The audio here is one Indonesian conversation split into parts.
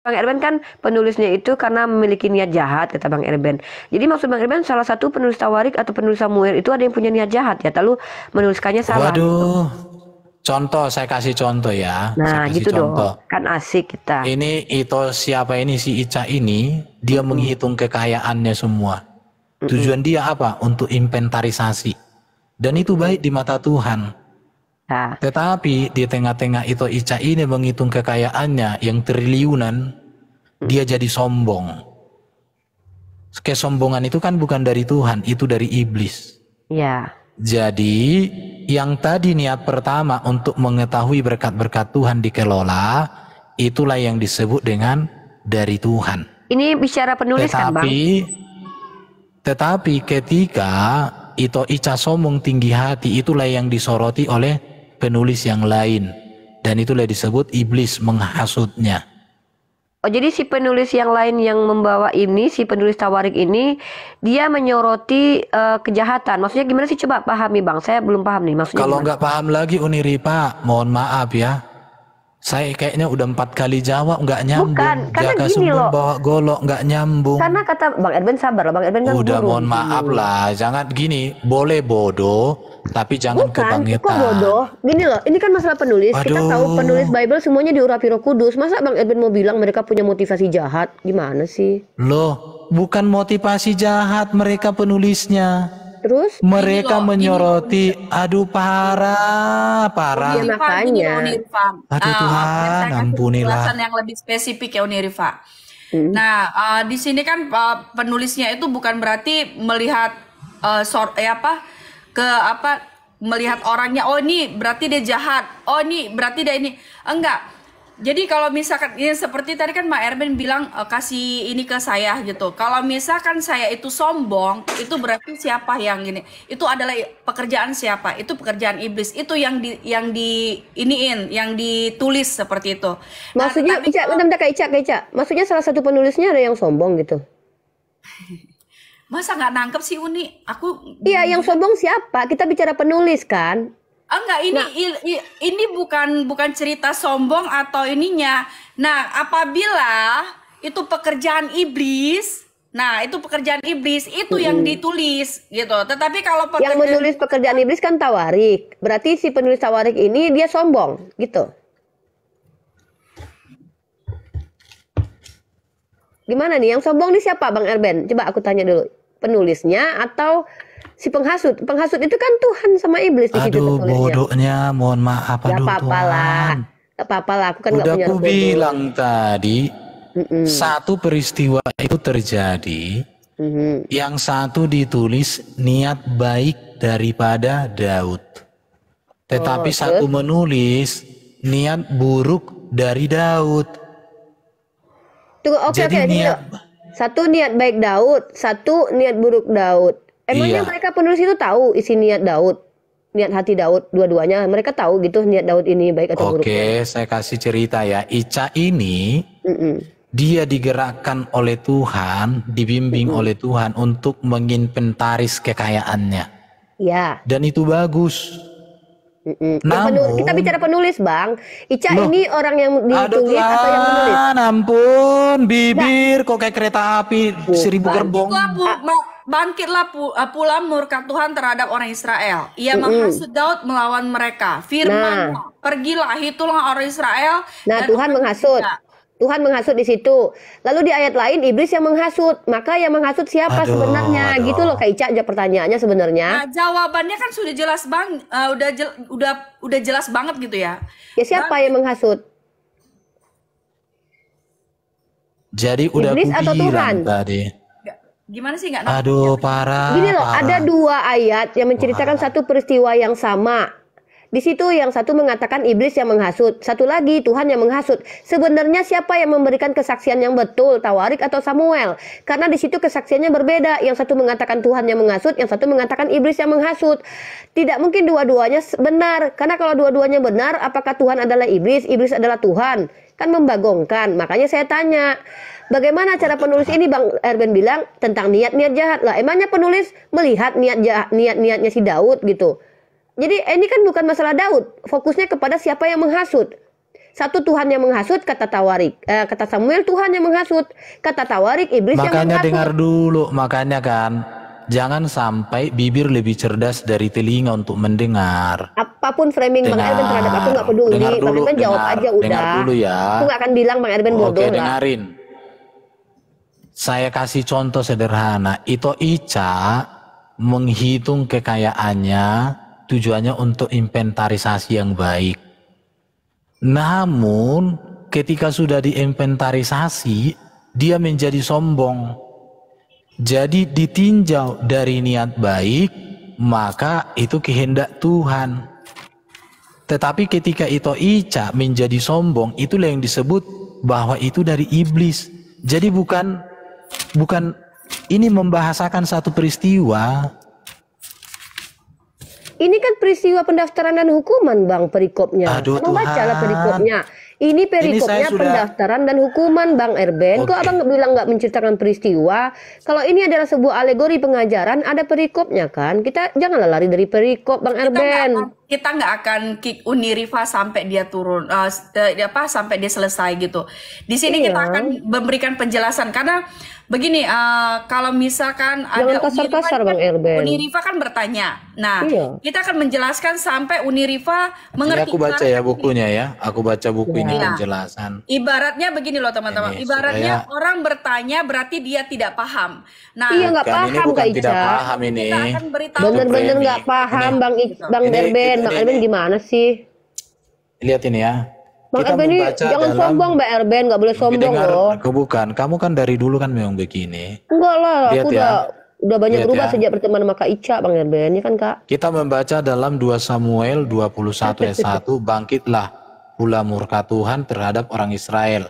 Bang Erben kan penulisnya itu karena memiliki niat jahat, kata Bang Erben. Jadi maksud Bang Erben salah satu penulis Tawarik atau penulis Samuel itu ada yang punya niat jahat ya, lalu menuliskannya salah gitu. Waduh, contoh saya kasih contoh ya, Nah, saya kasih gitu dong. contoh. Kan asik kita. Ini itu siapa ini si Ica ini, dia Mm-mm, menghitung kekayaannya semua. mm-mm. Tujuan dia apa? Untuk inventarisasi. Dan itu baik di mata Tuhan. Nah, Tetapi di tengah-tengah itu Ica ini menghitung kekayaannya yang triliunan, dia jadi sombong. Kesombongan itu kan bukan dari Tuhan, itu dari iblis. ya. Jadi yang tadi niat pertama untuk mengetahui berkat-berkat Tuhan dikelola, itulah yang disebut dengan dari Tuhan. Ini bicara penulis kan, Bang? Tetapi ketika itu Ica sombong tinggi hati, itulah yang disoroti oleh penulis yang lain. Dan itulah disebut iblis menghasutnya. Oh, jadi si penulis yang lain yang membawa ini, si penulis Tawarik ini, dia menyoroti kejahatan. Maksudnya gimana sih? Coba pahami, Bang. Saya belum paham nih. Maksudnya Kalau gimana? nggak paham lagi Uniripa, mohon maaf ya. Saya kayaknya udah 4 kali jawab nggak Bukan, nyambung. karena Jaka gini Sembung loh. bawa golok nggak nyambung. Karena kata Bang Erben sabar lah. Bang Erben kan Udah guru di mohon sini. maaf lah, jangan gini. Boleh bodoh, tapi jangan Bukan, kok kebangetan. bodoh? Gini loh, ini kan masalah penulis. Kita tahu penulis Aduh, Bible semuanya diurapi Roh Kudus. Masa Bang Erben mau bilang mereka punya motivasi jahat? Gimana sih? loh, bukan motivasi jahat mereka penulisnya. Terus? Gini Mereka loh, menyoroti, aduh parah, parah. Ya Unirifa, gini makanya. loh Unirifa. Aduh Biar Tuhan, saya kasih ampunilah. penjelasan yang lebih spesifik ya Unirifa. Hmm. Nah, di sini kan penulisnya itu bukan berarti melihat melihat orangnya, oh ini berarti dia jahat, oh ini berarti dia ini. Enggak. Jadi kalau misalkan ya seperti tadi kan Mbak Erben bilang kasih ini ke saya gitu. Kalau misalkan saya itu sombong, itu berarti siapa yang ini? Itu adalah pekerjaan siapa? Itu pekerjaan iblis. Itu yang ditulis seperti itu. Nah, Maksudnya, tetapi Ica, kalau bentar, bentar, Kak Ica, Kak Ica. Maksudnya salah satu penulisnya ada yang sombong gitu. masa nggak nangkep sih Uni? Aku Iya, bingung yang juga. sombong siapa? Kita bicara penulis kan? Enggak, Nah, ini bukan cerita sombong atau ininya. Nah, apabila itu pekerjaan iblis, nah itu pekerjaan iblis itu yang mm-mm. ditulis gitu. Tetapi kalau Yang pekerjaan menulis pekerjaan iblis kan Tawarik. Berarti si penulis Tawarik ini dia sombong gitu. Gimana nih? Yang sombong nih siapa, Bang Erben? Coba aku tanya dulu. Penulisnya atau si penghasut? Penghasut itu kan Tuhan sama iblis di situ Aduh tertulisnya. bodohnya, mohon maaf, Gak aduh apa-apa lah. Tuhan. Gak apa-apa lah. Aku kan gak Udah punya aku roh kudus. bilang tadi, Mm-mm. satu peristiwa itu terjadi, Mhm. yang satu ditulis niat baik daripada Daud. Oh, Tetapi terus? satu menulis niat buruk dari Daud. Tunggu, oke, oke. Jadi Gini niat, loh. Satu niat baik Daud, satu niat buruk Daud. Emangnya iya. mereka penulis itu tahu isi niat Daud, niat hati Daud, dua-duanya. Mereka tahu gitu niat Daud ini baik atau buruknya. Oke, saya kasih cerita ya. Ica ini, Mm-mm. dia digerakkan oleh Tuhan, dibimbing Mm-mm. oleh Tuhan untuk menginventaris kekayaannya. Ya. Dan itu bagus. Mm-mm. Kita Namun, bicara penulis, Bang. Ica loh, ini orang yang aduh ditulis atau yang menulis? Tuhan, ampun, Enggak. bibir kok kayak kereta api 1000 gerbong. bangkitlah Ah, pula murka Tuhan terhadap orang Israel. Ia mm-mm. menghasut Daud melawan mereka. Firman, Nah, pergilah hitunglah orang Israel nah, dan Tuhan orang menghasut. Yehuda. Tuhan menghasut di situ. Lalu di ayat lain iblis yang menghasut. Maka yang menghasut siapa Aduh, sebenarnya? Gitu loh aduh. Kak Ica aja pertanyaannya sebenarnya. Nah, jawabannya kan sudah jelas udah jelas banget gitu ya. Ya Dan siapa yang menghasut? Jadi udah Iblis aku atau Tuhan? bilang tadi. gimana sih nggak nangkep Aduh, ya? Gini parah, loh, ada parah, dua ayat yang menceritakan parah. satu peristiwa yang sama. Di situ yang satu mengatakan iblis yang menghasut, satu lagi Tuhan yang menghasut. Sebenarnya siapa yang memberikan kesaksian yang betul, Tawarik atau Samuel? Karena di situ kesaksiannya berbeda. Yang satu mengatakan Tuhan yang menghasut, yang satu mengatakan iblis yang menghasut. Tidak mungkin dua-duanya benar. Karena kalau dua-duanya benar, apakah Tuhan adalah iblis, iblis adalah Tuhan? Kan membagongkan. Makanya saya tanya, bagaimana cara Waduh penulis Tuhan. ini? Bang Erben bilang tentang niat-niat jahat lah. Emangnya penulis melihat niat-niatnya si Daud gitu? Jadi ini kan bukan masalah Daud, fokusnya kepada siapa yang menghasut. Satu Tuhan yang menghasut, kata Tawarik. Kata Samuel, Tuhan yang menghasut. Kata Tawarik, iblis yang Makanya menghasut. dengar dulu, makanya kan jangan sampai bibir lebih cerdas dari telinga untuk mendengar. Apapun framing Bang Erben terhadap aku nggak peduli. Dengar Bang dulu, Erben jawab aja udah. dengar dulu ya. Aku nggak akan bilang Bang Erben bodoh Oke, lah. dengarin. Saya kasih contoh sederhana. Ito Ica menghitung kekayaannya tujuannya untuk inventarisasi yang baik. Namun ketika sudah diinventarisasi, dia menjadi sombong. Jadi ditinjau dari niat baik, maka itu kehendak Tuhan. Tetapi ketika Ito Ica menjadi sombong, itulah yang disebut bahwa itu dari iblis. Jadi bukan ini membahasakan satu peristiwa. Ini kan peristiwa pendaftaran dan hukuman Bang perikopnya. Aduh, Abang bacalah Tuhan. perikopnya. Ini perikopnya saya sudah- pendaftaran dan hukuman Bang Erben. Kok Oke. Abang bilang nggak menceritakan peristiwa? Kalau ini adalah sebuah alegori pengajaran, ada perikopnya kan? Kita janganlah lari dari perikop Bang Erben. Kita nggak akan kick Uniriva sampai dia turun, sampai dia selesai gitu. Di sini Iya. kita akan memberikan penjelasan karena begini, kalau misalkan Jangan ada kasar-kasar, Uniriva, Bang Erben. Uniriva kan bertanya. Nah, Iya. kita akan menjelaskan sampai Uniriva Ini mengerti. aku baca ya bukunya ya. Aku baca buku ini Iya. penjelasan. Ibaratnya begini loh teman-teman. Ini Ibaratnya supaya- orang bertanya berarti dia tidak paham. Nah, Iya nggak Kan ini paham bukan Kak tidak Ica. paham ini. kita akan beritahu. Bener-bener Ini- nggak paham ini- Bang Bang ini- Erben. Bang ini- Erben gimana sih? Lihat ini ya. Bang Kita Erben ini membaca jangan dalam- sombong Bang Erben, nggak boleh sombong Dengar, loh. bukan. Kamu kan dari dulu kan memang begini. Enggak lah, Lihat aku ya. udah banyak Lihat berubah ya. sejak berteman sama Kak Ica Bang Erben, ya kan Kak? Kita membaca dalam 2 Samuel 21 ayat 1, bangkitlah pula murka Tuhan terhadap orang Israel.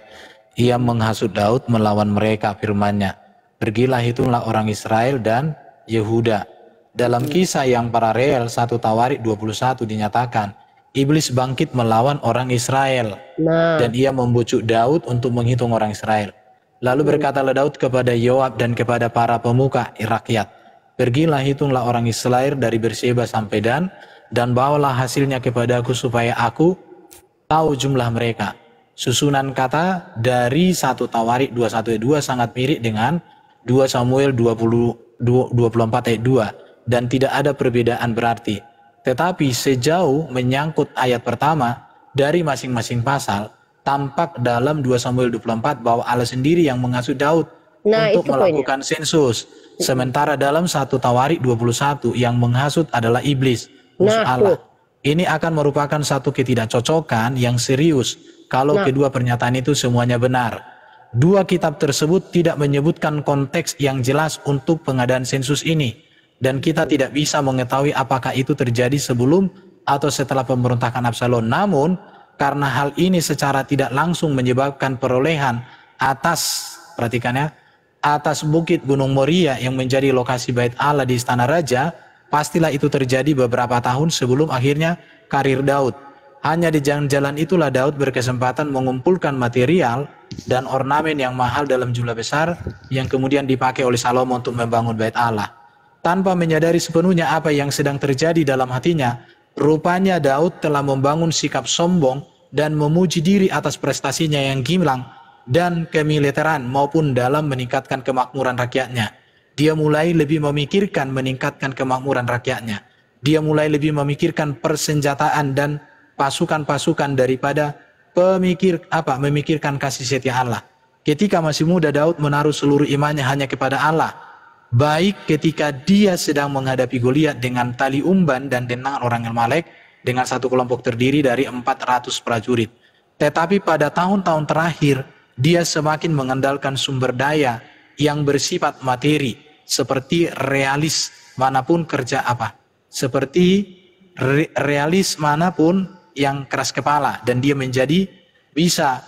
Ia menghasut Daud melawan mereka, firman-Nya. Pergilah hitunglah orang Israel dan Yehuda. Dalam kisah yang paralel 1 Tawarik 21 dinyatakan, iblis bangkit melawan orang Israel. Nah, Dan ia membujuk Daud untuk menghitung orang Israel. Lalu berkatalah Daud kepada Yoab dan kepada para pemuka rakyat, pergilah hitunglah orang Israel dari Berseba sampai dan bawalah hasilnya kepadaku supaya aku tahu jumlah mereka. Susunan kata dari 1 Tawarik 21 ayat 2 sangat mirip dengan 2 Samuel 24 ayat 2 dan tidak ada perbedaan berarti. Tetapi sejauh menyangkut ayat pertama dari masing-masing pasal, tampak dalam 2 Samuel 24 bahwa Allah sendiri yang menghasut Daud Nah, untuk itu poinnya. melakukan sensus. Sementara dalam 1 Tawarik 21 yang menghasut adalah iblis, musuh Nah, Allah. tuh. Ini akan merupakan satu ketidakcocokan yang serius kalau Nah. kedua pernyataan itu semuanya benar. Dua kitab tersebut tidak menyebutkan konteks yang jelas untuk pengadaan sensus ini. Dan kita tidak bisa mengetahui apakah itu terjadi sebelum atau setelah pemberontakan Absalom. Namun, karena hal ini secara tidak langsung menyebabkan perolehan atas, perhatikan ya, atas bukit Gunung Moria yang menjadi lokasi bait Allah di Istana Raja, pastilah itu terjadi beberapa tahun sebelum akhirnya karir Daud. Hanya di jalan-jalan itulah Daud berkesempatan mengumpulkan material dan ornamen yang mahal dalam jumlah besar yang kemudian dipakai oleh Salomo untuk membangun bait Allah. Tanpa menyadari sepenuhnya apa yang sedang terjadi dalam hatinya, rupanya Daud telah membangun sikap sombong dan memuji diri atas prestasinya yang gemilang dan kemiliteran maupun dalam meningkatkan kemakmuran rakyatnya. Dia mulai lebih memikirkan meningkatkan kemakmuran rakyatnya. Dia mulai lebih memikirkan persenjataan dan pasukan-pasukan daripada memikirkan kasih setia Allah. Ketika masih muda, Daud menaruh seluruh imannya hanya kepada Allah. Baik ketika dia sedang menghadapi Goliat dengan tali umban dan tendangan orang Amalek dengan satu kelompok terdiri dari 400 prajurit. Tetapi pada tahun-tahun terakhir, dia semakin mengandalkan sumber daya yang bersifat materi, seperti realis manapun kerja apa. Seperti realis manapun yang keras kepala, dan dia menjadi bisa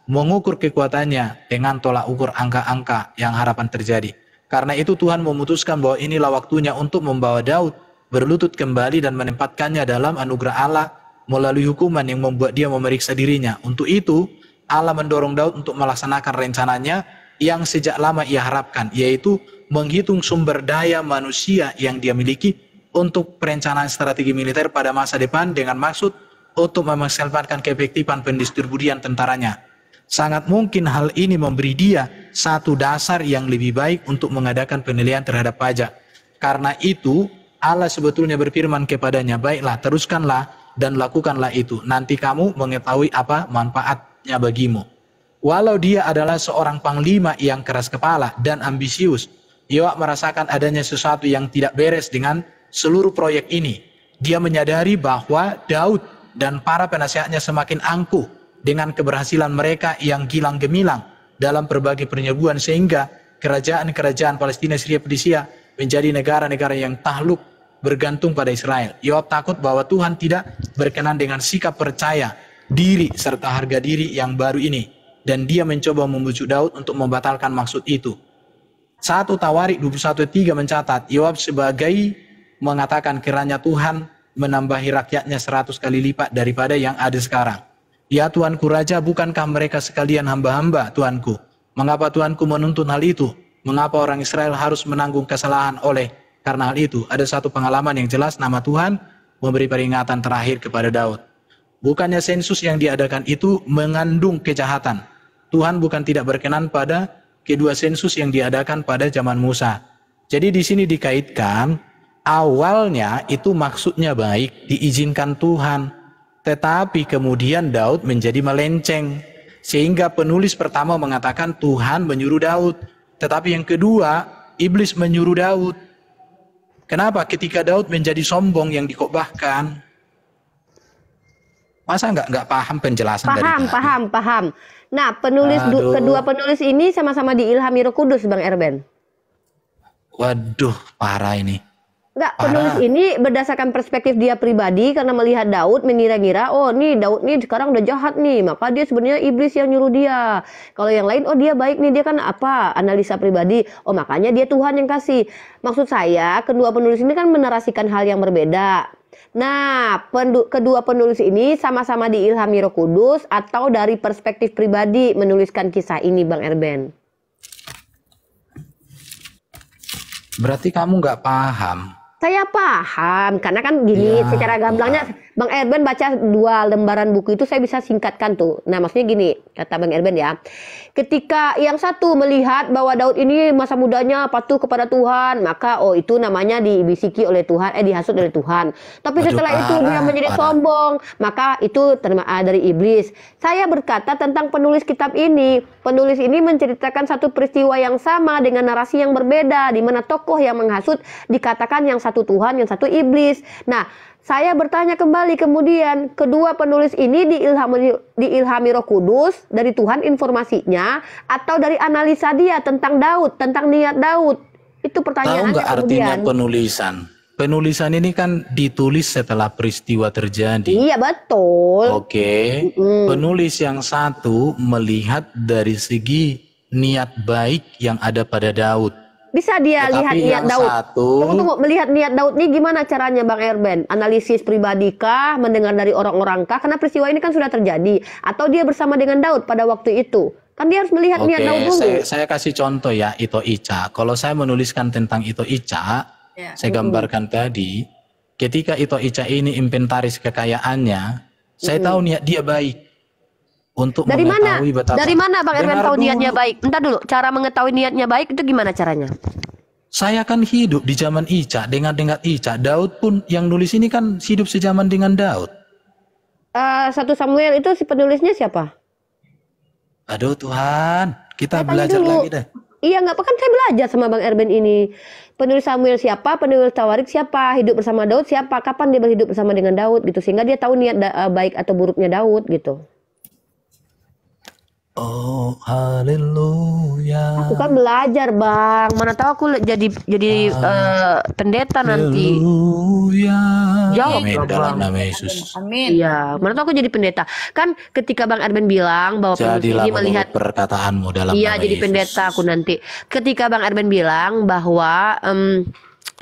mengukur kekuatannya dengan tolak ukur angka-angka yang harapan terjadi. Karena itu Tuhan memutuskan bahwa inilah waktunya untuk membawa Daud berlutut kembali dan menempatkannya dalam anugerah Allah melalui hukuman yang membuat dia memeriksa dirinya. Untuk itu Allah mendorong Daud untuk melaksanakan rencananya yang sejak lama ia harapkan, yaitu menghitung sumber daya manusia yang dia miliki untuk perencanaan strategi militer pada masa depan dengan maksud untuk memaksimalkan keefektifan pendistribusian tentaranya. Sangat mungkin hal ini memberi dia satu dasar yang lebih baik untuk mengadakan penilaian terhadap pajak. Karena itu, Allah sebetulnya berfirman kepadanya, baiklah, teruskanlah dan lakukanlah itu. Nanti kamu mengetahui apa manfaatnya bagimu. Walau dia adalah seorang panglima yang keras kepala dan ambisius, Yoab merasakan adanya sesuatu yang tidak beres dengan seluruh proyek ini. Dia menyadari bahwa Daud dan para penasihatnya semakin angkuh dengan keberhasilan mereka yang gilang gemilang dalam berbagai penyerbuan, sehingga kerajaan-kerajaan Palestina, Syria, Persia menjadi negara-negara yang takluk bergantung pada Israel. Yoab takut bahwa Tuhan tidak berkenan dengan sikap percaya diri serta harga diri yang baru ini, dan dia mencoba membujuk Daud untuk membatalkan maksud itu. 1 Tawarik 21:3 mencatat, Yoab sebagai mengatakan kiranya Tuhan menambahi rakyatnya 100 kali lipat daripada yang ada sekarang. Ya Tuanku Raja, bukankah mereka sekalian hamba-hamba Tuanku? Mengapa Tuanku menuntut hal itu? Mengapa orang Israel harus menanggung kesalahan oleh karena hal itu? Ada satu pengalaman yang jelas, nama Tuhan memberi peringatan terakhir kepada Daud. Bukannya sensus yang diadakan itu mengandung kejahatan. Tuhan bukan tidak berkenan pada kedua sensus yang diadakan pada zaman Musa. Jadi di sini dikaitkan, awalnya itu maksudnya baik, diizinkan Tuhan. Tetapi kemudian Daud menjadi melenceng. Sehingga penulis pertama mengatakan Tuhan menyuruh Daud. Tetapi yang kedua, iblis menyuruh Daud. Kenapa? Ketika Daud menjadi sombong yang dikotbahkan, masa nggak paham penjelasan dari Nabi? Paham. Nah, kedua penulis ini sama-sama diilhami Roh Kudus, Bang Erben. Waduh, parah ini. Enggak, penulis ini berdasarkan perspektif dia pribadi karena melihat Daud, mengira-ngira, oh nih Daud nih sekarang udah jahat nih, maka dia sebenarnya iblis yang nyuruh dia. Kalau yang lain, oh dia baik nih, dia kan apa, analisa pribadi, oh makanya dia Tuhan yang kasih. Maksud saya, kedua penulis ini kan menarasikan hal yang berbeda. Nah, kedua penulis ini sama-sama diilhami Roh Kudus atau dari perspektif pribadi menuliskan kisah ini, Bang Erben? Berarti kamu nggak paham. Saya paham, karena kan gini, secara gamblangnya Bang Erben baca 2 lembaran buku itu saya bisa singkatkan tuh. Nah maksudnya gini, kata Bang Erben ya, ketika yang satu melihat bahwa Daud ini masa mudanya patuh kepada Tuhan, maka oh itu namanya dibisiki oleh Tuhan, dihasut oleh Tuhan. Tapi setelah itu dia menjadi sombong, maka itu dari iblis. Saya berkata tentang penulis kitab ini, penulis ini menceritakan satu peristiwa yang sama dengan narasi yang berbeda, di mana tokoh yang menghasut dikatakan yang satu Tuhan, yang satu iblis. Nah, saya bertanya kembali kemudian, kedua penulis ini diilhami Roh Kudus dari Tuhan informasinya atau dari analisa dia tentang Daud, tentang niat Daud? Itu pertanyaannya. Tahu nggak artinya penulisan? Penulisan ini kan ditulis setelah peristiwa terjadi. Iya, betul. Oke. Penulis yang satu melihat dari segi niat baik yang ada pada Daud. Bisa dia lihat niat Daud. Tunggu, melihat niat Daud ini gimana caranya, Bang Erben? Analisis pribadi kah? Mendengar dari orang-orang kah? Karena peristiwa ini kan sudah terjadi. Atau dia bersama dengan Daud pada waktu itu? Kan dia harus melihat niat Daud dulu. Saya kasih contoh ya, Ito Ica. Kalau saya menuliskan tentang Ito Ica, saya gambarkan tadi, ketika Ito Ica ini inventaris kekayaannya, saya tahu niat dia baik. Untuk dari mana? Betapa. Dari mana Bang Erben tahu niatnya baik? Entar dulu, cara mengetahui niatnya baik itu gimana caranya? Saya kan hidup di zaman Ica, dengar-dengar Ica. Daud pun yang nulis ini kan hidup sejaman dengan Daud. 1 Samuel itu si penulisnya siapa? Aduh Tuhan, kita belajar lagi deh. Iya nggak apa kan saya belajar sama Bang Erben ini. Penulis Samuel siapa, penulis Tawarik siapa, hidup bersama Daud siapa, kapan dia berhidup bersama dengan Daud gitu. Sehingga dia tahu niat baik atau buruknya Daud gitu. Oh haleluya. Aku kan belajar Bang, mana tahu aku jadi pendeta nanti. Haleluya. Jawab Amin dalam Bang. nama Yesus. Amin. Iya, mana tahu aku jadi pendeta. Kan ketika Bang Erben bilang bahwa penulis Jadilah ini melihat perkataanmu dalam iya nama jadi Yesus. pendeta aku nanti. Ketika Bang Erben bilang bahwa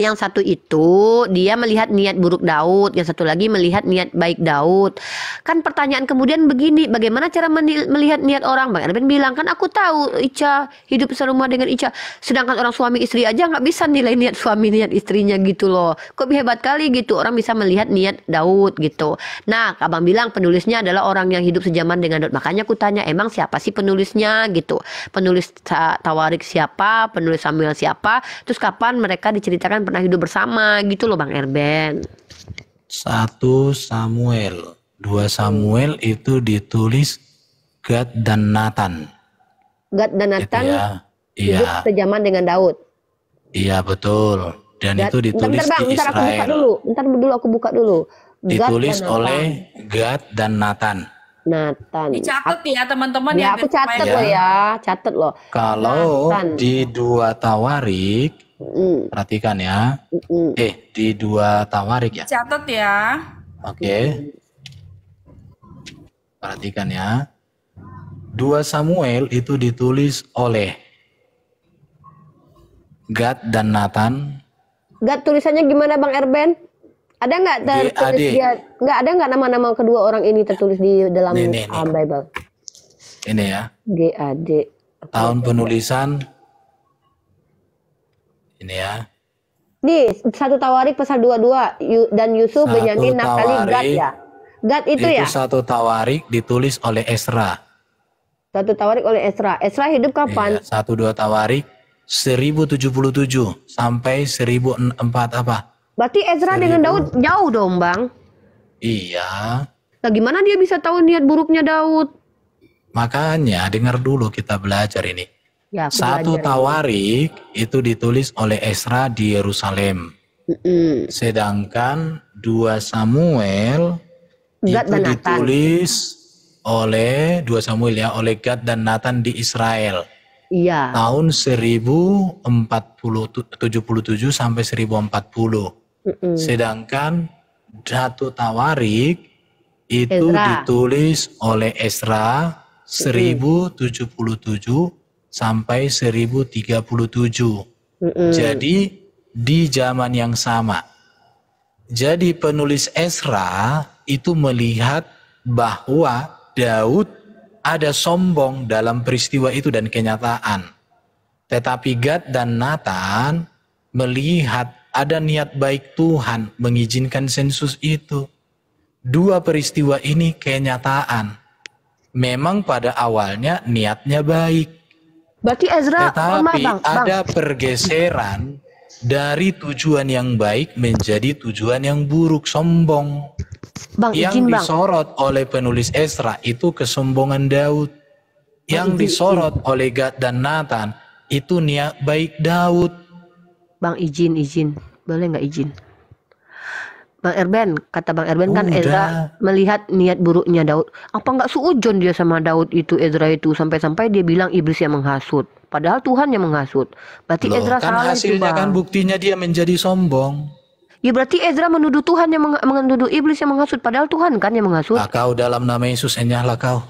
Yang satu itu dia melihat niat buruk Daud, yang satu lagi melihat niat baik Daud. Kan pertanyaan kemudian begini, bagaimana cara melihat niat orang? Bang Erben bilang, kan aku tahu Ica hidup serumah dengan Ica, sedangkan orang suami istri aja nggak bisa nilai niat suami niat istrinya gitu loh. Kok hebat kali gitu orang bisa melihat niat Daud gitu. Nah, Abang bilang penulisnya adalah orang yang hidup sejaman dengan Daud. Makanya aku tanya, emang siapa sih penulisnya gitu? Penulis Tawarik siapa? Penulis Samuel siapa? Terus kapan mereka diceritakan pernah hidup bersama gitu loh Bang Erben. 1 Samuel, 2 Samuel itu ditulis Gad dan Nathan. Gad dan Nathan ya. hidup sejaman dengan Daud. Iya betul. Dan Gad, itu ditulis bentar, di Israel. Bentar aku buka dulu. Ditulis oleh Gad dan Nathan. Dicatat ya teman-teman ya. Aku catat loh ya, catat loh. Kalau di 2 Tawarik, perhatikan ya. Di 2 Tawarik ya. Catat ya. Oke. Perhatikan ya. 2 Samuel itu ditulis oleh Gad dan Nathan. Gad tulisannya gimana Bang Erben? Ada nggak tertulis dia? Nggak ada nggak nama-nama kedua orang ini tertulis di dalam Bible? Ini ya. GAD. Tahun penulisan. Ini ya. Nih 1 Tawarik pasal 22 dan Yusuf, Benyamin, Naftali, Gad ya. Gad itu ya. 1 Tawarik ditulis oleh Ezra. 1 Tawarik oleh Ezra. Ezra hidup kapan? 1-2 Tawarik 1077 sampai 1004 apa? Berarti Ezra dengan Daud jauh dong Bang. Iya. Nah gimana dia bisa tahu niat buruknya Daud? Makanya dengar dulu kita belajar ini. Ya, 1 Tawarik itu ditulis oleh Ezra di Yerusalem. Sedangkan 2 Samuel Gad itu ditulis oleh 2 Samuel ya, oleh Gad dan Nathan di Israel. Iya. Tahun 1077 sampai 1040. Sedangkan 1 Tawarik itu ditulis oleh Ezra 1077 sampai 1037. Jadi di zaman yang sama. Jadi penulis Ezra itu melihat bahwa Daud ada sombong dalam peristiwa itu dan kenyataan. Tetapi Gad dan Nathan melihat ada niat baik Tuhan mengizinkan sensus itu. 2 peristiwa ini kenyataan. Memang pada awalnya niatnya baik. Berarti Ezra, tetapi ada pergeseran dari tujuan yang baik menjadi tujuan yang buruk, sombong. Yang disorot oleh penulis Ezra itu kesombongan Daud. Yang disorot oleh Gad dan Nathan itu niat baik Daud. Bang izin, boleh nggak izin? Bang Erben, kata Bang Erben kan Ezra melihat niat buruknya Daud. Apa nggak suujon dia sama Daud itu, Ezra itu, sampai-sampai dia bilang iblis yang menghasut. Padahal Tuhan yang menghasut. Berarti Ezra kan salah itu, Bang. Kan buktinya dia menjadi sombong. Ya berarti Ezra menuduh Tuhan yang menuduh iblis yang menghasut. Padahal Tuhan kan yang menghasut. Kau dalam nama Yesus enyahlah kau.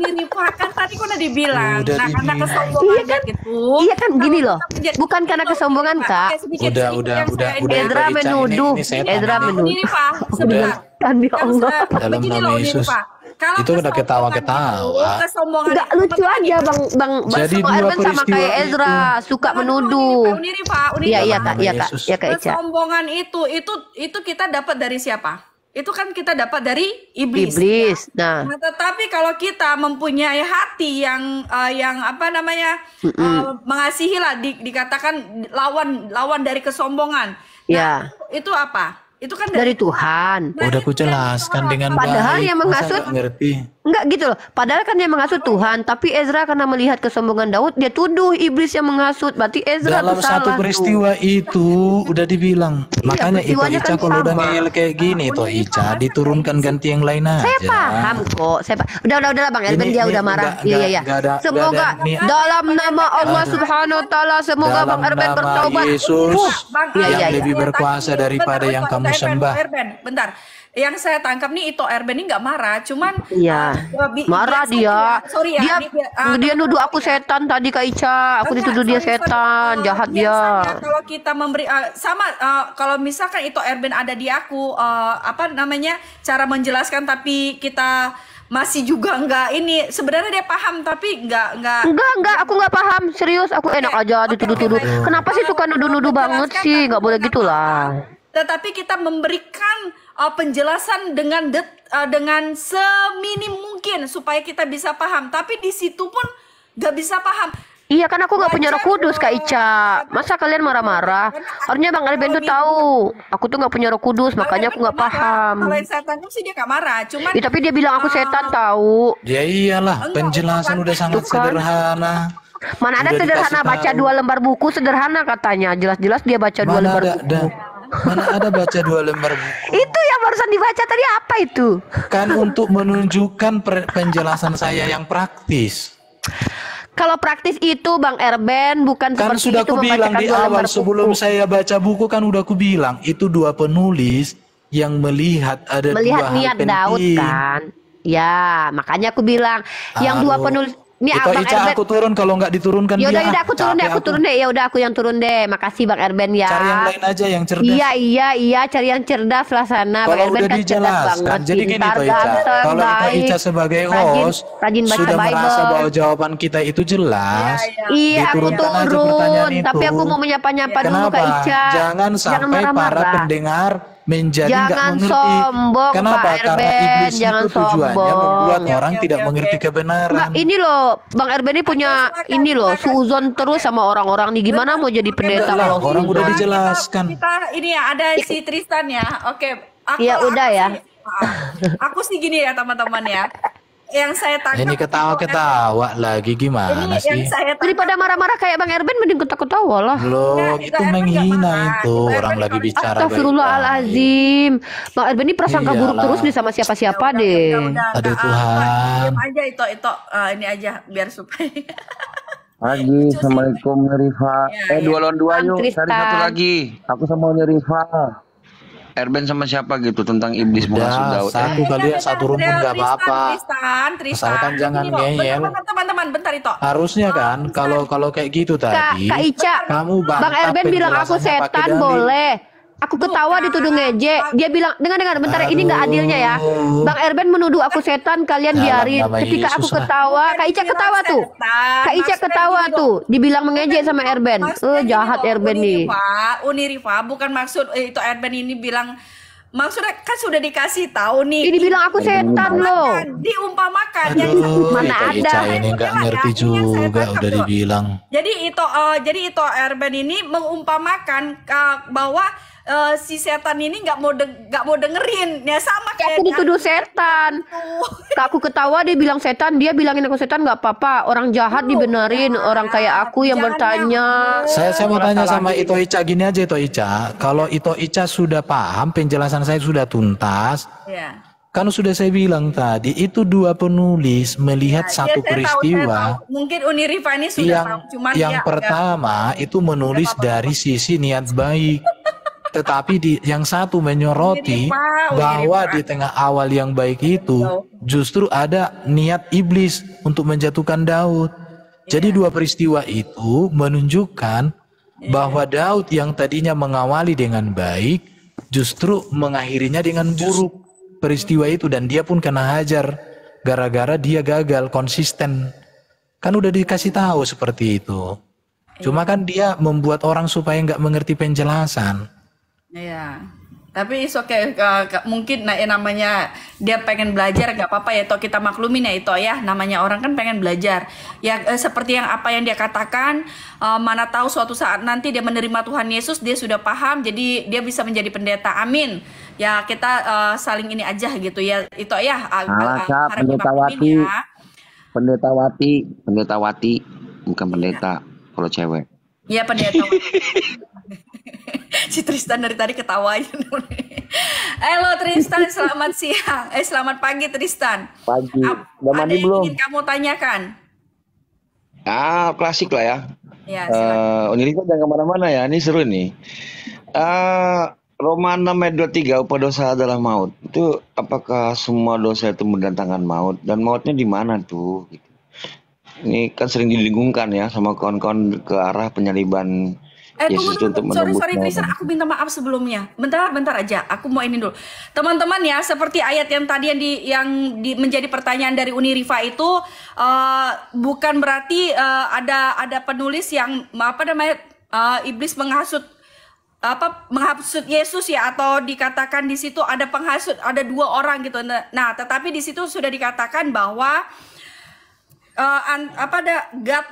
Ini Pak, kan tadi kok udah dibilang. Karena kesombongan iya kan, gitu. Iya kan gini loh. Bukan karena kesombongan Kak. Udah. Ezra menuduh. Ezra menuduh. Ini Pak, sebentar. Ya Allah. Dalam nama Yesus. Itu udah ketawa-ketawa. Enggak lucu aja Bang Jadi Erben sama kayak Ezra suka menuduh. Iya Kak Ica. Kesombongan itu kita dapat dari siapa? Itu kan kita dapat dari iblis. Ya? Nah, tetapi kalau kita mempunyai hati yang apa namanya mengasihi lah, dikatakan lawan dari kesombongan. Ya. Nah, itu apa? Itu kan dari Tuhan. Udah aku jelaskan dengan baik. Padahal yang menghasut ngerti. Enggak gitu loh. Padahal kan yang menghasut Tuhan, tapi Ezra karena melihat kesombongan Daud, dia tuduh iblis yang menghasut. Berarti Ezra dalam satu peristiwa itu udah dibilang. Makanya itu Ica kalau udah ngeyel kayak gini toh Ica diturunkan ganti yang lain aja. Saya paham kok. Udahlah Bang Erben dia udah marah. Iya. Semoga dalam nama Allah Subhanahu wa taala semoga Bang Erben bertobat. Yesus yang lebih berkuasa daripada yang kamu sembah. Bentar. yang saya tangkap nih Ito Erben ini nggak marah, cuman Iya. Marah biasanya dia. sorry ya, Dia dia nuduh aku setan tadi Kak Ica. Aku dituduh dia setan, jahat dia. biasanya kalau kita memberi kalau misalkan Ito Erben ada di aku apa namanya cara menjelaskan tapi kita masih juga nggak ini sebenarnya dia paham tapi nggak Enggak, aku nggak paham. Serius, aku enak aja dituduh-tuduh. baik. Kenapa sih suka nuduh-nuduh banget Menjelaskan sih? tapi Nggak boleh kita gitulah. paham, tetapi kita memberikan penjelasan dengan seminim mungkin supaya kita bisa paham. Tapi di situ pun nggak bisa paham. Iya kan aku nggak punya Roh Wajar Kudus Kak dong. Ica. Masa kalian marah-marah? Harusnya Bang Erben tuh tahu. Aku tuh nggak punya Roh Kudus, Bang makanya Erben aku nggak nggak marah. paham. Kalau yang saya tangkap sih dia nggak marah. Cuman Tapi dia bilang aku setan tahu. Ya iyalah, enggak, penjelasan itu udah kan- sangat Tuh kan. sederhana. Mana ada Udah sederhana dikasih baca tahu. 2 lembar buku sederhana katanya. Jelas-jelas dia baca 2 Mana lembar ada, buku. mana ada baca 2 lembar buku. Itu yang barusan dibaca tadi apa itu? Kan untuk menunjukkan penjelasan saya yang praktis. Kalau praktis itu Bang Erben bukan Kan seperti sudah itu aku bilang membacakan di 2 awal lembar sebelum buku. saya baca buku kan udah aku bilang itu 2 penulis yang melihat ada 2 Melihat hal niat Daud penting. kan. Ya, makanya aku bilang yang 2 Aduh. penulis ini Itu Bang Ica Erben. aku turun kalau nggak diturunkan Yaudah, dia. aku turun deh, capek aku turun deh. Ya udah aku yang turun deh. Makasih Bang Erben ya. Cari yang lain aja yang cerdas. Iya, cari yang cerdas lah sana. Bang Kalau Erben udah kan cerdas dijelaskan, banget. jadi gini Pintar, Toh Ica, ganteng, kalau Toh baik, Ica sebagai rajin- host rajin baca sudah merasa Bible. bahwa jawaban kita itu jelas, Iya, aku diturunkan aja turun. pertanyaan Tapi itu. aku mau menyapa-nyapa dulu Kenapa? Kak Ica. Jangan sampai para marah-marah. pendengar menjadi nggak Jangan mengerti. sombong, Kenapa? Pak Karena Erben, iblis jangan itu tujuannya sombong. membuat Oke, orang oke, tidak oke, mengerti oke. kebenaran. Mbak, ini loh, Bang Erben ini punya silakan, ini loh, silakan. suzon terus sama orang-orang nih. Gimana mau jadi pendeta Enggak lah, kalau orang udah suzon? dijelaskan. Kita ini ya ada si Tristan ya. Oke, Ya, udah ya. Aku sih gini ya teman-teman ya. Yang saya tangkap Ini ketawa-ketawa lagi ini gimana yang sih? saya tangkap Daripada marah-marah kayak Bang Erben mending ketawa-ketawa lah. Loh, Enggak, itu Erben nggak menghina marah. itu. Erben Orang lagi kalau- bicara baik-baik. Astagfirullahalazim. Bang Erben ini prasangka buruk Iyalah. terus nih sama siapa-siapa deh. Aduh, Tuhan. Diam aja itu ini aja biar supaya Pagi, assalamualaikum Rifa. Ya, ya. 2 lawan 2 yuk. Tristan. Cari satu lagi. Aku sama Rifa. Erben sama siapa gitu tentang iblis menghasut Udah, Daud. satu kalian satu rumpun nggak apa-apa. Tristan. Asalkan jangan Gini loh, ngeyel. bentar, teman-teman, bentar itu. Harusnya kan kalau kayak gitu tadi, Kak Ica, kamu Bang bantah Erben bilang aku penjelasannya pakai setan dalil. boleh. Aku ketawa dituduh ngejek. Dia bilang, dengar bentar ini nggak adilnya ya. Bang Erben menuduh aku setan, kalian Dalam biarin. nama Ketika aku Yesus lah. ketawa, Kak Ica ketawa tuh. Kak Ica ketawa tuh, dibilang mengejek sama Erben. Jahat Erben nih. Unirifa bukan maksud itu Erben ini bilang maksudnya kan sudah dikasih tahu nih. Ini bilang aku setan loh. Diumpamakan yang Aduh, Mana Kak ada. Ica ini nggak ngerti Ini yang saya juga tangkap udah tuh. dibilang. Jadi itu Erben ini mengumpamakan bahwa si setan ini nggak mau dengerin ya sama Aku dituduh setan. Kak aku ketawa dia bilang setan, dia bilangin aku setan nggak apa-apa. Orang jahat dibenerin, orang kayak aku yang Jangan bertanya. Saya mau tanya sama Ito Ica gini aja Ito Ica. Kalau Ito Ica sudah paham, penjelasan saya sudah tuntas. Ya. Kan sudah saya bilang tadi, itu 2 penulis melihat satu Ya, saya tahu, peristiwa. saya tahu. Mungkin Unirifa ini sudah yang tahu, cuman yang dia pertama itu menulis dari sisi niat baik. Tetapi yang satu menyoroti Unirifa. bahwa di tengah awal yang baik itu justru ada niat iblis untuk menjatuhkan Daud. Jadi 2 peristiwa itu menunjukkan bahwa Daud yang tadinya mengawali dengan baik justru mengakhirinya dengan buruk peristiwa itu, dan dia pun kena hajar gara-gara dia gagal konsisten. Kan udah dikasih tahu seperti itu. Cuma kan dia membuat orang supaya nggak mengerti penjelasan. Iya, tapi it's okay. Mungkin namanya dia pengen belajar, nggak apa-apa ya. Toh kita maklumin ya itu ya. Namanya orang kan pengen belajar. Ya seperti yang apa yang dia katakan. Mana tahu suatu saat nanti dia menerima Tuhan Yesus, dia sudah paham, jadi dia bisa menjadi pendeta. Amin. Ya kita saling ini aja gitu ya. Itu ya. Salah, Kak, harap pendeta dimaklumin Wati. Pendeta Wati, bukan pendeta kalau cewek. Ya pendeta. Si Tristan dari tadi ketawain. Halo Tristan, selamat siang. Selamat pagi Tristan. Pagi. Udah Ada mandi yang belum? ingin kamu tanyakan? Klasik lah ya. Ya, silakan. Unirifa jangan kemana-mana ya, ini seru nih. Roma 6 ayat 23, upah dosa adalah maut. Itu apakah semua dosa itu mendatangkan maut? Dan mautnya di mana tuh? Gitu. Ini kan sering didengungkan ya sama kawan-kawan ke arah penyaliban Yesus itu untuk sorry menembus maut. Kristen, aku minta maaf sebelumnya. Bentar aja, aku mau ini dulu. Teman-teman ya, seperti ayat yang tadi menjadi pertanyaan dari Unirifa itu bukan berarti ada penulis yang iblis menghasut Yesus ya, atau dikatakan di situ ada penghasut, ada 2 orang gitu. Nah, tetapi di situ sudah dikatakan bahwa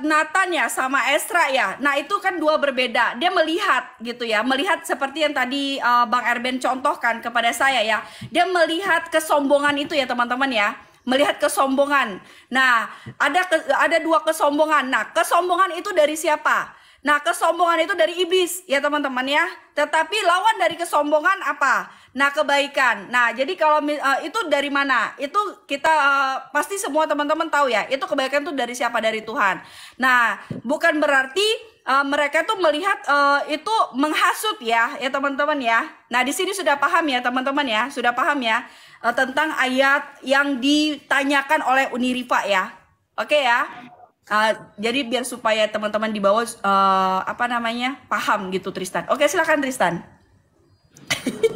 Nathan ya sama Esra ya. Nah, itu kan 2 berbeda. Dia melihat gitu ya. Melihat seperti yang tadi Bang Erben contohkan kepada saya ya. Dia melihat kesombongan itu ya, teman-teman ya. Melihat kesombongan. Nah, ada 2 kesombongan. Nah, kesombongan itu dari siapa? Nah, kesombongan itu dari iblis ya, teman-teman ya. Tetapi lawan dari kesombongan apa? Nah, kebaikan. Nah, jadi kalau itu dari mana? Itu kita pasti semua teman-teman tahu ya. Itu kebaikan itu dari siapa? Dari Tuhan. Nah, bukan berarti mereka tuh melihat itu menghasut ya teman-teman ya. Nah, di sini sudah paham ya teman-teman ya. Sudah paham ya tentang ayat yang ditanyakan oleh Unirifa ya. Oke ya. Jadi biar supaya teman-teman di bawah paham gitu Tristan. Oke, silakan Tristan.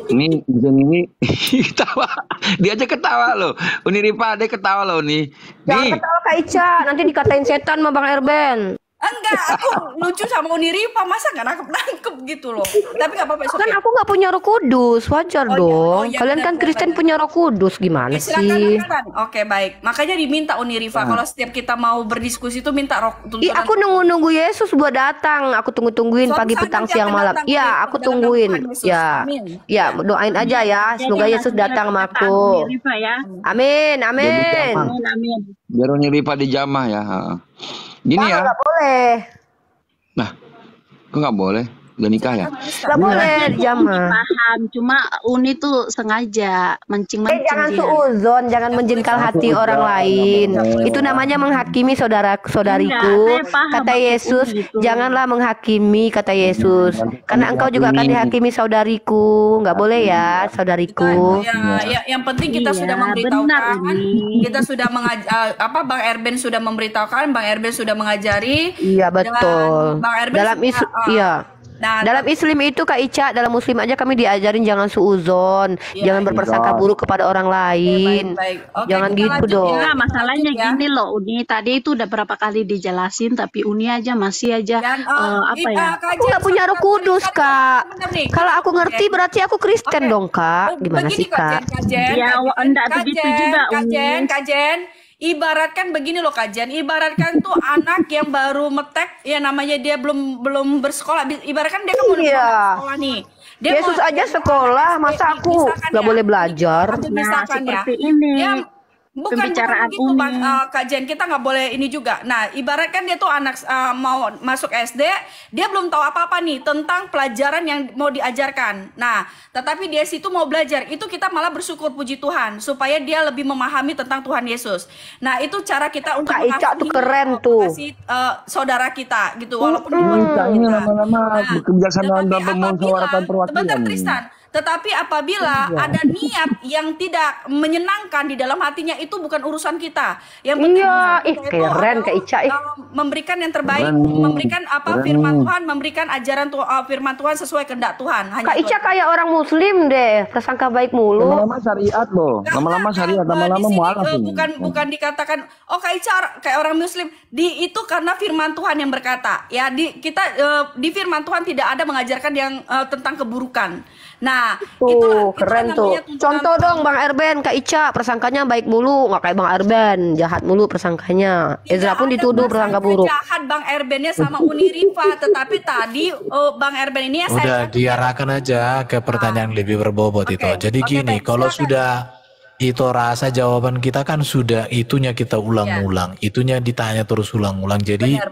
Ini ketawa. Dia aja ketawa loh. Unirifa dia ketawa loh nih. Jangan ketawa Kak Ica, nanti dikatain setan sama Bang Erben. Enggak, aku lucu sama Unirifa, masa nggak nangkep gitu loh. Tapi nggak apa-apa. Kan aku nggak punya Roh Kudus, wajar dong. Ya, kalian kan Kristen punya Roh Kudus, gimana sih? Oke, baik. Makanya diminta Unirifa kalau setiap kita mau berdiskusi itu minta roh. Aku nunggu Yesus buat datang. Aku tungguin pagi, petang, siang, malam. Iya, aku tungguin. Ya, ya doain aja ya. Semoga Yesus datang sama aku. Amin, amin. Biar Unirifa dijamah ya. Gini ya. Nggak boleh. Nah, kok nggak boleh? Udah nikah ya? Nggak boleh dijamah. Paham, cuma Uni tuh sengaja mancing-mancing. Jangan suuzon, jangan menjengkal hati orang lain. Itu namanya menghakimi saudara-saudariku. Kata Yesus, janganlah menghakimi, kata Yesus. Karena engkau juga akan dihakimi saudariku. Nggak boleh ya, saudariku. Ya, yang penting kita sudah memberitahukan. Kita sudah Bang Erben sudah memberitahukan, Bang Erben sudah mengajari. Iya, betul. Bang Erben dalam isu, iya. Nah, dalam Islam itu Kak Ica, dalam Muslim aja kami diajarin jangan suuzon, jangan berprasangka buruk kepada orang lain. Oke, jangan gitu dong. Nah, masalahnya gini loh, Uni tadi itu udah berapa kali dijelasin, tapi Uni aja masih aja Aku nggak punya Roh Kudus Kak. Kalau aku ngerti berarti aku Kristen dong Kak. Gimana sih Kak? Ya, enggak begitu juga Uni. Kajen. Ibaratkan begini loh Kajen, ibaratkan tuh anak yang baru metek ya, namanya dia belum bersekolah, ibaratkan dia kan mau sekolah nih. Yesus aja sekolah, masa aku nggak boleh belajar? Nah, seperti ini. Bukan begitu Bang Kajen, kita nggak boleh ini juga. Nah, ibaratkan dia tuh anak mau masuk SD, dia belum tahu apa-apa nih tentang pelajaran yang mau diajarkan. Nah, tetapi dia situ mau belajar, itu kita malah bersyukur puji Tuhan supaya dia lebih memahami tentang Tuhan Yesus. Nah, itu cara kita untuk mengasihi saudara kita gitu, walaupun ini lama-lama kebijaksanaan dalam memusyawarahkan perwakilan. Sebentar Tristan. Tetapi apabila ada niat yang tidak menyenangkan di dalam hatinya, itu bukan urusan kita. Yang penting keren Kak Ica memberikan yang terbaik, memberikan firman Tuhan, memberikan ajaran firman Tuhan sesuai kehendak Tuhan. Kak Ica kayak orang Muslim deh, prasangka baik mulu. Lama-lama syariat loh, lama-lama syariat, lama-lama mualaf ini. Bukan dikatakan, oh Kak Ica kayak orang Muslim. Itu karena firman Tuhan yang berkata, ya kita di firman Tuhan tidak ada mengajarkan yang tentang keburukan. Nah, itu keren tuh. Contoh dong Bang Erben, Kak Ica prasangkanya baik mulu, nggak kayak Bang Erben, jahat mulu prasangkanya. Ezra pun dituduh prasangka buruk. Jahat Bang Erbennya sama Unirifa, tetapi tadi Bang Erben ini udah diarahkan aja ke pertanyaan lebih berbobot itu. Jadi gini, kalau sudah itu rasa jawaban kita kan sudah itunya kita ulang-ulang, itunya ditanya terus ulang-ulang. Jadi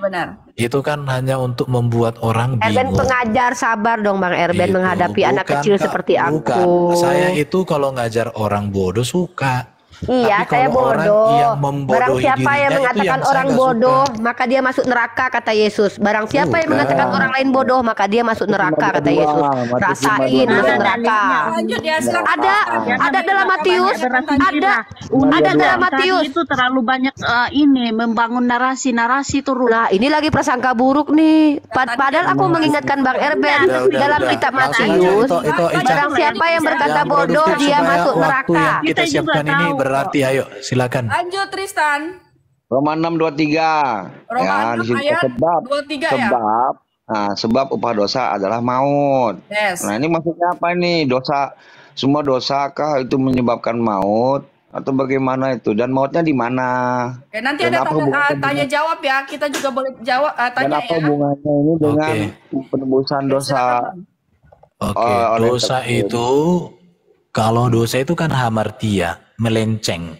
itu kan hanya untuk membuat orang bingung. Erben pengajar, sabar dong Bang Erben menghadapi anak kecil seperti aku. Saya itu kalau ngajar orang bodoh suka. Iya, Tapi saya kalau orang bodoh. yang Barang membodohi siapa yang dirinya itu mengatakan yang saya orang nggak bodoh, suka. maka dia masuk neraka, kata Yesus. Barang siapa yang mengatakan Bukan. orang lain bodoh, maka dia masuk neraka, kata Yesus. Matius 5:22. Rasain Mana masuk dalilnya neraka. Uni? Lanjut ya, silakan. Ada, Jangan ada dalam banyak Matius, berasal ada, Uni ada dalam tadi Matius. itu terlalu banyak ini membangun narasi terus. Nah, ini lagi prasangka buruk nih. Padahal aku mengingatkan Bang Erben dalam kitab Langsung aja, Matius. itu Ica. Barang siapa yang berkata Yang bodoh, produktif dia supaya masuk waktu neraka. yang kita Kita juga siapkan ini tahu. berarti, ayo silakan. Lanjut Tristan. Roma 6:23. Roma Ya, 6 di situ ayat sebab 23 ya. sebab upah dosa adalah maut. Yes. Nah, ini maksudnya apa nih? Dosa, semua dosakah itu menyebabkan maut atau bagaimana itu? Dan mautnya di mana? Oke, nanti Dan ada apa hubungannya tanya jawab ya. Kita juga boleh jawab Dan tanya apa ya. hubungannya ini dengan penebusan Oke, dosa? silakan, Bang. Oke, oleh dosa tersebut? itu, kalau dosa itu kan hamartia, melenceng.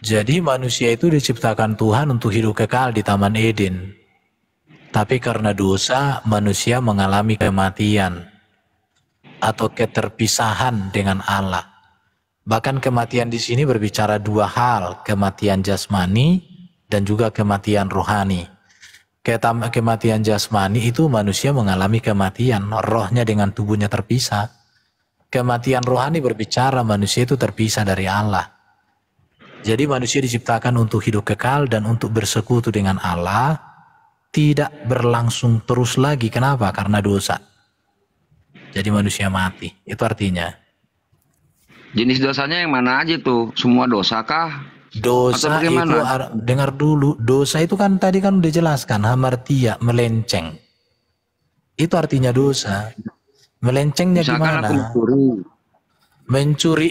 Jadi manusia itu diciptakan Tuhan untuk hidup kekal di Taman Eden. Tapi karena dosa, manusia mengalami kematian atau keterpisahan dengan Allah. Bahkan kematian di sini berbicara dua hal, kematian jasmani dan juga kematian rohani. Kematian jasmani itu manusia mengalami kematian, rohnya dengan tubuhnya terpisah. Kematian rohani berbicara manusia itu terpisah dari Allah. Jadi manusia diciptakan untuk hidup kekal dan untuk bersekutu dengan Allah, tidak berlangsung terus lagi. Kenapa? Karena dosa. Jadi manusia mati. Itu artinya. Jenis dosanya yang mana aja tuh? Semua dosa kah? Dosa Atau itu, bagaimana? dengar dulu, dosa itu kan tadi kan udah jelaskan, hamartia, melenceng. Itu artinya dosa. Melencengnya Misalkan gimana? aku mencuri. Mencuri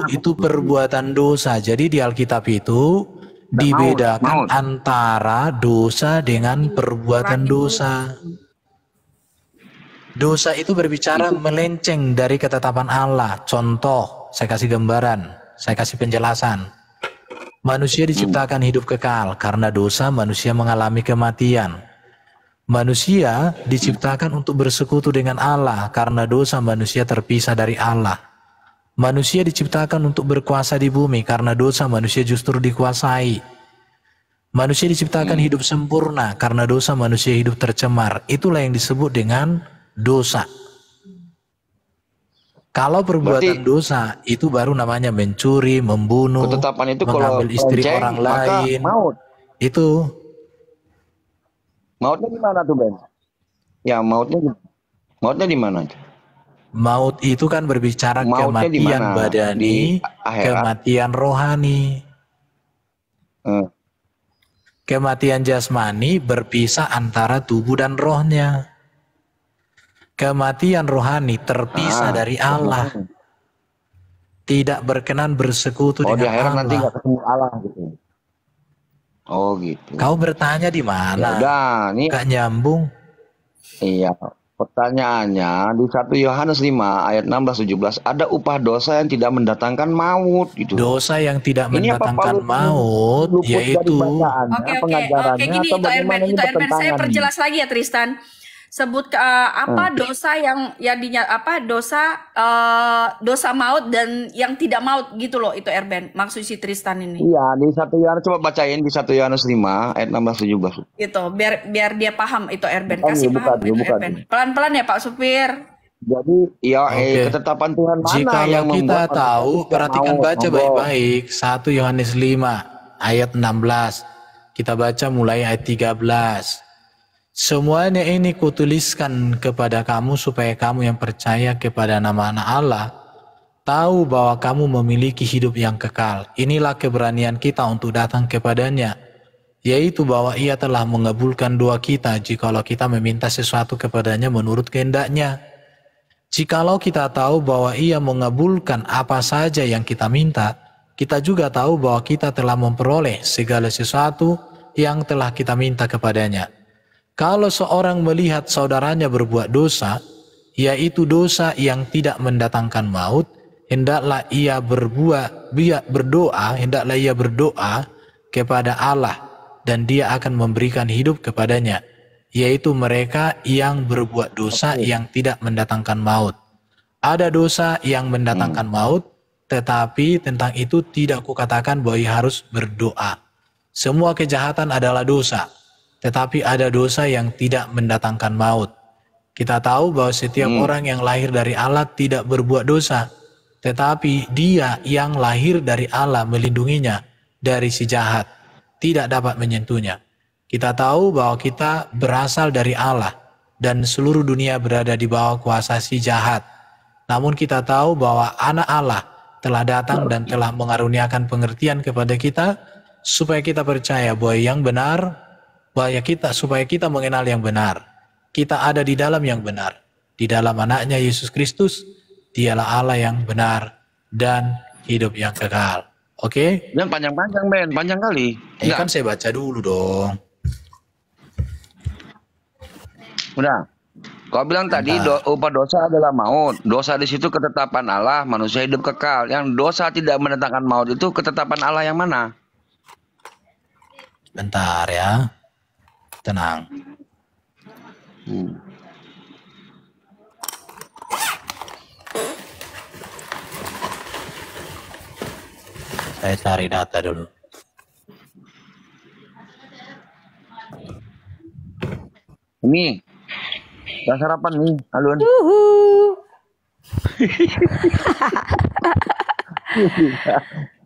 itu perbuatan dosa. Jadi di Alkitab itu dibedakan maut. antara dosa dengan perbuatan dosa. Dosa itu berbicara melenceng dari ketetapan Allah. Contoh, saya kasih gambaran, saya kasih penjelasan. Manusia diciptakan hidup kekal, karena dosa manusia mengalami kematian. Manusia diciptakan untuk bersekutu dengan Allah, karena dosa manusia terpisah dari Allah. Manusia diciptakan untuk berkuasa di bumi, karena dosa manusia justru dikuasai. Manusia diciptakan hidup sempurna, karena dosa manusia hidup tercemar. Itulah yang disebut dengan dosa. Kalau perbuatan dosa itu baru namanya mencuri, membunuh, Ketetapan itu kalau mengambil istri melenceng, orang maka lain. maut. Itu Mautnya di mana tuh, Ben? Ya, mautnya di mana? maut itu kan berbicara Mautnya di kematian mana? badani, Di akhirat? kematian rohani. Eh, Kematian jasmani berpisah antara tubuh dan rohnya. Kematian rohani terpisah dari Allah. Tidak berkenan bersekutu di dengan akhirat nanti Allah. nggak ketemu Allah gitu. Oh gitu. Kau bertanya di Ya mana? udah, nih Gak nyambung. iya. Pertanyaannya di 1 Yohanes 5 ayat 16-17 ada upah dosa yang tidak mendatangkan maut gitu. Dosa yang tidak Ini apa mendatangkan Paulus maut luput dari yaitu bacaannya, Oke, pengajarannya, gini atau itu bagaimana ini Erben, saya pertentangan nih? perjelas lagi ya Tristan. Sebut apa dosa yang dosa maut dan yang tidak maut gitu loh itu Erben. Maksud si Tristan ini. Iya, di 1 Yohanes coba bacain di 1 Yohanes 5 ayat 16-17. Gitu, biar dia paham itu Erben. Oh, Kasih iya, paham bukan, itu bukan. Erben. Pelan-pelan ya Pak Supir. Jadi, ya Oke. ketetapan Tuhan mana Jikalau yang kita membuat tahu, manusia tidak perhatikan maut? baca Monggo. baik-baik. 1 Yohanes 5 ayat 16. Kita baca mulai ayat 13. Semuanya ini kutuliskan kepada kamu supaya kamu yang percaya kepada nama anak Allah tahu bahwa kamu memiliki hidup yang kekal. Inilah keberanian kita untuk datang kepadanya, yaitu bahwa ia telah mengabulkan doa kita jikalau kita meminta sesuatu kepadanya menurut kehendaknya. Jikalau kita tahu bahwa ia mengabulkan apa saja yang kita minta, kita juga tahu bahwa kita telah memperoleh segala sesuatu yang telah kita minta kepadanya. Kalau seorang melihat saudaranya berbuat dosa, yaitu dosa yang tidak mendatangkan maut, hendaklah ia berdoa kepada Allah dan dia akan memberikan hidup kepadanya, yaitu mereka yang berbuat dosa yang tidak mendatangkan maut. Ada dosa yang mendatangkan maut, tetapi tentang itu tidak kukatakan bahwa ia harus berdoa. Semua kejahatan adalah dosa, tetapi ada dosa yang tidak mendatangkan maut. Kita tahu bahwa setiap orang yang lahir dari Allah tidak berbuat dosa, tetapi dia yang lahir dari Allah melindunginya dari si jahat, tidak dapat menyentuhnya. Kita tahu bahwa kita berasal dari Allah dan seluruh dunia berada di bawah kuasa si jahat. Namun kita tahu bahwa anak Allah telah datang dan telah mengaruniakan pengertian kepada kita supaya kita percaya bahwa yang benar, supaya kita mengenal yang benar. Kita ada di dalam yang benar, di dalam anaknya Yesus Kristus. Dialah Allah yang benar dan hidup yang kekal. Oke? Dan panjang-panjang, Ben. Panjang kali. Kan saya baca dulu dong. Udah. Kau bilang tadi upah dosa adalah maut. Dosa di situ ketetapan Allah, manusia hidup kekal. Yang dosa tidak mendatangkan maut itu ketetapan Allah yang mana? Bentar ya. Tenang. Saya cari data dulu. Ini. Udah sarapan nih, Alun.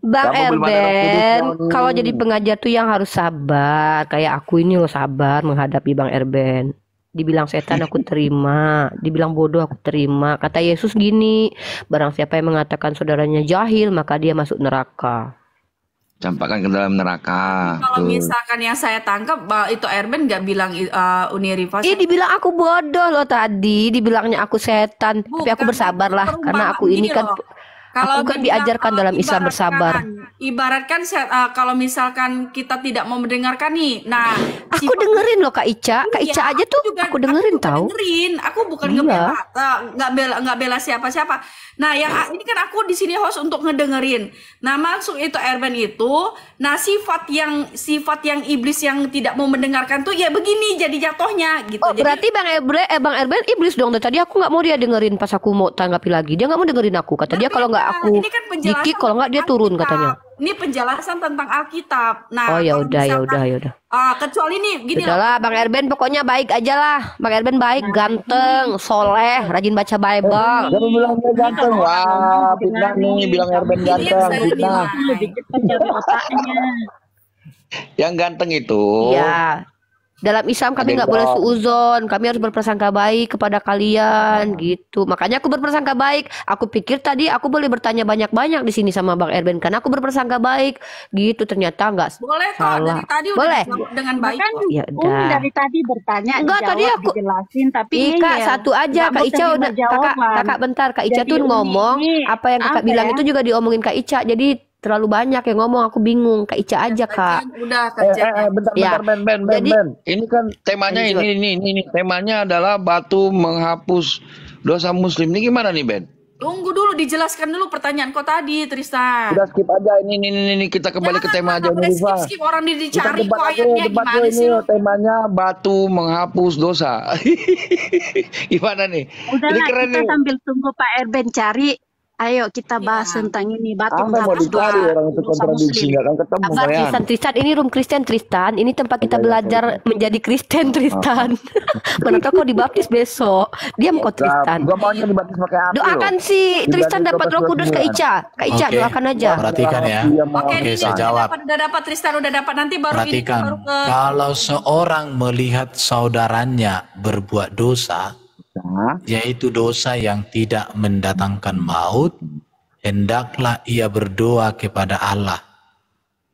Bang Kamu belum ada Erben, rokok, kalau jadi pengajar tuh yang harus sabar. Kayak aku ini loh sabar menghadapi Bang Erben. Dibilang setan aku terima, dibilang bodoh aku terima. Kata Yesus gini, barang siapa yang mengatakan saudaranya jahil, maka dia masuk neraka. Campakkan ke dalam neraka. Kalau Tuh. misalkan yang saya tangkap itu Erben nggak bilang Uni Riva. Dibilang aku bodoh loh tadi, dibilangnya aku setan. Tapi aku bersabar lah, karena aku ini kan aku kan diajarkan dalam Islam bersabar. Ibaratkan kalau misalkan kita tidak mau mendengarkan nih, nah Aku dengerin loh Kak Ica, Kak Ica aja tuh aku dengerin tahu. Aku bukan Iya. nggak bela siapa-siapa. Nah, yang ini kan aku di sini host untuk ngedengerin. Nah, maksud itu Erben itu, nah sifat yang iblis yang tidak mau mendengarkan tuh ya begini jadi jatuhnya gitu. Oh, berarti Bang Erben iblis dong. Tadi aku nggak mau dia dengerin pas aku mau tanggapi lagi. Dia nggak mau dengerin aku. Kata dia kalau nggak aku ini kan penjelasan dikik, kalau nggak dia turun Alkitab. katanya. Ini penjelasan tentang Alkitab. Nah, Oh ya kalau udah ya misalkan, udah ya udah. Kecuali nih gini loh. Udahlah Bang Erben pokoknya baik aja lah. Bang Erben baik, ganteng, soleh, rajin baca Bible. Jangan bilang dia ganteng. Wah, fitnah nih bilang Erben Ini yang ganteng. saya Fitnah. nilai. Lebih cepat dari otaknya. Yang ganteng itu. Iya. Dalam Islam kami nggak boleh suuzon, kami harus berprasangka baik kepada kalian gitu. Makanya aku berprasangka baik. Aku pikir tadi aku boleh bertanya banyak-banyak di sini sama Bang Erben karena aku berprasangka baik gitu. Ternyata nggak Boleh kok salah. dari tadi udah Boleh. dijawab dengan baik Kan kok. Ya Umi udah. dari tadi bertanya, Enggak, dijawab, tadi aku- dijelasin, tapi Ih, Kak, ngeyel. satu aja Nggak Kak mau Ica terima udah jawaban. kakak bentar Kak Ica Jadi tuh Umi ngomong ini apa yang kakak apa bilang ya? itu juga diomongin Kak Ica. Jadi terlalu banyak yang ngomong, aku bingung. Kak Ica aja Kak. Udah kerjanya. Bentar, Ya. Ben. Jadi- Ini kan temanya Lanjut. ini. Temanya adalah batu menghapus dosa muslim. Ini gimana nih, Ben? Tunggu dulu dijelaskan dulu pertanyaan kau tadi Tristan. Udah skip aja ini kita kembali ke tema aja nih, Riva. Skip orang Kita dicari debat kok aja, ayatnya debat gimana ini sih lu? temanya batu menghapus dosa. Gimana nih? Ini Udahlah, keren kita nih. sambil tunggu Pak Erben cari. Ayo kita bahas Iya. tentang ini batu Apa yang mau menghapus dicari dosa orang itu dosa kontradiksi muslim. nggak kan ketemu Sabar kalian. Tristan, ini room Kristen Tristan. Ini tempat kita belajar menjadi Kristen Tristan. Mana tahu kau dibaptis besok. Diam kau Tristan. Gua maunya dibaptis pakai api. Doakan loh. si Tristan Dibanding dapat Roh Kudus Kak Ica. Kak Ica Oke. doakan aja. Perhatikan ya. Iya, mau. Oke, Oke, ini saya jawab. udah dapat Tristan udah dapat nanti baru ini Perhatikan, baru ke kalau seorang melihat saudaranya berbuat dosa, Nah, yaitu dosa yang tidak mendatangkan maut, hendaklah ia berdoa kepada Allah,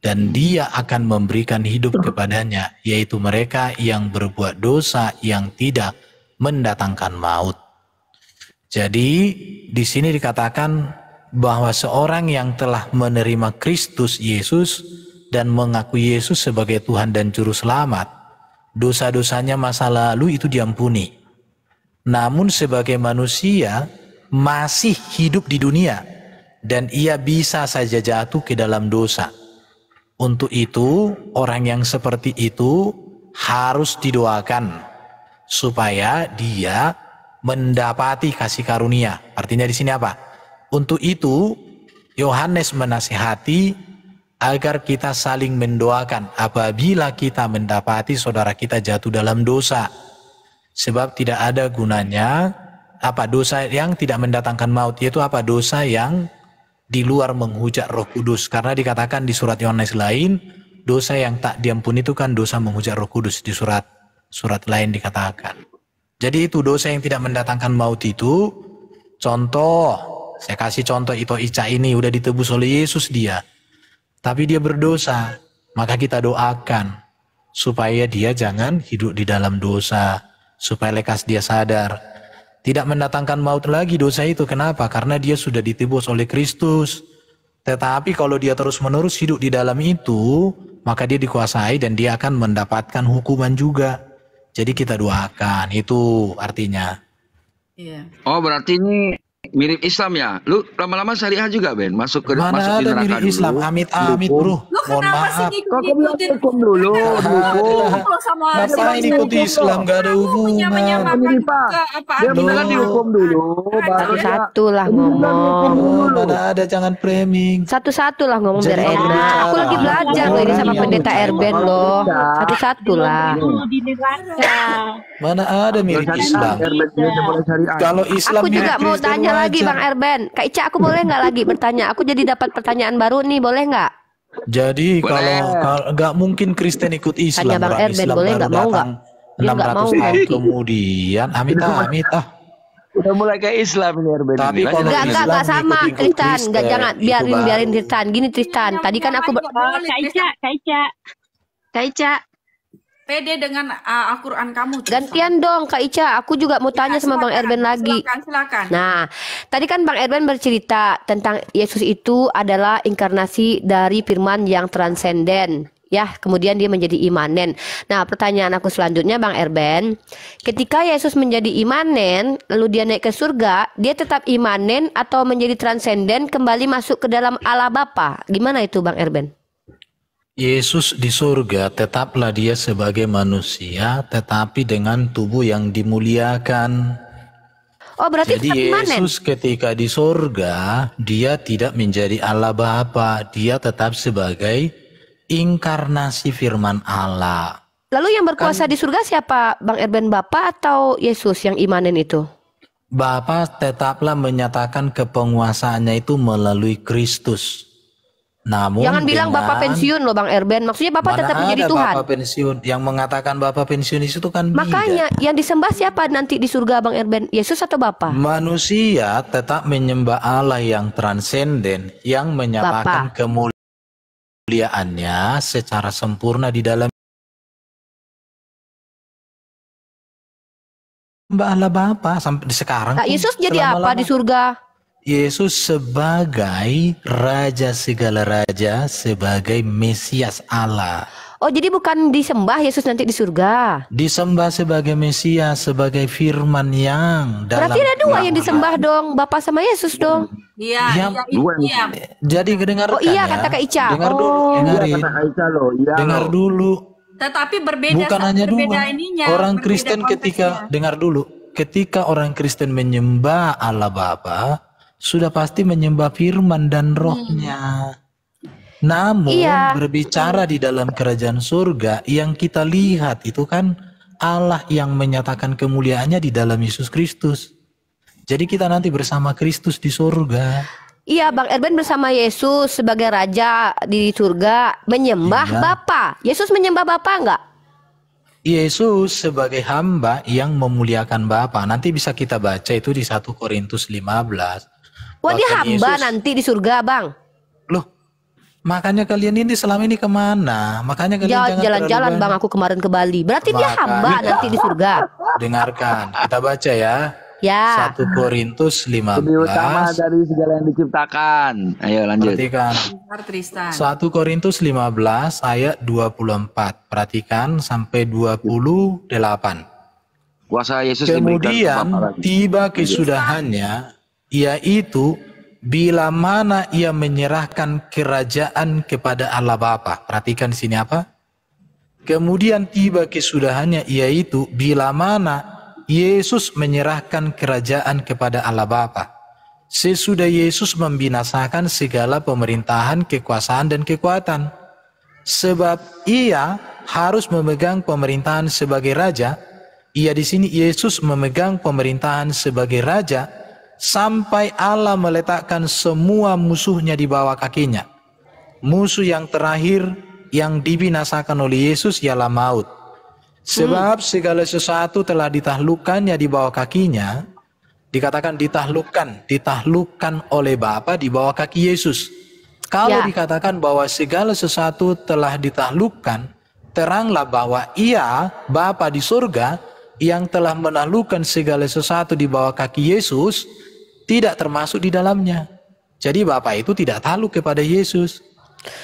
dan Dia akan memberikan hidup kepadanya, yaitu mereka yang berbuat dosa yang tidak mendatangkan maut. Jadi di sini dikatakan bahwa seorang yang telah menerima Kristus Yesus dan mengaku Yesus sebagai Tuhan dan Juru Selamat, dosa-dosanya masa lalu itu diampuni. Namun sebagai manusia masih hidup di dunia dan ia bisa saja jatuh ke dalam dosa. Untuk itu orang yang seperti itu harus didoakan supaya dia mendapati kasih karunia. Artinya di sini apa? Untuk itu Yohanes menasihati agar kita saling mendoakan apabila kita mendapati saudara kita jatuh dalam dosa. Sebab tidak ada gunanya dosa yang tidak mendatangkan maut, yaitu dosa yang di luar menghujat Roh Kudus. Karena dikatakan di surat Yohanes lain, dosa yang tak diampuni itu kan dosa menghujat Roh Kudus, di surat lain dikatakan. Jadi itu dosa yang tidak mendatangkan maut itu, contoh, saya kasih contoh itu Ica ini udah ditebus oleh Yesus dia. Tapi dia berdosa, maka kita doakan supaya dia jangan hidup di dalam dosa, supaya lekas dia sadar. Tidak mendatangkan maut lagi dosa itu. Kenapa? Karena dia sudah ditebus oleh Kristus. Tetapi kalau dia terus-menerus hidup di dalam itu, maka dia dikuasai dan dia akan mendapatkan hukuman juga. Jadi kita doakan, itu artinya. Iya. Oh, berarti ini mirip Islam ya? Lu lama-lama syariah juga, Ben? Masuk ke Mana masuk di ada neraka mirip dulu. Islam, amit-amit bro. Lu Mohon kenapa sih maaf. ngikutin Hukum dulu, hukum. sama Ngapain ikut Islam, gak ada hubungan. menyamakan ke apa Dia minta kan dihukum dulu, baru dia Satu-satu lah ngomong. Mana ada, jangan framing. Satu-satu lah ngomong biar Jadi enak. Aku lagi belajar loh ini sama pendeta Erben loh. Satu-satu lah. Dulu di neraka. Mana ada mirip Islam. Kalau Islam Aku juga mirip mau Kristen tanya lagi wajar. Bang Erben. Kak Ica, aku boleh nggak lagi bertanya? Aku jadi dapat pertanyaan baru nih, boleh nggak? Jadi Boleh. kalau nggak mungkin Kristen ikut Islam, Tanya Bang orang Erben, Islam boleh baru nggak? Mau nggak? datang Dia nggak 600 mau tahun nanti. kemudian. Amit. udah mulai kayak Islam ini Erben. Tapi ini. kalau Enggak Islam sama ngikutin Tristan. Kristen, Enggak, jangan. itu Biarin baru. Tristan. Gini Tristan. Tadi kan aku Kak Ica. pede dengan Al-Quran kamu. gantian dong Kak Ica. Aku juga mau tanya sama Bang Erben lagi. Silakan. Nah, tadi kan Bang Erben bercerita tentang Yesus itu adalah inkarnasi dari firman yang transenden. Ya, kemudian dia menjadi imanen. Nah, pertanyaan aku selanjutnya Bang Erben, ketika Yesus menjadi imanen, lalu dia naik ke surga, dia tetap imanen atau menjadi transenden kembali masuk ke dalam Allah Bapa? Gimana itu Bang Erben? Yesus di surga tetaplah dia sebagai manusia, tetapi dengan tubuh yang dimuliakan. Oh, berarti Jadi tetap imanen. Yesus ketika di surga, dia tidak menjadi Allah Bapa, dia tetap sebagai inkarnasi firman Allah. Lalu yang berkuasa di surga siapa? Bang Erben Bapa atau Yesus yang imanen itu? Bapa tetaplah menyatakan kepenguasaannya itu melalui Kristus. Namun Jangan bilang Bapak pensiun loh Bang Erben. Maksudnya Bapak Mana tetap menjadi ada Tuhan. Bapak pensiun? Yang mengatakan Bapak pensiun itu kan Makanya yang disembah siapa nanti di surga Bang Erben? Yesus atau Bapak? manusia tetap menyembah Allah yang transenden, yang menyatakan kemuliaannya secara sempurna di dalam Allah Bapa sampai sekarang. Nah, pun Yesus jadi apa selama-lama. di surga? Yesus sebagai Raja segala raja, sebagai Mesias Allah. Oh, jadi bukan disembah Yesus nanti di surga. Disembah sebagai Mesias, sebagai firman yang dalam Berarti ada dua yang nama. disembah dong, Bapak sama Yesus dong. Iya, Ya, iya. Jadi dengarkan Oh iya, ya. kata Kak Ica. Dengar dulu, Oh. dengarin. Aisyah loh, iya Dengar dulu. Tetapi berbeda. Bukan hanya berbeda dua. ininya. Orang berbeda Kristen konteksnya. ketika dengar dulu, ketika orang Kristen menyembah Allah Bapa, sudah pasti menyembah firman dan rohnya. Namun Iya. berbicara di dalam kerajaan surga yang kita lihat itu kan Allah yang menyatakan kemuliaannya di dalam Yesus Kristus. Jadi kita nanti bersama Kristus di surga. Iya, Bang Erben bersama Yesus sebagai raja di surga menyembah Iya. Bapa. Yesus menyembah Bapa enggak? Yesus sebagai hamba yang memuliakan Bapa. Nanti bisa kita baca itu di 1 Korintus 15. Wah, dia Bahkan hamba Yesus- nanti di surga, Bang. Loh, makanya kalian ini selama ini kemana? Makanya kalian jangan Jalan-jalan terlalu Bang aku kemarin ke Bali. Berarti dia Makanya. hamba nanti di surga. dengarkan. Kita baca ya. Ya. 1 Korintus Lebih utama 15. dari segala yang diciptakan. Ayo lanjut. Perhatikan. Bentar, Tristan. 1 Korintus 15 ayat 24. Perhatikan sampai 28. Kuasa Yesus diberikan Kemudian ke Bapa lagi. tiba kesudahannya, yaitu bila mana ia menyerahkan kerajaan kepada Allah Bapa. Perhatikan di sini apa? Kemudian tiba kesudahannya, yaitu bila mana Yesus menyerahkan kerajaan kepada Allah Bapa. sesudah Yesus membinasakan segala pemerintahan, kekuasaan, dan kekuatan. Sebab ia harus memegang pemerintahan sebagai raja. Ia di sini Yesus memegang pemerintahan sebagai raja sampai Allah meletakkan semua musuhnya di bawah kakinya. Musuh yang terakhir yang dibinasakan oleh Yesus ialah maut. Sebab segala sesuatu telah ditaklukkannya di bawah kakinya. Dikatakan ditaklukkan oleh Bapa di bawah kaki Yesus. Kalau dikatakan bahwa segala sesuatu telah ditaklukkan, teranglah bahwa ia, Bapa di surga, yang telah menaklukkan segala sesuatu di bawah kaki Yesus, tidak termasuk di dalamnya. Jadi Bapa itu tidak takluk kepada Yesus.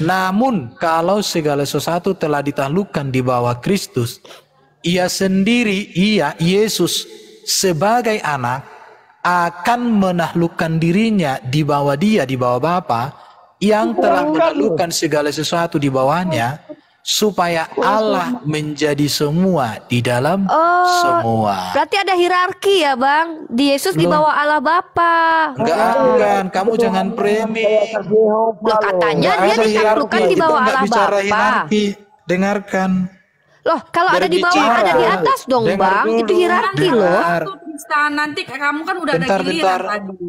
Namun kalau segala sesuatu telah ditaklukkan di bawah Kristus, ia sendiri, Yesus sebagai anak akan menaklukkan dirinya di bawah Bapa yang telah menaklukkan segala sesuatu di bawahnya, supaya Allah menjadi semua di dalam semua. Berarti ada hierarki ya Bang? Di Yesus di bawah Allah Bapa. Enggak, kamu jangan framing. Loh, katanya dia ditaklukkan di bawah Allah Bapa. Dengarkan. Loh, kalau ada di bawah ada di atas dong Bang. Itu hierarki loh. Nanti kamu kan udah ada giliran tadi.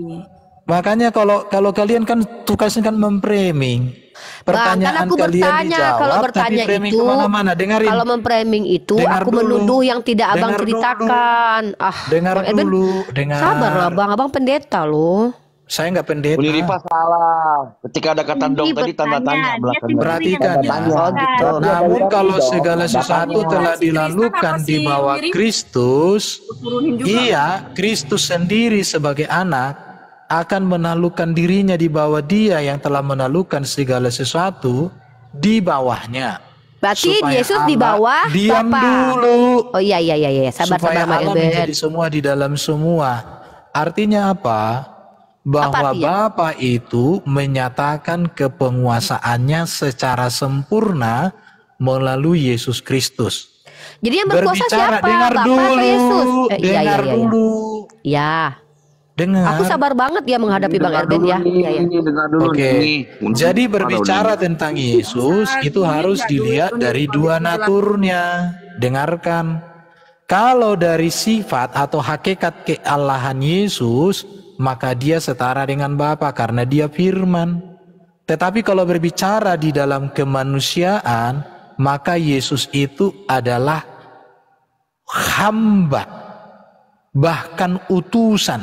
Makanya kalau kalian kan tugasnya kan memframing. Pertanyaan aku kalian bertanya, dijawab, kalau bertanya tapi itu, kemana-mana. Dengarin. Kalau memframing itu, Dengar aku dulu. menuduh yang tidak abang Dengar ceritakan. Dengar Bang Erben, dulu, dengar. sabarlah Bang, abang pendeta loh. Saya nggak pendeta. Uni Rifa salah. Ketika ada kata dong tadi tanda tanya belakangnya. Perhatikan ya. Oh gitu. Namun kalau segala sesuatu telah dilakukan di bawah Kristus, Kristus sendiri sebagai anak akan menaklukkan dirinya di bawah Dia yang telah menaklukkan segala sesuatu di bawahnya. Berarti Supaya Yesus Allah, di bawah diam Bapa. dulu. Oh iya, sabar Supaya Mak Allah Elben. menjadi semua di dalam semua. Artinya apa? Bahwa Bapa itu menyatakan kepenguasaannya secara sempurna melalui Yesus Kristus. Jadi yang berkuasa Berbicara, siapa? dengar Bapa dulu, atau Yesus? dengar dulu. Ya. Dengar. Aku sabar banget ya menghadapi Bang Erben ya. Oke. Jadi berbicara tentang Yesus itu harus dilihat dari dua naturnya. Dengarkan. Kalau dari sifat atau hakikat keallahan Yesus, maka dia setara dengan Bapa karena dia firman. Tetapi kalau berbicara di dalam kemanusiaan, maka Yesus itu adalah hamba, bahkan utusan.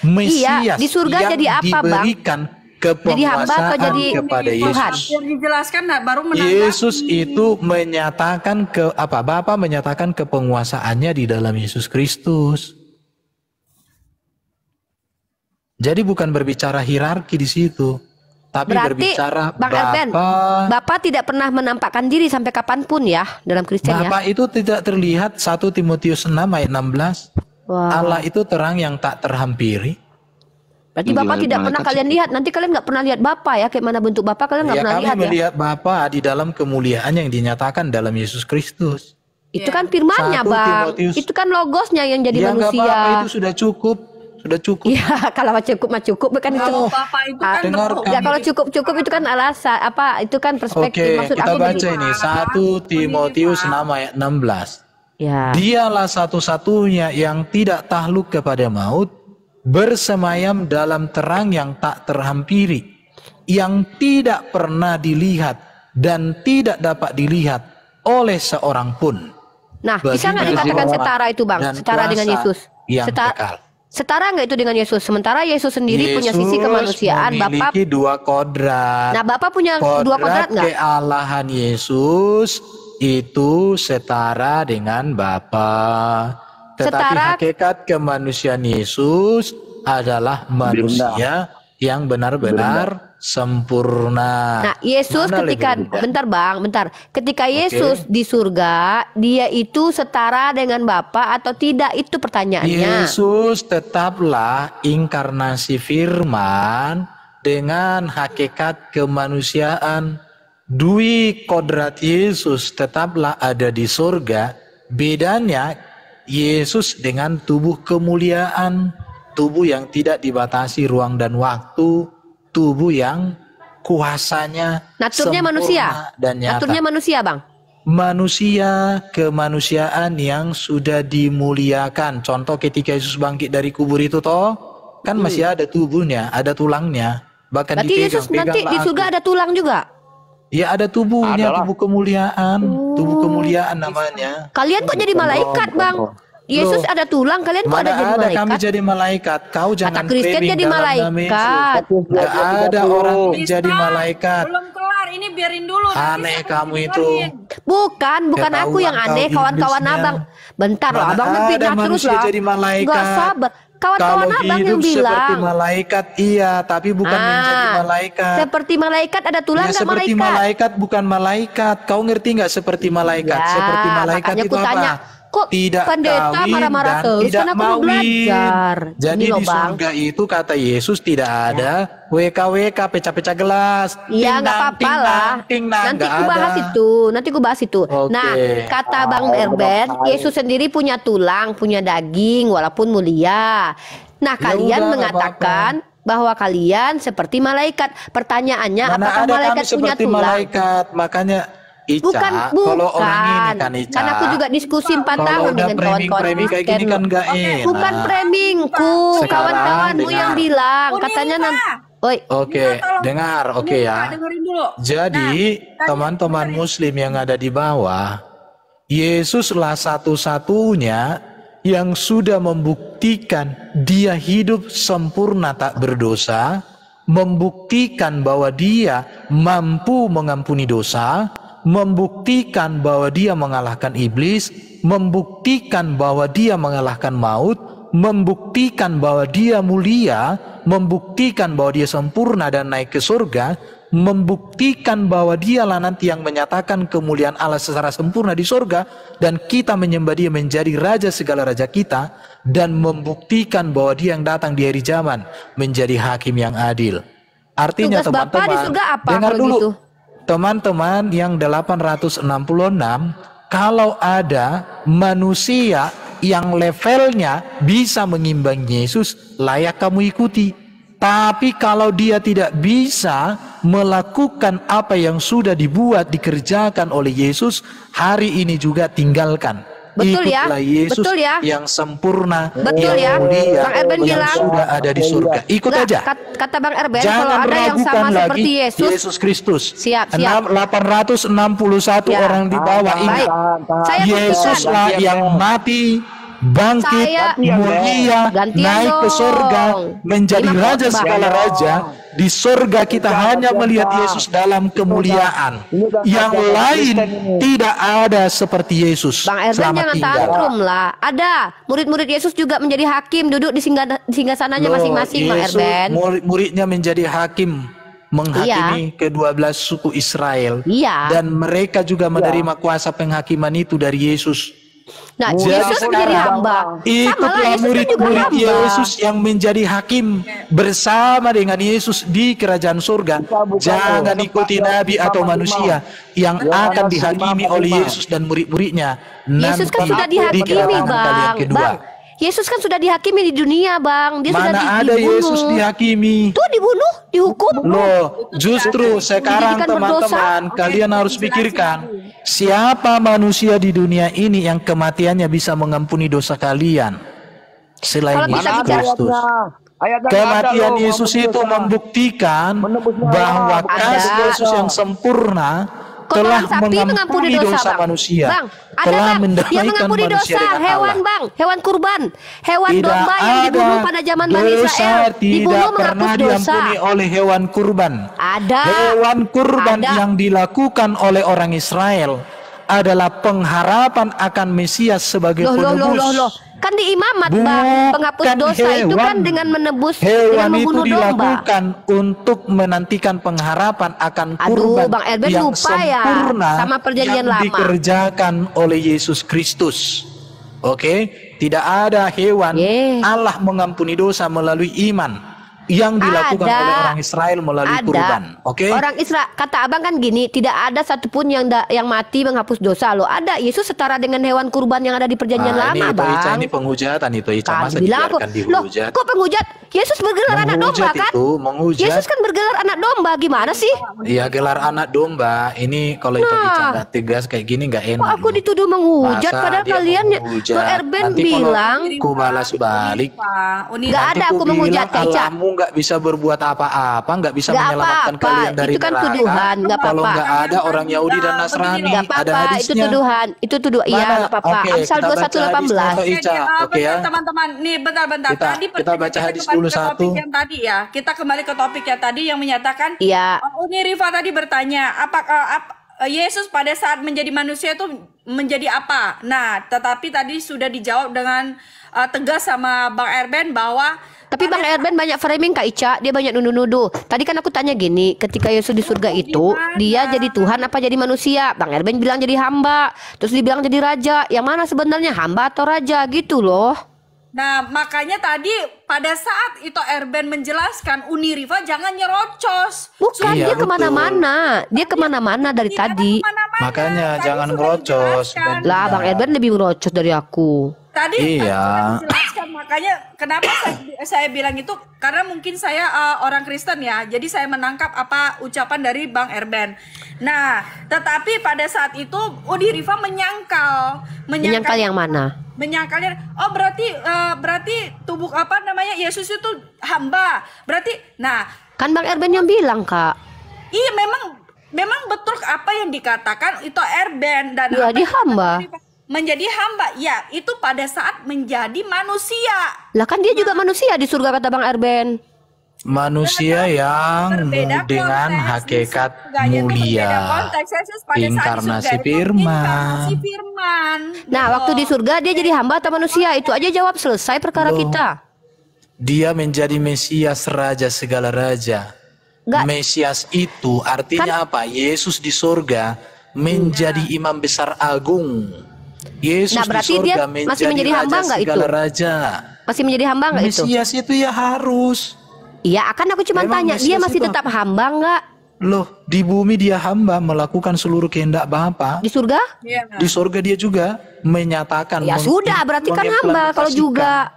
Mesias di surga yang jadi apa, Bang? diberikan Jadi hamba atau kepenguasaan jadi kepada Tuhan? Yesus. Biar dijelaskan baru menanggapi. Yesus itu menyatakan Bapa menyatakan kepenguasaannya di dalam Yesus Kristus. Jadi bukan berbicara hierarki di situ, tapi Berarti berbicara Bang Erben, Bapa tidak pernah menampakkan diri sampai kapanpun ya dalam Kristen ya. Bapa itu tidak terlihat. 1 Timotius 6 ayat 16. Wah. Allah itu terang yang tak terhampiri. Berarti Bapak tidak pernah kalian lihat. Nanti kalian nggak pernah lihat Bapak ya. Kayak mana bentuk Bapak kalian nggak Ya, pernah kami lihat ya. melihat Bapa di dalam kemuliaan yang dinyatakan dalam Yesus Kristus. Itu kan firmannya 1 Bang. Timotius. Itu kan logosnya yang jadi Ya nggak manusia. apa-apa, itu sudah cukup. Sudah cukup. Iya, kalau mah cukup bukan itu. Kalau Bapak itu kan dengarkan. Ya kalau cukup itu kan alasan apa? Itu kan perspektif. Oke, Maksud kita aku baca begini. ini 1 Timotius 6 ayat 16. Ya. Dialah satu-satunya yang tidak takluk kepada maut, bersemayam dalam terang yang tak terhampiri, yang tidak pernah dilihat dan tidak dapat dilihat oleh seorang pun. Nah, bisa nggak dikatakan setara itu Bang? Dan Setara dengan kuasa Yesus? yang kekal. Setara nggak itu dengan Yesus? Sementara Yesus sendiri punya sisi kemanusiaan, Bapak. memiliki dua kodrat. Nah, Bapak punya dua kodrat nggak? Keallahan Yesus itu setara dengan Bapa. Tetapi Setara- hakikat kemanusiaan Yesus adalah manusia yang benar-benar sempurna. Nah, Yesus Mana ketika lebih mudah? bentar. Ketika Yesus di surga, dia itu setara dengan Bapa atau tidak? Itu pertanyaannya. Yesus tetaplah inkarnasi firman dengan hakikat kemanusiaan. Dui kodrat Yesus tetaplah ada di surga. Bedanya Yesus dengan tubuh kemuliaan. tubuh yang tidak dibatasi ruang dan waktu, tubuh yang kuasanya Naturnya sempurna manusia. dan nyata. Naturnya manusia, Bang. Manusia, kemanusiaan yang sudah dimuliakan. Contoh ketika Yesus bangkit dari kubur itu toh, kan masih ada tubuhnya, ada tulangnya. Bahkan Berarti Yesus nanti di surga ada tulang juga. Ya ada tubuhnya, Adalah. tubuh kemuliaan, tubuh kemuliaan namanya. Kalian kok jadi malaikat, Bang? Yesus Loh, ada tulang, kalian kok ada Mana jadi ada kami malaikat? jadi malaikat? Kau jangan Kristen framing jadi dalam nama Yesus. malaikat. Gak ada orang Bisa, menjadi malaikat. belum kelar, ini biarin dulu. nanti Aneh saya kamu kelarin. itu. Bukan aku yang Ketahuan aneh, kau kawan-kawan iblisnya. abang. Bentar loh, Mana abang ada ngefitnah terus manusia lah. jadi malaikat. Gak sabar. Kawan-kawan Kalau abang yang hidup seperti bilang. malaikat, iya, tapi bukan menjadi malaikat. Seperti malaikat ada tulang Ya, nggak seperti malaikat? malaikat bukan malaikat. Kau ngerti nggak seperti malaikat? Ya, Seperti malaikat makanya itu ku tanya, apa? kok Tidak pendeta kawin marah-marah dan terus? tidak Kan aku mau mawin. belajar. Jadi Ini loh, di Bang. surga itu kata Yesus tidak ada WKWK pecah-pecah gelas. Iya nggak apa-apa lah. Nanti ku bahas itu. Nanti ku bahas itu. Oke. Nah, kata Bang Erben, Yesus sendiri punya tulang, punya daging, walaupun mulia. Nah, Ya kalian udah, nggak mengatakan bahwa kalian seperti malaikat. Pertanyaannya, Mana apakah ada kami malaikat punya seperti tulang? malaikat? Makanya Ica, Bukan, kalau orang ini bukan. kan Ica, Kan aku juga diskusi 4 kalau tahun udah dengan kawan-kawan framing kayak Kristen gini kan loh. gak enak. Bukan framingku, Sekarang kawan-kawanmu yang dengar. bilang. Uni, Katanya Uni, nanti. Oi, Oke, Nina, tolong. dengar, oke Uni, ya. Kak, dengerin dulu. Jadi Nah, teman-teman muslim yang ada di bawah, Yesuslah satu-satunya yang sudah membuktikan dia hidup sempurna tak berdosa, membuktikan bahwa dia mampu mengampuni dosa, membuktikan bahwa dia mengalahkan iblis, membuktikan bahwa dia mengalahkan maut, membuktikan bahwa dia mulia, membuktikan bahwa dia sempurna dan naik ke surga, membuktikan bahwa dialah nanti yang menyatakan kemuliaan Allah secara sempurna di surga, dan kita menyembah dia menjadi raja segala raja kita, dan membuktikan bahwa dia yang datang di hari zaman menjadi hakim yang adil. Artinya tugas Bapak di teman-teman, surga apa dengar kalau dulu. gitu? Teman-teman yang 866, kalau ada manusia yang levelnya bisa mengimbangi Yesus, layak kamu ikuti. Tapi kalau dia tidak bisa melakukan apa yang sudah dibuat, dikerjakan oleh Yesus, hari ini juga tinggalkan. Betul ya? Ikutlah Yesus Betul ya? yang sempurna, Betul yang ya? mulia, Bang Erben yang bilang. sudah ada di surga. Ikut Nggak, aja. Kata Bang Erben, Jangan kalau ada yang ragukan sama lagi seperti Yesus, Kristus. Siap. 861 Ya. orang di bawah, Baik. ingat. Saya Yesuslah buktikan. yang mati, bangkit, Saya- mulia, Gantian naik ke dong. surga, menjadi 5 raja khotbah. segala raja. Di surga kita hanya melihat Yesus dalam kemuliaan. Yang lain tidak ada seperti Yesus. Bang Erben Selamat jangan tinggal. tantrum lah. Ada murid-murid Yesus juga menjadi hakim, duduk di singgasananya Loh, masing-masing, Bang Yesus, Erben. murid-muridnya menjadi hakim, menghakimi ke-12 suku Israel. Iya. Dan mereka juga menerima kuasa penghakiman itu dari Yesus. Nah, Jadi Yesus menjadi sekarang hamba. Sama lah, Ikutlah Yesus kan juga murid-murid hamba. Yesus yang menjadi hakim bersama dengan Yesus di kerajaan surga. Jangan ikuti nabi atau manusia yang akan dihakimi oleh Yesus dan murid-muridnya. Yesus kan nanti sudah di dihakimi, kedatangan kali yang Bang. kedua. Bang, Yesus kan sudah dihakimi di dunia, Bang. Dia sudah Mana ada dibunuh. Yesus dihakimi? Tuh dibunuh, dihukum. Loh, justru sekarang Dijadikan teman-teman kalian harus pikirkan, siapa manusia di dunia ini yang kematiannya bisa mengampuni dosa kalian selain Kalau kita Yesus bicara- Kristus? Kematian Yesus itu membuktikan bahwa kasih Ada. Yesus yang sempurna telah Kotoran sapi mengampuni dosa, Bang. manusia, Bang, ada telah Bang, dia mendamaikan mengampuni manusia dosa. dengan Hewan, Allah. Bang, hewan kurban, hewan Tidak domba yang dibunuh ada pada zaman Bani dosa Israel, dibunuh tidak menghapus pernah dosa. diampuni oleh hewan kurban. Ada. Hewan kurban Ada. yang dilakukan oleh orang Israel adalah pengharapan akan Mesias sebagai Loh, penebus. loh. Kan di imamat, Bang, Bukan penghapus dosa itu hewan. kan dengan menebus, dengan Hewan itu membunuh domba. dilakukan untuk menantikan pengharapan akan Aduh, kurban Bang Erben yang lupa ya sempurna sama perjanjian yang lama. dikerjakan oleh Yesus Kristus. Oke, tidak ada hewan Yeah. Allah mengampuni dosa melalui iman. yang dilakukan Ada. oleh orang Israel melalui kurban. Oke? Orang Israel, kata abang kan gini, tidak ada satupun yang mati menghapus dosa loh. Ada, Yesus setara dengan hewan kurban yang ada di perjanjian Nah, ini lama, itu Ica, bang. ini penghujatan itu Ica, Kan masa bilang aku, dibiarkan loh dihujat? kok penghujat? Yesus bergelar anak domba Menghujat kan? itu, menghujat. Yesus kan bergelar anak domba, gimana sih? Iya, gelar anak domba. Ini kalau itu Ica Nah. nggak tegas kayak gini nggak enak. Kok aku loh. dituduh menghujat, Masa padahal dia kalian menghujat? Bang Erben Nanti kalau bilang ku balas balik. Nggak ada aku menghujat, bilang Ica. Allahmu nggak bisa berbuat apa-apa, nggak bisa Nggak menyelamatkan apa-apa, kalian dari itu kan neraka. tuduhan, nggak Kalau apa-apa. nggak ada orang Yahudi dan Nasrani, nggak ada apa-apa, itu hadisnya. tuduhan, itu tuduhan, iya Mana? nggak apa-apa. Oke, Amsal kita baca 21:18. hadisnya, Ica. Oke ya. Teman-teman, nih bentar-bentar. Kita baca hadis dulu satu. Yang tadi ya, kita kembali ke topik yang tadi yang menyatakan. Iya. Uni Riva tadi bertanya, Yesus pada saat menjadi manusia itu menjadi apa? Nah, tetapi tadi sudah dijawab dengan tegas sama Bang Erben bahwa Tapi Bang Erben banyak framing Kak Ica, dia banyak nuduh-nuduh. Tadi kan aku tanya gini, ketika Yesus di surga itu, dia jadi Tuhan apa jadi manusia? Bang Erben bilang jadi hamba, terus dibilang jadi raja. Yang mana sebenarnya, hamba atau raja gitu loh? Nah, makanya tadi pada saat itu Erben menjelaskan Uni Riva jangan nyerocos. Bukan, Iya, dia betul. kemana-mana. Dia kemana-mana dari tadi. Makanya jangan sudah ngerocos. dijelaskan. Lah, Bang Erben lebih merocos dari aku. Tadi Iya. sudah dijelaskan, makanya kenapa saya bilang itu karena mungkin saya orang Kristen ya, jadi saya menangkap apa ucapan dari Bang Erben. Nah, tetapi pada saat itu Uni Riva menyangkal Menyangkal yang mana? menyangkalnya. Oh berarti tubuh apa namanya Yesus itu hamba. Berarti, nah Kan Bang Erben yang bilang, Kak. iya memang betul apa yang dikatakan itu Erben dan Iya, apa dia yang hamba. menjadi hamba ya itu pada saat menjadi manusia. Lah kan dia juga manusia di surga kata Bang Erben. Manusia yang Berbeda dengan konteks, hakikat di surga itu berbeda mulia. konteks. Yesus pada saat di Inkarnasi surga itu firman. inkarnasi firman. Nah, waktu di surga dia jadi hamba atau manusia? Itu aja jawab, selesai perkara Loh. kita. Dia menjadi Mesias, raja segala raja. Nggak. Mesias itu artinya apa? Yesus di surga menjadi imam besar agung. Yesus Nah, di berarti surga dia masih menjadi raja hamba nggak segala itu? raja. Masih menjadi hamba nggak itu? Mesias itu ya harus. Iya, akan aku cuma Memang tanya, dia Mesias masih itu tetap hamba nggak Loh, di bumi dia hamba melakukan seluruh kehendak Bapa. di surga? Iya. Di surga dia juga menyatakan. Ya sudah, berarti kan hamba kalau juga.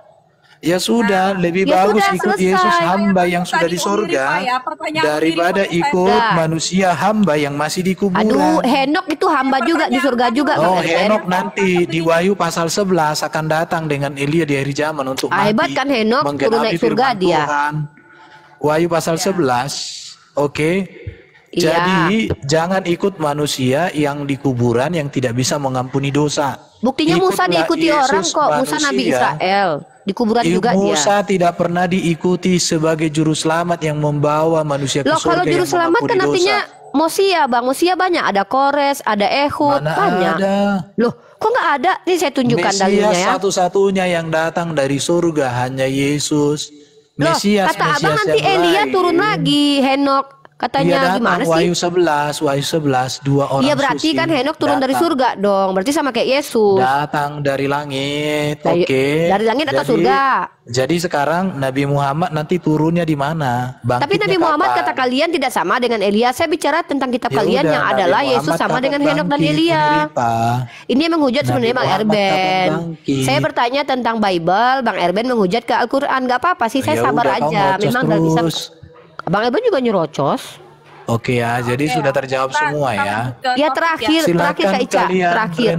Ya sudah, lebih Ya bagus sudah, ikut selesai. Yesus hamba yang sudah Tadi di Umi surga Rifa ya, pertanyaan daripada Umi Rifa ikut Nah. manusia hamba yang masih di kuburan. Aduh, Henok itu hamba juga di surga juga. Bang Oh, Erben. Henok nanti di Wahyu pasal 11 akan datang dengan Elia di akhir zaman untuk mati. Hebat kan Henok, turun menggenapi naik surga firman dia. Tuhan. Wahyu pasal 11. Oke. Iya. Jadi jangan ikut manusia yang di kuburan yang tidak bisa mengampuni dosa. Buktinya Musa Ikutlah diikuti Yesus orang kok. Musa Nabi manusia. Israel. Di kuburan juga dia. Musa tidak pernah diikuti sebagai juru selamat yang membawa manusia ke Loh, surga kalau juru yang selamat kan mengampuni artinya dosa. Mosia, Bang. Mosia banyak. Ada Kores, ada Ehud, Mana banyak. ada? Loh, kok nggak ada? Nih saya tunjukkan Mesias dalilnya ya. satu-satunya yang datang dari surga hanya Yesus. Loh, Mesias, kata abang Mesias nanti yang Elia lain. turun lagi, Henok. Dia Katanya datang, gimana Wahyu sih? 11, dua orang Iya berarti suci kan Henok turun dari datang. surga dong. Berarti sama kayak Yesus. Datang dari langit. Dari- Oke. dari langit atau Jadi- surga? Jadi sekarang Nabi Muhammad nanti turunnya di mana? Tapi Bangkitnya Nabi Muhammad kapan? kata kalian tidak sama dengan Elia. Saya bicara tentang kitab Ya kalian udah, yang Nabi adalah Muhammad Yesus sama kapan dengan Henok dan bangkit, Elia. Uni-Rifa? Ini yang menghujat Nabi sebenarnya Bang Muhammad Erben. kapan bangkit? Saya bertanya tentang Bible, Bang Erben menghujat ke Al-Quran. Gak apa-apa sih, saya Ya sabar udah, kamu aja. ngocos Memang gak bisa. terus. Bang Erben juga nyerocos. Oke ya, jadi sudah terjawab semua ya. Ya terakhir Silakan Kak Ica, kalian terakhir.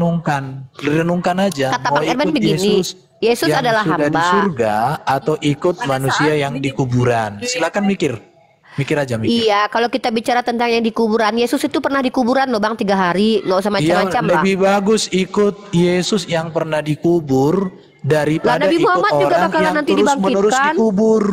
renungkan aja. Kata Mau Bang Erben ikut begini, Yesus yang adalah sudah di hamba. surga atau ikut manusia yang di kuburan. Silakan mikir aja mikir. Iya, kalau kita bicara tentang yang di kuburan, Yesus itu pernah di kuburan loh Bang 3 hari. Nggak usah Yang macam-macam Bang. lebih bagus ikut Yesus yang pernah dikubur daripada Nabi ikut Muhammad juga orang bakalan yang nanti terus-menerus dibangkitkan. dikubur.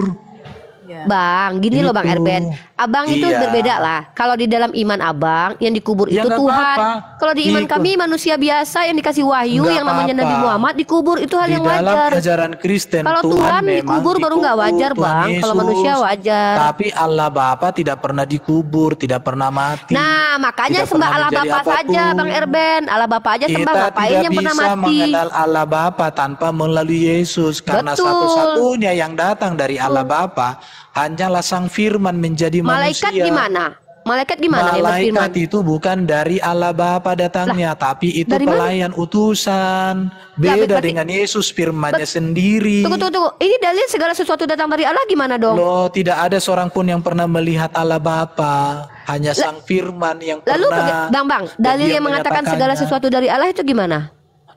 Bang, gini loh Bang Gitu. Erben. Abang itu Iya. berbeda lah. Kalau di dalam iman abang yang dikubur Ya, itu nggak Tuhan. apa-apa. Kalau di iman Ikut. kami manusia biasa yang dikasih wahyu Nggak yang namanya apa-apa. Nabi Muhammad dikubur itu hal Di yang dalam wajar. ajaran Kristen Kalau Tuhan memang dikubur baru nggak wajar, Tuhan Bang. Kalau Yesus. manusia wajar. Tapi Allah Bapa tidak pernah dikubur, tidak pernah mati. Nah, makanya Tidak sembah pernah Allah menjadi Bapa saja apapun. Bang Erben. Allah Bapa aja sembah, Kita ngapain tidak yang pernah bisa mati? mengenal Allah Bapa tanpa melalui Yesus, karena Betul. satu-satunya yang datang dari Allah Bapa Hanyalah Sang Firman menjadi Malaikat manusia. gimana? Malaikat gimana yang berfirman? Malaikat itu bukan dari Allah Bapa datangnya, tapi itu dari mana? pelayan utusan. Beda berarti- dengan Yesus firman-Nya sendiri. Tunggu. Ini dalil segala sesuatu datang dari Allah gimana dong? Loh, tidak ada seorang pun yang pernah melihat Allah Bapa. Hanya Sang Firman yang Lalu pernah. Bang, dan dalil dia yang mengatakan segala menyatakannya. sesuatu dari Allah itu gimana?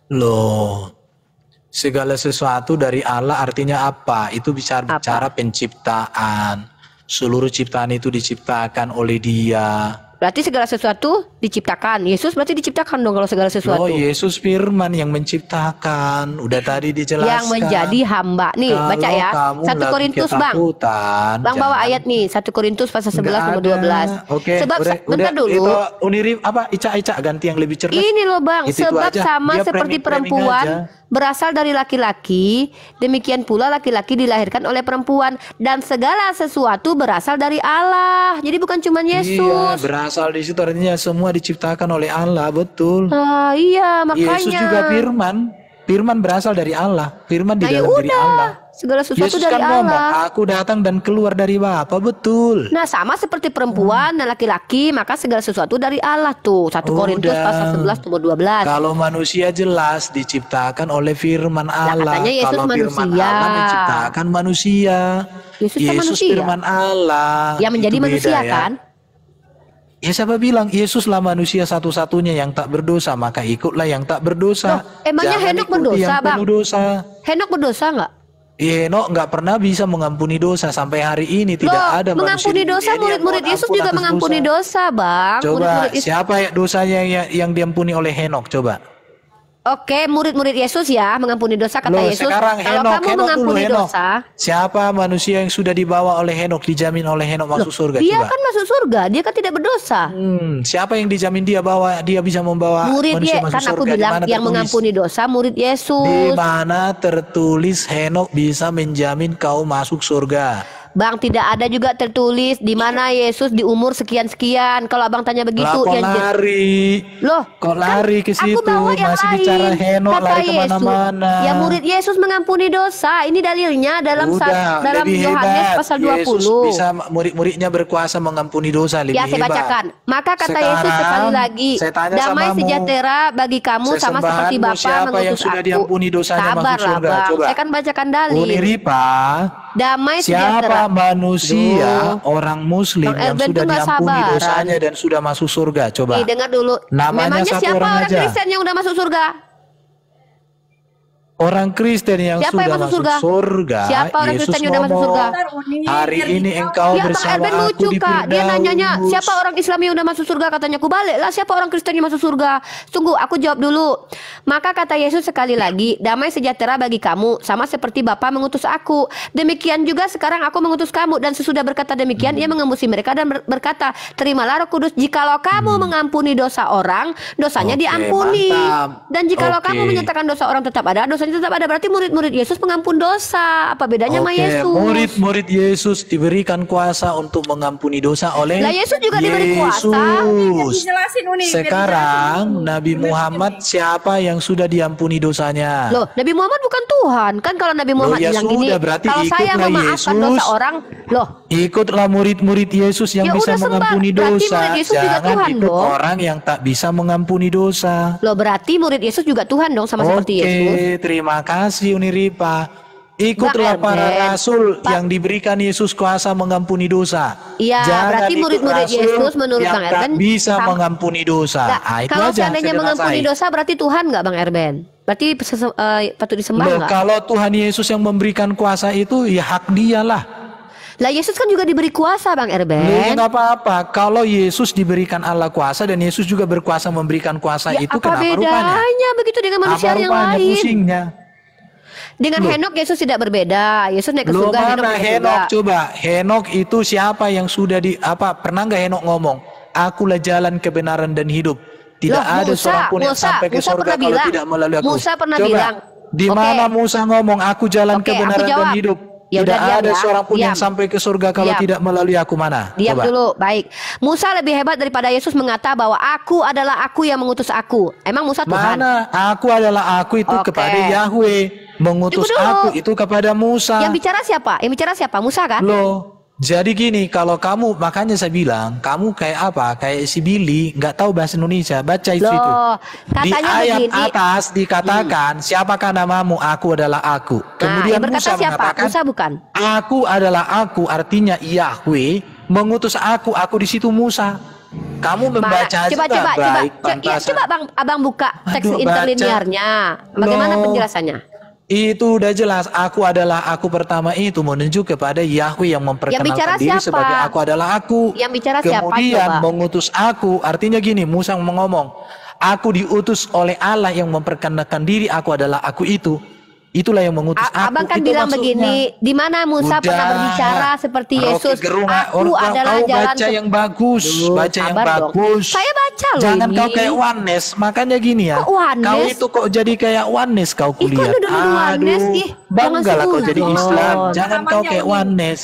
Loh, segala sesuatu dari Allah artinya apa? Itu bicara penciptaan. Seluruh ciptaan itu diciptakan oleh Dia. Berarti segala sesuatu diciptakan. Yesus berarti diciptakan dong kalau segala sesuatu. Oh, Yesus Firman yang menciptakan. Udah tadi dijelaskan. Yang menjadi hamba. Nih, Kalau baca ya. kamu 1 lagi Korintus, Bang. ketakutan, Bang bawa jangan- ayat nih, 1 Korintus pasal 11 Nggak nomor 12. ada. Oke, Sebab udah, bentar dulu. Itu Unirip apa? Ica ganti yang lebih cerdas. Ini loh Bang, Itu sebab aja. sama Dia seperti framing perempuan aja. berasal dari laki-laki, demikian pula laki-laki dilahirkan oleh perempuan, dan segala sesuatu berasal dari Allah. Jadi bukan cuma Iya, Yesus. berasal di situ artinya semua diciptakan oleh Allah, betul. Ah, iya makanya. Yesus juga firman. Firman berasal dari Allah. Firman di Nah, ya dalam diri udah. Allah. Segala sesuatu Yesus dari kan ngomong, Allah. aku datang dan keluar dari Bapa, betul. Nah, sama seperti perempuan dan laki-laki, maka segala sesuatu dari Allah tuh. 1 Korintus Udah. pasal 11 nomor 12. Kalau manusia jelas diciptakan oleh firman Allah. katanya Yesus Kalau firman manusia. Allah menciptakan manusia. Yesus kan manusia. firman Allah. Yang menjadi Itu beda manusia ya. kan? Ya siapa bilang Yesuslah manusia satu-satunya yang tak berdosa, maka ikutlah yang tak berdosa. Loh, emangnya Jangan Henok ikuti berdosa, yang Bang? penuh dosa. Henok berdosa nggak? Henok nggak pernah bisa mengampuni dosa sampai hari ini. Tidak Loh, ada manusia mengampuni di dunia dosa, ini yang murid-murid mohon Yesus ampun juga atas mengampuni dosa, Bang. Coba Murid-murid Yesus. siapa ya dosanya yang diampuni oleh Henok? Coba. Oke, murid-murid Yesus ya mengampuni dosa kata Loh, Yesus. sekarang Kalau Henok, kamu Henok dulu, mengampuni Henok. dosa, Siapa manusia yang sudah dibawa oleh Henok, dijamin oleh Henok masuk surga? dia Coba. kan masuk surga, dia kan tidak berdosa. Siapa yang dijamin dia bahwa dia bisa membawa Murid manusia Yesus, masuk kan aku surga? Di bilang mana yang tertulis? mengampuni dosa murid Di Yesus. mana tertulis Henok bisa menjamin kau masuk surga? Bang, tidak ada juga tertulis di mana Yesus di umur sekian-sekian. Kalau Abang tanya begitu, Lah, kok yang lari? loh, Kok lari ke aku situ? bawa yang Masih lain. bicara Henok, Kata lari Yesus, kemana-mana. ya murid Yesus mengampuni dosa. Ini dalilnya dalam Udah, dalam lebih Yohanes hebat. pasal Yesus 20. bisa murid-muridnya berkuasa mengampuni dosa, lebih Ya, saya hebat. bacakan. Maka kata Sekarang, Yesus sekali lagi, saya tanya damai samamu, sejahtera bagi kamu sama seperti sesembahanmu Bapa siapa yang mengutus sudah aku. diampuni dosanya masuk Sabarlah, surga? Bang. Coba. Saya akan bacakan dalil. Uniripa, Damai siapa sejahtera. manusia, Duh. orang muslim Bang yang Elben sudah tuh nggak diampuni sabaran. dosanya dan sudah masuk surga? Coba. Nih, dengar dulu. Namanya Memangnya satu siapa orang orang aja. Kristen yang udah masuk surga? Orang Kristen yang Siapa sudah yang masuk masuk surga? surga, Siapa orang Yesus Kristen yang udah masuk ngomong, surga? hari ini engkau Ya, Bang bersama Elben aku lucu, di Kak. Dia nanyanya, Firdaus. siapa orang Islam yang udah masuk surga? Katanya, ku balik lah, siapa orang Kristen yang masuk surga? Tunggu, aku jawab dulu. Maka kata Yesus sekali lagi, damai sejahtera bagi kamu, sama seperti Bapa mengutus aku. Demikian juga sekarang aku mengutus kamu. Dan sesudah berkata demikian, ia mengembusi mereka dan berkata, terimalah Roh Kudus. Jikalau kamu mengampuni dosa orang, dosanya Oke, diampuni. mantap. Dan jikalau Oke. kamu menyatakan dosa orang tetap ada, dosanya tetap ada. Berarti murid-murid Yesus pengampun dosa. Apa bedanya sama Oke, Yesus? murid-murid Yesus diberikan kuasa untuk mengampuni dosa oleh Lah, Yesus juga diberi kuasa. Yesus. Dijelasin, Uni. Sekarang Nabi Muhammad siapa yang sudah diampuni dosanya? Loh, Nabi Muhammad bukan Tuhan. Kan kalau Nabi Muhammad ya bilang sudah, gini, berarti kalau saya ikutlah memaafkan Yesus. dosa orang, loh, Ikutlah murid-murid Yesus yang Ya bisa udah, sembah. mengampuni Berarti dosa. murid Yesus juga Jangan Tuhan ikut dong. orang yang tak bisa mengampuni dosa. loh berarti murid Yesus juga Tuhan dong sama seperti Yesus. Oke, terima kasih Uniripa. Ikutlah Bang para Erben. rasul yang diberikan Yesus kuasa mengampuni dosa. Iya, Jangan berarti ikut murid-murid rasul Yesus menurut yang Bang tak Erben bisa sama- mengampuni dosa. Nggak, Itu kalau aja seandainya saya mengampuni rasain. dosa berarti Tuhan nggak Bang Erben? Berarti patut disembah Loh, nggak? kalau Tuhan Yesus yang memberikan kuasa itu ya hak dia lah. Lah Yesus kan juga diberi kuasa Bang Loh, ya Erben. nggak apa-apa. Kalau Yesus diberikan Allah kuasa dan Yesus juga berkuasa memberikan kuasa Ya, itu, apa kenapa rupanya? bedanya begitu dengan manusia Apa yang rupanya lain? pusingnya? Dengan Henok Yesus tidak berbeda. Yesus naik ke Loh, surga, mana naik ke Henok? surga. Coba Henok itu siapa yang sudah pernah nggak Henok ngomong, akulah jalan kebenaran dan hidup, tidak Loh, ada seorang pun yang sampai ke Musa surga pernah kalau bilang. tidak melalui aku. Musa pernah Coba, bilang. di Oke. mana Musa ngomong aku jalan Oke, aku kebenaran dan jawab. hidup? Ya Tidak udah diam ada ya. seorang pun yang Diam. sampai ke surga kalau Diam. tidak melalui aku. Mana? Diam Coba. dulu, baik. Musa lebih hebat daripada Yesus mengata bahwa aku adalah aku yang mengutus aku. Emang Musa Tuhan? Mana? Aku adalah aku itu Oke. kepada Yahweh. Mengutus Tunggu dulu. aku itu kepada Musa. Yang bicara siapa? Yang bicara siapa? Musa kan? Loh, jadi gini, kalau kamu, makanya saya bilang, kamu kayak apa? Kayak si Billy, nggak tahu bahasa Indonesia. Baca itu. Loh, Di katanya ayat begini. atas dikatakan, siapakah namamu? Aku adalah aku. Nah, Kemudian yang berkata Musa siapa? mengatakan, Musa bukan? aku adalah aku, artinya Yahweh mengutus aku di situ Musa. Kamu membaca aja Coba, baik, ya, pantas. coba abang buka teks Aduh, interlinearnya. Bagaimana Loh. penjelasannya? Itu udah jelas, aku adalah aku pertama itu menunjuk kepada Yahweh yang Yang bicara memperkenalkan diri siapa? sebagai aku adalah aku. Yang bicara siapa? Kemudian Coba. mengutus aku, artinya gini, Musa ngomong, aku diutus oleh Allah yang memperkenalkan diri aku adalah aku itu. Itulah yang mengutus aku. Abang kan Itu bilang maksudnya. begini, di mana Musa pernah Udah. berbicara seperti Rocky Yesus? Gerung, Aku orang adalah kau jalan baca yang bagus, Duh, baca yang sabar dong. bagus. Saya baca loh Jangan ini. kau kayak Oneness, makanya gini ya. Kok Oneness? Kau itu kok jadi kayak Oneness kau Ih, kok kuliah. nuduh-nuduh Oneness? Ih, jangan bangga lah kau jadi suzon. Islam. Jangan kau Pemahamannya kayak Uni. Oneness.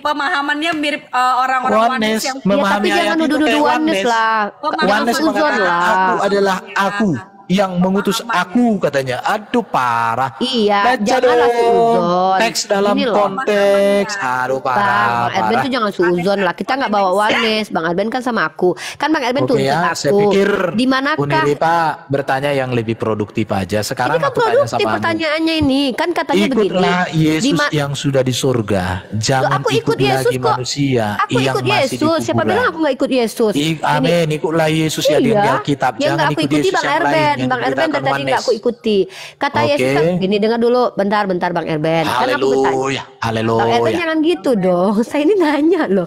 Pemahamannya mirip orang-orang Oneness Oneness yang Ya, memahami tapi jangan ayat itu nuduh-nuduh kayak Oneness Oneness. lah. Pemahaman Jangan Oneness suzon mengatakan lah. aku adalah aku yang mengutus aku katanya. Aduh parah. Iya, Baca janganlah dong suuzon. teks dalam Ini loh. konteks. Aduh Bang parah. Erben parah. tuh jangan suuzon lah. Kita nggak bawa Oneness. Bang Erben kan sama aku. Kan Bang Erben Oke tuntut ya, saya aku. pikir Di manakah? Uniripa bertanya yang lebih produktif aja. Sekarang Ini kan aku tanya produktif sama pertanyaannya ini. Kan katanya begini. Ikutlah Yesus Di ma- yang sudah di surga. Jangan Loh, aku ikut Yesus lagi kok. manusia Aku yang ikut masih di Yesus. Siapa kuburan. bilang aku nggak ikut Yesus? Amin, ikutlah Yesus ya di Iya, Alkitab. yang Jangan nggak aku ikut ikuti Yesus Bang yang Erben. lain yang Bang Erben diberitakan dari tadi nggak Oneness. aku ikuti. Kata Oke. Yesus kan gini, dengar dulu, bentar Bang Erben. Kan aku bertanya. Haleluya, Bang Erben haleluya. jangan gitu dong. Saya ini nanya loh.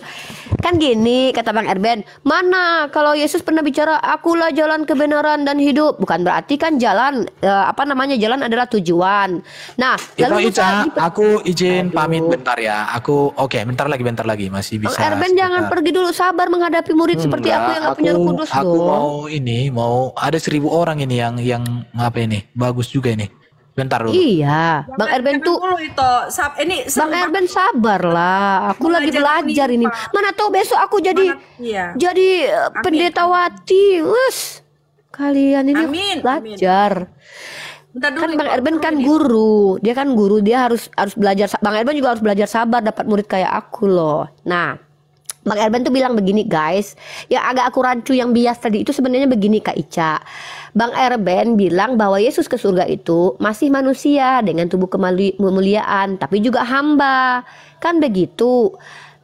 Kan gini kata Bang Erben, mana kalau Yesus pernah bicara akulah jalan kebenaran dan hidup. Bukan berarti kan jalan jalan adalah tujuan. Nah, Itu Musa Ica, aku izin Aduh. pamit bentar ya. Aku bentar lagi masih Bang bisa. Erben jangan sebentar. pergi dulu, sabar menghadapi murid seperti aku yang nggak punya Roh Kudus aku dong. mau ada 1.000 orang ini yang apa ini? Bagus juga ini. Bentar dulu. Iya, Bang Erben tuh dulu itu Bang Erben sabar lah, aku lagi belajar ini. Mana tahu besok aku jadi Iya. pendetawati. Wes, kalian ini Amin, belajar. Bentar dulu, Kan Bang Iko. Erben kan guru, dia kan guru, dia harus belajar. Bang Erben juga harus belajar sabar dapat murid kayak aku loh. Nah, Bang Erben tuh bilang begini guys, yang agak aku rancu yang bias tadi itu sebenarnya begini Kak Ica. Bang Erben bilang bahwa Yesus ke surga itu masih manusia dengan tubuh kemuliaan, tapi juga hamba. Kan begitu.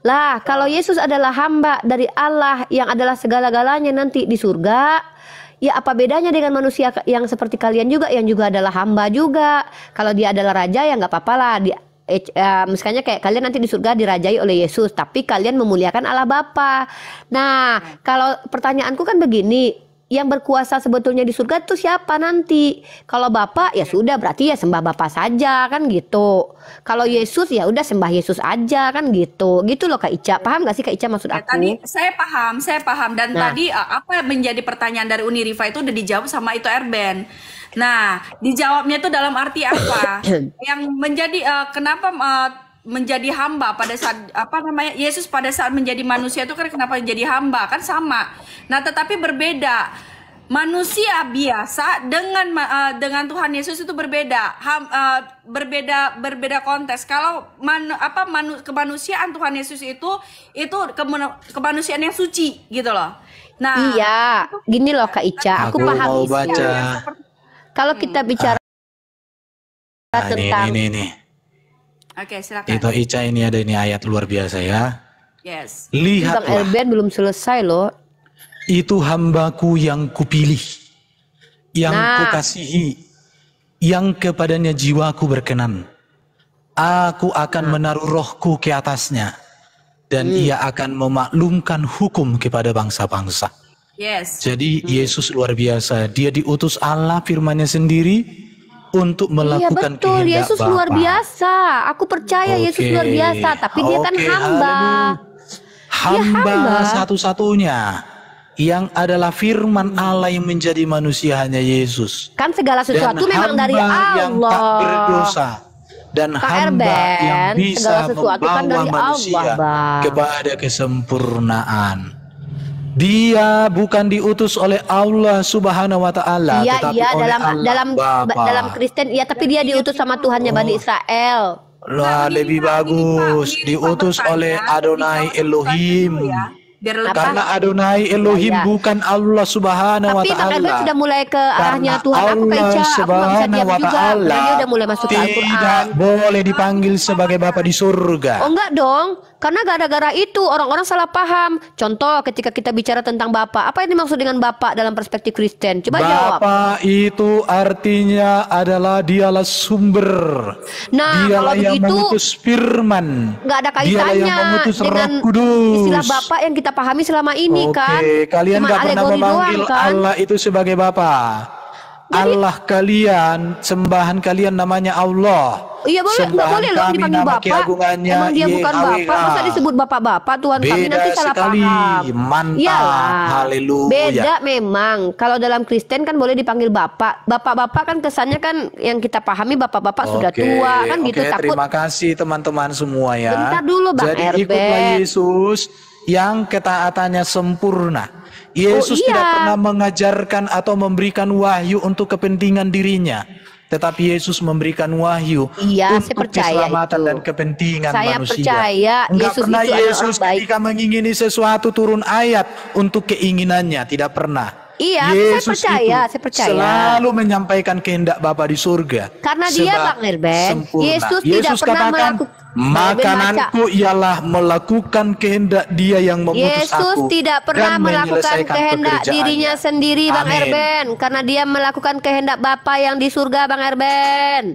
Lah, kalau Yesus adalah hamba dari Allah yang adalah segala-galanya nanti di surga, ya apa bedanya dengan manusia yang seperti kalian juga yang juga adalah hamba juga. Kalau dia adalah raja ya nggak apa-apa lah. Misalnya kayak kalian nanti di surga dirajai oleh Yesus, tapi kalian memuliakan Allah Bapa. Nah, kalau pertanyaanku kan begini, yang berkuasa sebetulnya di surga itu siapa nanti? Kalau Bapa ya sudah berarti ya sembah Bapa saja kan gitu. Kalau Yesus ya udah sembah Yesus aja kan gitu. Gitu loh Kak Ica. Paham gak sih Kak Ica maksud aku? Tadi saya paham dan Nah. tadi apa yang menjadi pertanyaan dari Uniriva itu udah dijawab sama itu Erben. Nah, dijawabnya itu dalam arti apa? Yang menjadi kenapa menjadi hamba pada saat Yesus pada saat menjadi manusia itu kan kenapa menjadi hamba kan sama. Nah, tetapi berbeda. Manusia biasa dengan Tuhan Yesus itu berbeda. Berbeda konteks. Kalau kemanusiaan Tuhan Yesus itu kemanusiaan yang suci gitu loh. Nah, Iya, gini loh Kak Ica, aku paham mau isinya. baca. Kalau kita bicara tentang Ini. Oke, silakan. Itu Ica ini ada ini ayat luar biasa ya. Yes. Bang Lihatlah, Erben belum selesai loh. itu hambaku yang kupilih, yang Nah. kukasihi, yang kepadanya jiwaku berkenan. Aku akan menaruh rohku ke atasnya, dan ia akan memaklumkan hukum kepada bangsa-bangsa. Yes. Jadi Yesus luar biasa. Dia diutus Allah firman-Nya sendiri untuk Iya melakukan betul, kehendak Yesus Bapa. luar biasa. Aku percaya Yesus Oke. luar biasa, tapi dia kan Oke, hamba. Hamba hamba. satu-satunya yang adalah firman Allah yang menjadi manusia hanya Yesus. Kan segala sesuatu Dan memang dari hamba yang tak Allah. berdosa. dan Kak hamba yang Erben, bisa segala sesuatu kan membawa dari manusia Allah, Bang. kepada kesempurnaan. Dia bukan diutus oleh Allah Subhanahu wa taala, Iya, tetapi iya, oleh dalam Allah dalam Bapa. dalam Kristen, iya, tapi dia diutus sama Tuhannya Bani Israel. Lah, lebih bagus diutus oleh Adonai Elohim. Biar Apa? Karena Adonai Elohim Iya. bukan Allah Subhanahu wa Tapi Bang Erben taala. sudah mulai ke arahnya Karena Tuhan aku Kak Allah Ica. Aku nggak bisa Subhanahu diam wa juga. Karena taala dia udah mulai masuk ke tidak Al-Quran. boleh dipanggil sebagai Bapa di surga. Oh enggak dong, karena gara-gara itu orang-orang salah paham. Contoh ketika kita bicara tentang Bapak, apa yang dimaksud dengan Bapak dalam perspektif Kristen? Coba jawab. Bapa itu artinya adalah dialah sumber. Nah, Dialah kalau yang begitu, mengutus firman. Nggak ada Dialah yang kaitannya mengutus Roh dengan Kudus. istilah Bapak yang kita pahami selama ini Oke, kan. kalian Cuma nggak pernah alegori memanggil doang kan. Allah itu sebagai Bapa. Allah kalian, sembahan kalian namanya Allah. Iya boleh, nggak Sembahan boleh loh kami dipanggil nama Bapak. keagungannya Emang dia bukan YHWH. Bapak, masa disebut Bapak-Bapak Tuhan kami Beda nanti salah sekali. paham. Mantap. Iyalah. Haleluya. Beda memang. Kalau dalam Kristen kan boleh dipanggil Bapak. Bapak-bapak kan kesannya kan yang kita pahami Bapak-bapak sudah tua kan gitu, takut. Terima kasih teman-teman semua ya. Bentar dulu, Bang Jadi Erben. ikutlah Yesus yang ketaatannya sempurna. Yesus iya. tidak pernah mengajarkan atau memberikan wahyu untuk kepentingan dirinya, tetapi Yesus memberikan wahyu Iya, saya untuk percaya keselamatan itu. dan kepentingan Saya manusia. percaya Enggak Yesus pernah itu adalah Yesus orang baik. ketika mengingini sesuatu turun ayat untuk keinginannya, tidak pernah. Iya, Yesus saya itu percaya. selalu menyampaikan kehendak Bapa di surga. Karena dia, Sebab Bang Erben, sempurna. Yesus tidak pernah katakan, melakukan. makananku ialah melakukan kehendak Dia yang mengutus Yesus aku tidak pernah dan melakukan menyelesaikan kehendak pekerjaannya. dirinya sendiri, Bang Amin. Erben. Karena dia melakukan kehendak Bapa yang di surga, Bang Erben.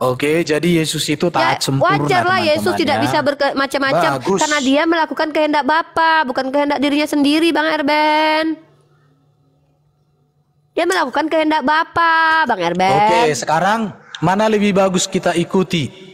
Oke, jadi Yesus itu taat sempurna. Wajarlah Yesus teman-teman, tidak ya. bisa bermacam-macam Bagus. karena dia melakukan kehendak Bapa, bukan kehendak dirinya sendiri, Bang Erben. Dia melakukan kehendak Bapa, Bang Erben. Oke, sekarang mana lebih bagus kita ikuti?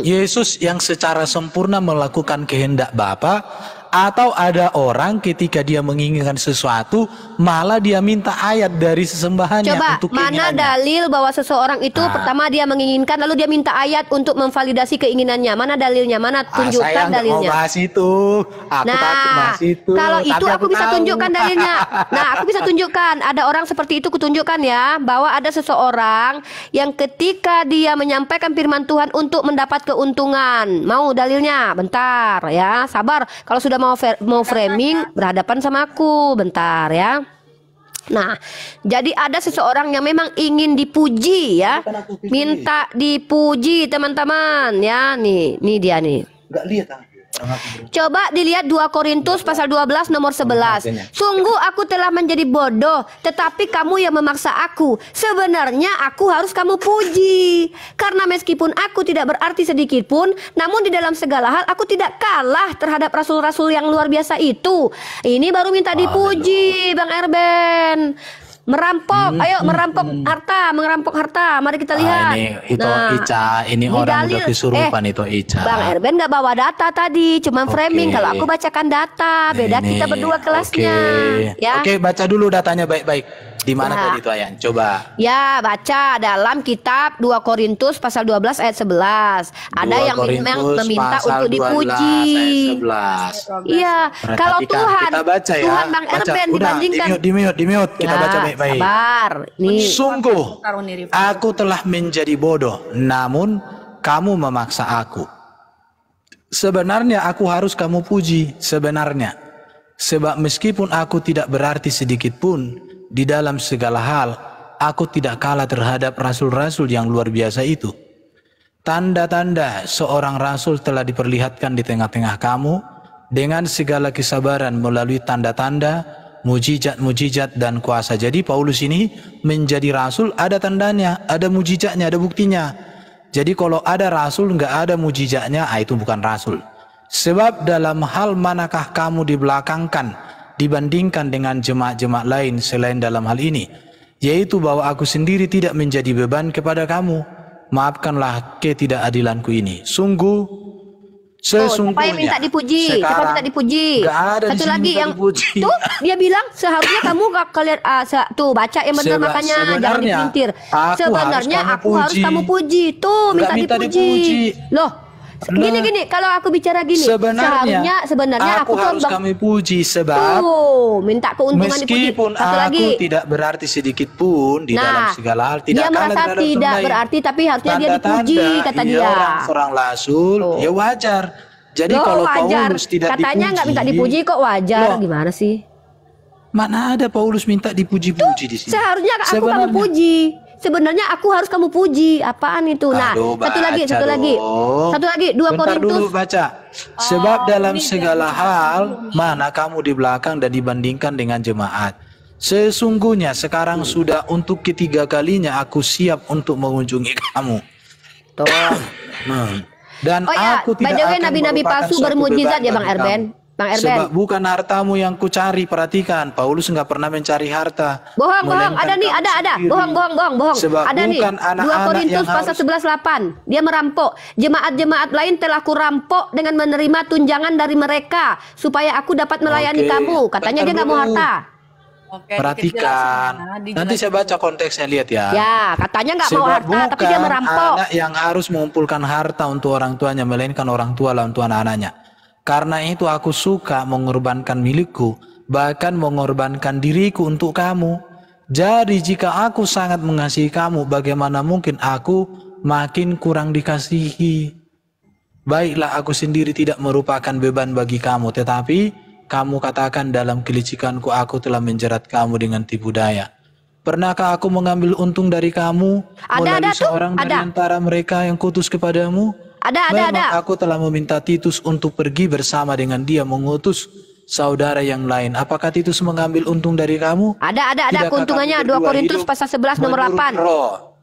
Yesus yang secara sempurna melakukan kehendak Bapa, atau ada orang ketika dia menginginkan sesuatu malah dia minta ayat dari sesembahannya Coba, untuk mana keinginannya. dalil bahwa seseorang itu pertama dia menginginkan lalu dia minta ayat untuk memvalidasi keinginannya? Mana dalilnya? Mana tunjukkan Saya nggak mau dalilnya? bahas itu. Aku takut bahas itu. Kalau itu Tapi aku bisa tahu. tunjukkan dalilnya. Nah, aku bisa tunjukkan. Ada orang seperti itu kutunjukkan ya, bahwa ada seseorang yang ketika dia menyampaikan firman Tuhan untuk mendapat keuntungan. Mau dalilnya? Bentar ya, sabar. Kalau sudah mau framing berhadapan sama aku, bentar ya. Nah, jadi ada seseorang yang memang ingin dipuji ya, minta dipuji teman-teman ya. Nih dia nih. Nggak lihat aku. Coba dilihat 2 Korintus pasal 12 nomor 11. Sungguh aku telah menjadi bodoh, tetapi kamu yang memaksa aku. Sebenarnya aku harus kamu puji. Karena meskipun aku tidak berarti sedikit pun, namun di dalam segala hal aku tidak kalah terhadap rasul-rasul yang luar biasa itu. Ini baru minta dipuji, Bang Erben. Merampok, ayo merampok harta. Mari kita lihat. Ini itu Ica, ini orang udah kesurupan itu Ica. Bang Erben nggak bawa data tadi, cuma framing. Oke. Kalau aku bacakan data, beda Ini, kita berdua kelasnya. Ya. Oke, baca dulu datanya baik-baik. Di mana Ya. tadi itu Ayan? Coba. Ya, baca dalam kitab 2 Korintus pasal 12 ayat 11. Ada 2 yang memang Korintus meminta pasal untuk 12 dipuji. ayat 11. Iya, kalau Perhatikan, Tuhan, kita baca ya. Tuhan Bang Baca. Erben Udah, dibandingkan. di mute. Kita Ya, baca baik-baik. Sabar. Nih. Sungguh, aku telah menjadi bodoh, namun kamu memaksa aku. Sebenarnya aku harus kamu puji, sebenarnya. Sebab meskipun aku tidak berarti sedikit pun, di dalam segala hal, aku tidak kalah terhadap rasul-rasul yang luar biasa itu. Tanda-tanda seorang rasul telah diperlihatkan di tengah-tengah kamu, dengan segala kesabaran melalui tanda-tanda, mujizat-mujizat dan kuasa. Jadi Paulus ini menjadi rasul, ada tandanya, ada mujizatnya, ada buktinya. Jadi kalau ada rasul nggak ada mujizatnya, itu bukan rasul. Sebab dalam hal manakah kamu dibelakangkan dibandingkan dengan jemaat-jemaat lain selain dalam hal ini, yaitu bahwa aku sendiri tidak menjadi beban kepada kamu. Maafkanlah ketidakadilanku ini. Sungguh Siapa yang minta Sesungguhnya dipuji? Siapa sekarang minta dipuji? nggak ada di Satu sini lagi minta yang dipuji. tuh dia bilang seharusnya kamu kalian tuh baca yang benar makanya jangan Sebenarnya dipelintir. aku Sebenarnya harus aku harus kamu puji. Tuh Nggak minta dipuji. Loh, gini kalau aku bicara gini, sebenarnya aku tuh harus kami puji sebab tuh minta keuntungan dipuji. meskipun Satu aku lagi. tidak berarti sedikit pun di dalam segala hal, tidak dia kalah merasa terhadap tidak orang lain. berarti tapi harusnya dia Tanda-tanda dipuji kata dia. Orang rasul, Tuh. ya wajar. Jadi Loh, kalau wajar. Paulus tidak Katanya dipuji, nggak minta dipuji kok wajar. Loh, Gimana sih? mana ada Paulus minta dipuji-puji di sini? Seharusnya aku kamu puji. Sebenarnya aku harus kamu puji. Apaan itu? Nah, Aduh, satu lagi. dong. Satu lagi 2 Bentar Korintus. dulu baca. Sebab dalam segala hal mana kamu di belakang dan dibandingkan dengan jemaat. Sesungguhnya sekarang sudah untuk ketiga kalinya aku siap untuk mengunjungi kamu. Tuh. Dan Oh ya, aku by tidak the way akan Nabi-nabi merupakan palsu suatu bermujizat beban ya Bang bagi Erben. kamu. Bang Erben. Sebab bukan hartamu yang kucari, perhatikan. Paulus nggak pernah mencari harta. Bohong. melainkan Ada nih, kamu ada. sendiri. Bohong. Sebab Ada nih. bukan 2 anak-anak Korintus yang pasal harus 11:8. Dia merampok. Jemaat-jemaat lain telah kurampok dengan menerima tunjangan dari mereka supaya aku dapat melayani Oke, kamu. Katanya bentar dia nggak mau dulu. harta. Oke, Perhatikan. dijelasin, Nanti saya baca konteksnya, lihat ya. Ya, katanya nggak mau Sebab harta tapi dia bukan merampok. anak yang harus mengumpulkan harta untuk orang tuanya, melainkan orang tua lah untuk anak-anaknya. Karena itu aku suka mengorbankan milikku, bahkan mengorbankan diriku untuk kamu. Jadi jika aku sangat mengasihi kamu, bagaimana mungkin aku makin kurang dikasihi? Baiklah, aku sendiri tidak merupakan beban bagi kamu, tetapi kamu katakan dalam kelicikanku aku telah menjerat kamu dengan tipu daya. Pernahkah aku mengambil untung dari kamu melalui seorang dari antara mereka yang kutus kepadamu? Memang aku telah meminta Titus untuk pergi bersama dengan dia mengutus saudara yang lain. Apakah Titus mengambil untung dari kamu? Ada keuntungannya. 2 Korintus pasal 11 nomor 8.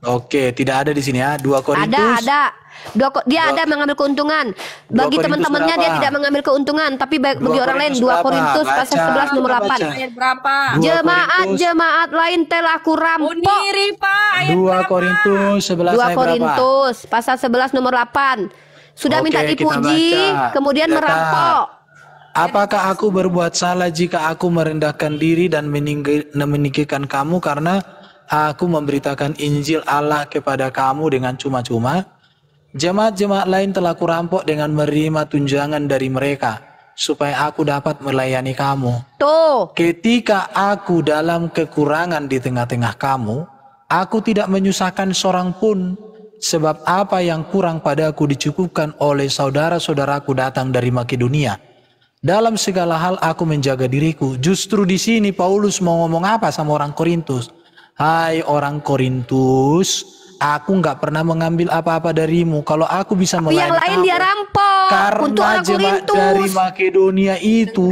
Oke, tidak ada di sini ya. 2 Korintus. Ada. Dia ada mengambil keuntungan. Bagi teman-temannya dia tidak mengambil keuntungan, tapi bagi orang lain 2 Korintus pasal 11 nomor 8. Ayat berapa? Jemaat lain telah kurampok. Uniri, Pak. Ayat 2 Korintus 11 ayat 2 berapa? Korintus pasal 11 nomor 8. Sudah minta dipuji, kemudian merampok. Apakah aku berbuat salah jika aku merendahkan diri dan meninggikan kamu karena aku memberitakan Injil Allah kepada kamu dengan cuma-cuma? Jemaat-jemaat lain telah kurampok dengan menerima tunjangan dari mereka supaya aku dapat melayani kamu. Tuh. Ketika aku dalam kekurangan di tengah-tengah kamu, aku tidak menyusahkan seorang pun, sebab apa yang kurang padaku dicukupkan oleh saudara-saudaraku datang dari Makedonia. Dalam segala hal aku menjaga diriku. Justru di sini Paulus mau ngomong apa sama orang Korintus? Hai orang Korintus, aku nggak pernah mengambil apa-apa darimu. Kalau aku bisa melayani yang lain kamu, dia rampok untuk karena orang jemaat Korintus dari Makedonia itu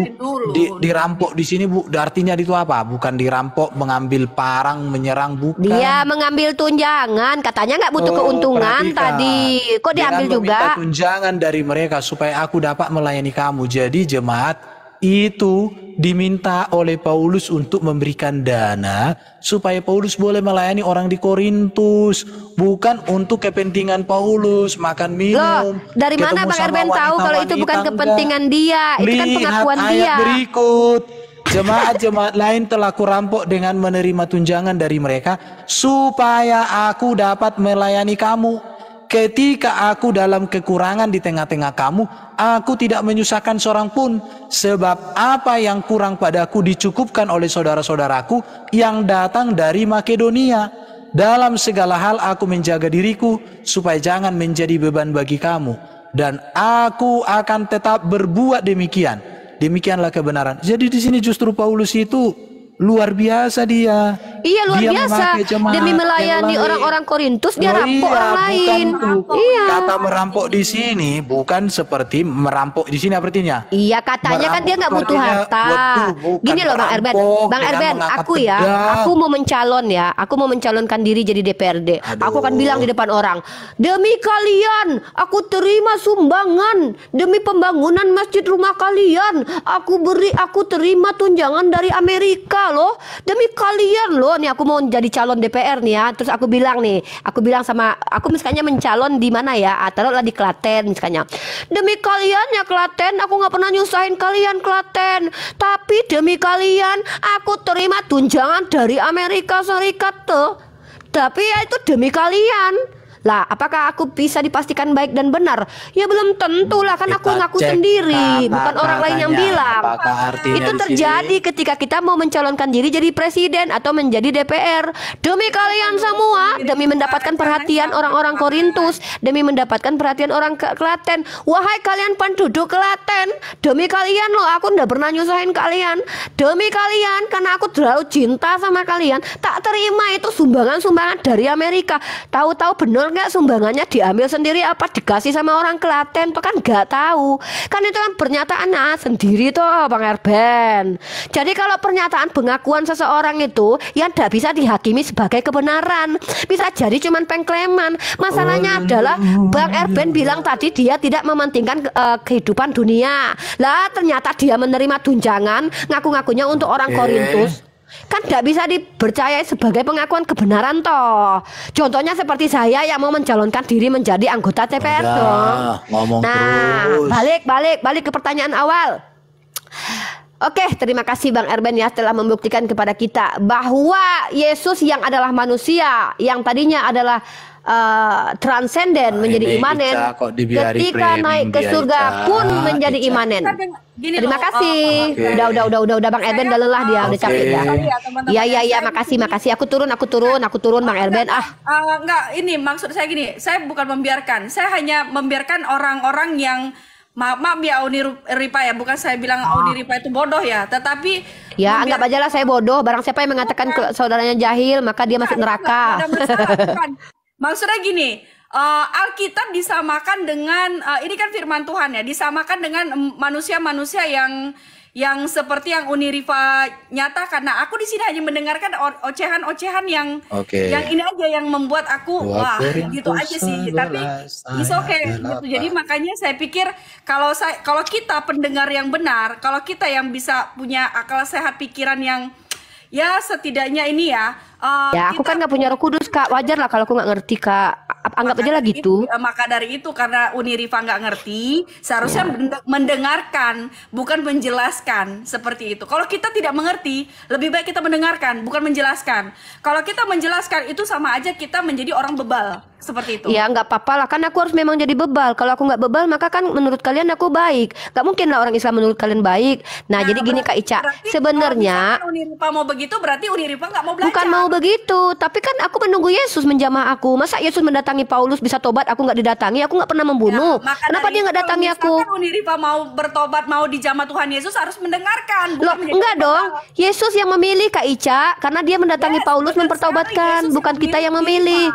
dirampok di sini, Bu. Artinya itu apa? Bukan dirampok mengambil parang menyerang, bukan. Dia mengambil tunjangan, katanya nggak butuh keuntungan tadi. Kok diambil juga? Meminta tunjangan dari mereka supaya aku dapat melayani kamu. Jadi jemaat itu diminta oleh Paulus untuk memberikan dana supaya Paulus boleh melayani orang di Korintus, bukan untuk kepentingan Paulus makan minum. Loh, dari mana Bang Erben tahu kalau itu bukan kepentingan dia? Itu kan pengakuan ayat dia. Berikut. Jemaat-jemaat lain telah kurampok dengan menerima tunjangan dari mereka supaya aku dapat melayani kamu. Ketika aku dalam kekurangan di tengah-tengah kamu, aku tidak menyusahkan seorang pun, sebab apa yang kurang padaku dicukupkan oleh saudara-saudaraku yang datang dari Makedonia. Dalam segala hal aku menjaga diriku supaya jangan menjadi beban bagi kamu, dan aku akan tetap berbuat demikian. Demikianlah kebenaran. Jadi di sini justru Paulus itu luar biasa dia. Iya, luar biasa. Demi melayani orang-orang Korintus dia rampok orang lain. Iya. Kata merampok di sini bukan seperti merampok di sini artinya. Iya, katanya kan dia nggak butuh harta. Gini loh Bang Erben. Bang Erben, aku mau mencalon ya. Aku mau mencalonkan diri jadi DPRD. Aku akan bilang di depan orang, demi kalian aku terima sumbangan, demi pembangunan masjid rumah kalian aku terima tunjangan dari Amerika loh, demi kalian loh. Nih aku mau jadi calon DPR nih ya. Terus aku bilang sama aku misalnya mencalon di mana ya? Taruhlah di Klaten misalnya. Demi kalian ya Klaten, aku nggak pernah nyusahin kalian Klaten. Tapi demi kalian, aku terima tunjangan dari Amerika Serikat tuh. Tapi ya itu demi kalian. Lah, apakah aku bisa dipastikan baik dan benar? Ya belum tentu lah, kan aku Kita ngaku cek sendiri, bukan orang lain yang kata-katanya. bilang. Apakah artinya Itu di terjadi ketika kita mau mencalonkan diri jadi presiden atau menjadi DPR. Demi kalian semua, demi mendapatkan perhatian orang-orang Korintus, demi mendapatkan perhatian orang Klaten. Wahai kalian penduduk Klaten, demi kalian loh, aku nggak pernah nyusahin kalian. Demi kalian, karena aku terlalu cinta sama kalian, tak terima itu sumbangan-sumbangan dari Amerika. Tahu-tahu bener nggak sumbangannya diambil sendiri apa dikasih sama orang Klaten? Tuh kan nggak tahu. Kan itu kan pernyataan sendiri tuh Bang Erben. Jadi kalau pernyataan pengakuan seseorang itu yang tidak bisa dihakimi sebagai kebenaran, bisa jadi cuman pengklaman. Masalahnya adalah Bang Erben bilang tadi dia tidak mementingkan kehidupan dunia. Lah ternyata dia menerima tunjangan ngaku-ngakunya untuk orang Korintus. Kan tidak bisa dipercayai sebagai pengakuan kebenaran toh. Contohnya seperti saya yang mau mencalonkan diri menjadi anggota DPR dong. Ngomong Nah, terus. balik ke pertanyaan awal. Oke, terima kasih Bang Erben ya telah membuktikan kepada kita bahwa Yesus yang adalah manusia, yang tadinya adalah transenden menjadi ini imanen, Ica kok dibiari ketika framing naik ke dia, surga Ica. pun menjadi Ica. imanen. Gini Terima loh, kasih. Oke. Udah Bang Erben udah lelah dia, udah capek ya. Oke. Iya, makasih. Aku turun Bang Erben. Enggak, ini maksud saya gini, saya bukan membiarkan, saya hanya membiarkan orang-orang yang maaf ya Uni Ripa ya, bukan saya bilang Uni Ripa itu bodoh ya, tetapi Ya, anggap aja lah saya bodoh. Barang siapa yang mengatakan ke saudaranya jahil, maka dia masuk neraka. Ada masalah, bukan. Maksudnya gini, Alkitab disamakan dengan ini kan firman Tuhan ya, disamakan dengan manusia-manusia yang seperti yang Uni Rifa nyatakan. Nah, aku di sini hanya mendengarkan ocehan-ocehan yang ini aja yang membuat aku wah gitu aja sih. Tapi it's okay gitu. Jadi makanya saya pikir kalau kita pendengar yang benar, kalau kita yang bisa punya akal sehat, pikiran yang ya setidaknya ini ya. Ya, aku kan nggak punya Roh Kudus, Kak. Wajar lah kalau aku nggak ngerti, Kak. Anggap aja lah gitu. Maka dari itu karena Uni Rifa nggak ngerti, seharusnya mendengarkan, bukan menjelaskan seperti itu. Kalau kita tidak mengerti, lebih baik kita mendengarkan, bukan menjelaskan. Kalau kita menjelaskan itu sama aja kita menjadi orang bebal seperti itu. Ya nggak apa-apa lah, kan aku harus memang jadi bebal. Kalau aku nggak bebal, maka kan menurut kalian aku baik. Nggak mungkin lah orang Islam menurut kalian baik. Nah jadi gini Kak Ica, sebenarnya kalau Uni Rifa mau begitu, berarti Uni Rifa nggak mau belajar. bukan mau begitu, tapi kan aku menunggu Yesus menjamah aku. Masa Yesus mendatangi Paulus bisa tobat, aku nggak didatangi? Aku nggak pernah membunuh. Ya, Kenapa dia nggak datangi aku? Kalau Uni Rifa mau bertobat, mau dijamah Tuhan Yesus, harus mendengarkan. Loh, enggak dong. Yesus yang memilih Kak Ica, karena dia mendatangi Paulus benar mempertobatkan, sekali. bukan Yesus kita yang yang memilih.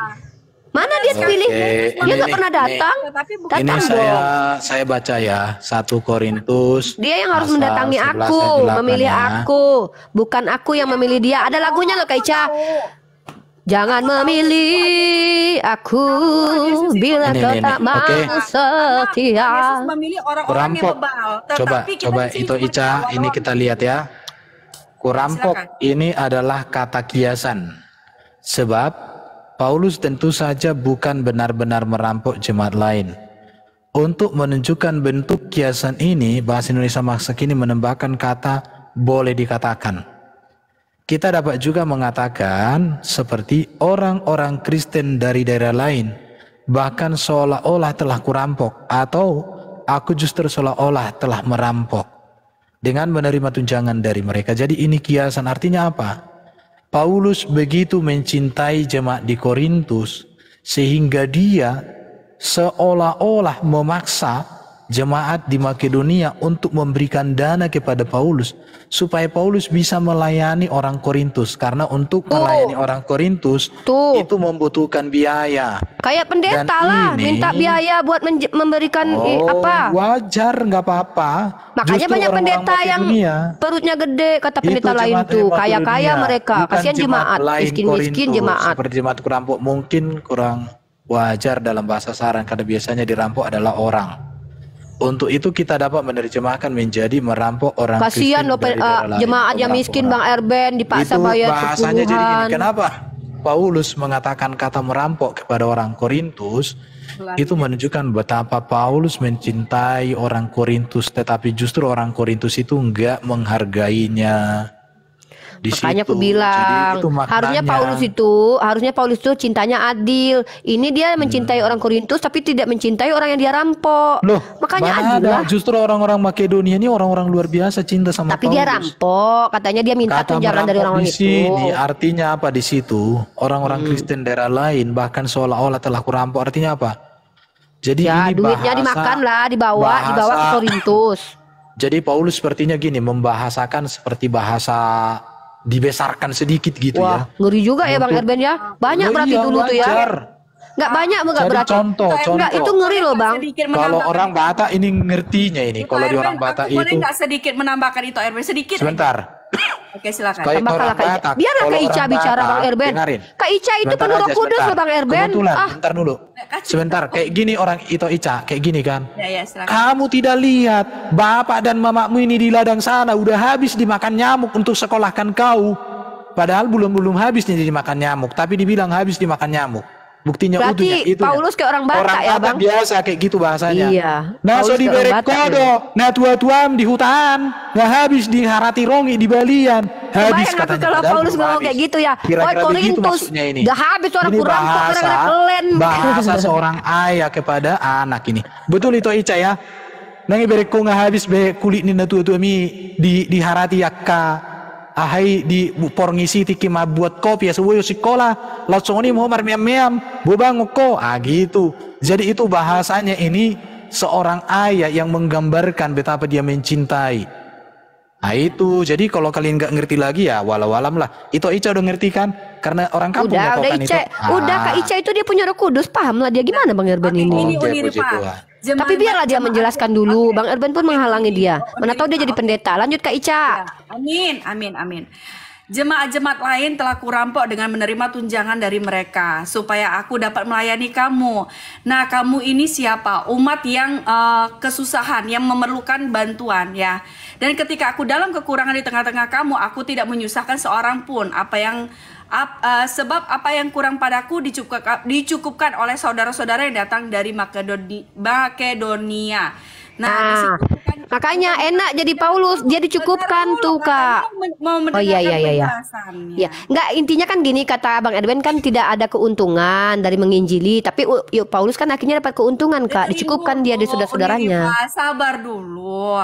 Mana dia pilih? Dia nggak pernah datang. Ini Datang dong. saya baca ya 1 Korintus. Dia yang harus pasal mendatangi 11 aku, ayat 8 memilih ya. aku, bukan aku yang memilih dia. Ada lagunya loh Kak Ica. Jangan memilih aku bila Ini, kau ini. tak mau Oke. setia. Yesus memilih orang-orang yang Kurampok. bebal. Coba Tetapi kita di sini itu cuma Ica, awal-awal. ini kita lihat ya. Kurampok Silakan. ini adalah kata kiasan. Sebab Paulus tentu saja bukan benar-benar merampok jemaat lain. Untuk menunjukkan bentuk kiasan ini, bahasa Indonesia masa kini menambahkan kata boleh dikatakan. Kita dapat juga mengatakan seperti orang-orang Kristen dari daerah lain, bahkan seolah-olah telah kurampok, atau aku justru seolah-olah telah merampok dengan menerima tunjangan dari mereka. Jadi ini kiasan, artinya apa? Paulus begitu mencintai jemaat di Korintus sehingga dia seolah-olah memaksa jemaat di Makedonia untuk memberikan dana kepada Paulus supaya Paulus bisa melayani orang Korintus, karena untuk melayani orang Korintus itu membutuhkan biaya. Kayak pendeta Dan lah, ini- minta biaya buat memberikan apa? Wajar, nggak apa-apa. Makanya Justru banyak orang-orang pendeta yang Makedonia, perutnya gede, kata itu pendeta lain jemaat tuh, Makedonia, kaya-kaya mereka, bukan kasihan jemaat, lain miskin-miskin Korintus. jemaat. Seperti jemaat kerampok mungkin kurang wajar dalam bahasa saran, karena biasanya dirampok adalah orang. Untuk itu kita dapat menerjemahkan menjadi merampok orang Kasihan Kristen loh dari daerah lain. jemaat yang Merampok miskin orang. Bang Erben dipaksa Itu bayar bahasanya jadi gini. sepuluhan. Kenapa Paulus mengatakan kata merampok kepada orang Korintus? Itu menunjukkan betapa Paulus mencintai orang Korintus, tetapi justru orang Korintus itu enggak menghargainya. Di Makanya situ. aku bilang, Jadi itu maknanya. harusnya Paulus itu cintanya adil. Ini dia mencintai orang Korintus tapi tidak mencintai orang yang dia rampok. Loh, Makanya mana adil ada? lah. Justru orang-orang Makedonia ini orang-orang luar biasa cinta sama Tapi Paulus. dia rampok, katanya dia minta Kata tunjangan dari merampok orang di itu. sini artinya apa di situ? Orang-orang Kristen daerah lain bahkan seolah-olah telah kurampok. Artinya apa? Jadi Ya, ini duitnya bahasa, dimakan lah, dibawa ke Korintus. Jadi Paulus sepertinya gini, membahasakan seperti bahasa dibesarkan sedikit gitu Wah, ya. ngeri juga ya Bang Erben ya. Banyak Oh berarti iya, dulu tuh ya. wajar. Nggak banyak enggak Jadi berarti. contoh. Enggak, itu ngeri loh Bang. Sedikit Kalau menambahkan. orang Batak ini ngertinya ini. Pak Kalau di Erben, orang Batak aku boleh itu nggak sedikit menambahkan itu Erben sedikit? sebentar. Oke silakan. Kayak Tambahkan orang lah Kak Ica. Batak. Biarlah Kalau Kak Ica orang bicara Batak, Bang Erben. dengarin. Kak Ica itu Sebentar penuh roh aja, kudus sebentar. loh Bang Erben. Kebetulan, Ah, bentar dulu. Sebentar, kayak gini orang itu Ica, kayak gini kan. Ya silakan. Kamu tidak lihat bapak dan mamamu ini di ladang sana udah habis dimakan nyamuk untuk sekolahkan kau. Padahal belum habis nih dimakan nyamuk, tapi dibilang habis dimakan nyamuk. Buktinya berarti utuhnya. Paulus kayak orang Batak ya Bang. Biasa kayak gitu bahasanya. Iya. Nah, so Paulus di kayak orang berek Batak kodo, nah tua-tuam di hutan, nggak habis di harati rongi di balian. Habis Bayang aku katanya. kalau Padahal Paulus belum ngomong habis. kayak gitu ya. Kira-kira Woi begitu Korintus, maksudnya ini. udah habis orang Ini kurampok gara-gara kalian. bahasa seorang ayah kepada anak ini. Betul itu Ica ya. Nangi berek ko nggak habis be kulit ni na tua-tua mi di harati yakka. Ahai di por ngisi tiki ma buat kopi ya sebuah sekolah langsung ini mau marmiam bubang ko gitu. Jadi itu bahasanya ini seorang ayah yang menggambarkan betapa dia mencintai. Nah itu jadi kalau kalian nggak ngerti lagi ya walau alam lah. Itu Ica udah ngerti kan? Karena orang kampung Udah kan Ica, itu. udah Kak Ica itu dia punya roh kudus, paham lah dia gimana Bang Erben ini. Ini Oke, Uni puji Rifa. Tuhan. Tapi biarlah dia menjelaskan dulu. Bang Erben pun menghalangi dia. Mana tahu dia jadi pendeta. Lanjut Kak Ica. Amin. Jemaat-jemaat lain telah kurampok dengan menerima tunjangan dari mereka supaya aku dapat melayani kamu. Nah, kamu ini siapa? Umat yang kesusahan, yang memerlukan bantuan ya. Dan ketika aku dalam kekurangan di tengah-tengah kamu, aku tidak menyusahkan seorang pun. Sebab apa yang kurang padaku dicukupkan oleh saudara-saudara yang datang dari Makedonia. Nah, makanya enak jadi Paulus, dia dicukupkan tuh Kak. Oh iya. Ya, enggak intinya kan gini kata Bang Erben kan tidak ada keuntungan dari menginjili, tapi Paulus kan akhirnya dapat keuntungan Kak, dicukupkan dia di saudara-saudaranya. Sabar dulu.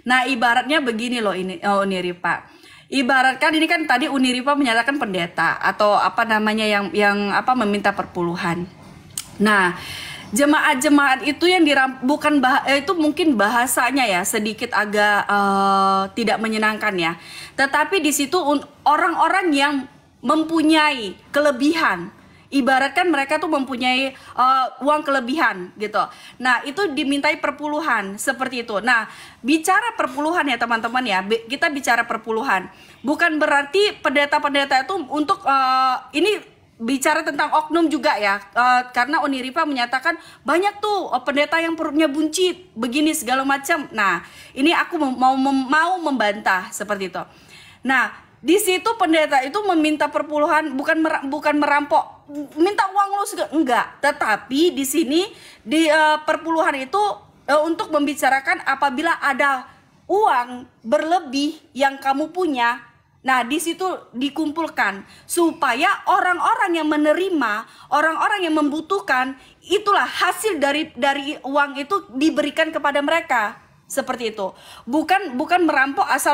Nah, ibaratnya begini loh ini Uniripa. Ibaratkan ini kan tadi Uniripa menyatakan pendeta atau apa namanya yang meminta perpuluhan. Nah, jemaat-jemaat itu yang itu mungkin bahasanya ya sedikit agak tidak menyenangkan ya. Tetapi di situ orang-orang yang mempunyai kelebihan, ibaratkan mereka tuh mempunyai uang kelebihan gitu. Nah, itu dimintai perpuluhan seperti itu. Nah, bicara perpuluhan ya teman-teman ya, kita bicara perpuluhan. Bukan berarti pendeta-pendeta itu untuk ini bicara tentang oknum juga ya, karena Uniripa menyatakan banyak tuh pendeta yang perutnya buncit, begini segala macam. Nah, ini aku mau membantah seperti itu. Nah, di situ pendeta itu meminta perpuluhan bukan merampok, minta uang lu enggak, tetapi di sini di perpuluhan itu untuk membicarakan apabila ada uang berlebih yang kamu punya. Nah, di situ dikumpulkan supaya orang-orang yang menerima, orang-orang yang membutuhkan, itulah hasil dari uang itu diberikan kepada mereka. Seperti itu. Bukan merampok asal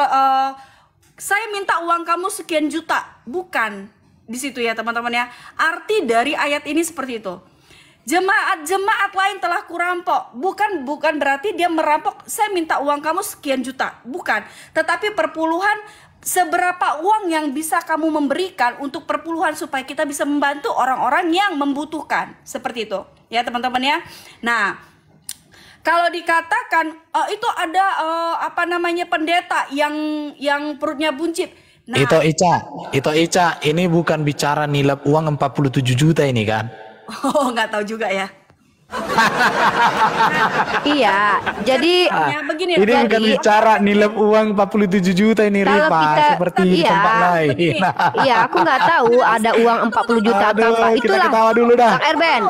saya minta uang kamu sekian juta. Bukan. Di situ ya, teman-teman ya. Arti dari ayat ini seperti itu. Jemaat lain telah kurampok. Bukan berarti dia merampok, saya minta uang kamu sekian juta. Bukan. Tetapi perpuluhan, seberapa uang yang bisa kamu memberikan untuk perpuluhan supaya kita bisa membantu orang-orang yang membutuhkan. Seperti itu. Ya teman-teman ya. Nah, kalau dikatakan itu ada pendeta yang perutnya buncit. Nah, Itu Ica, ini bukan bicara nilai uang 47 juta ini kan? Oh, nggak tahu juga ya. Iya, jadi Ya, begini. Ini bukan Jadi- bicara nilai uang 47 juta ini Kalau Rifa, kita- seperti di iya, tempat lain. iya, aku nggak tahu ada uang 40 juta atau Aduh, apa. kita Itulah ketawa dulu dah. Bang Erben.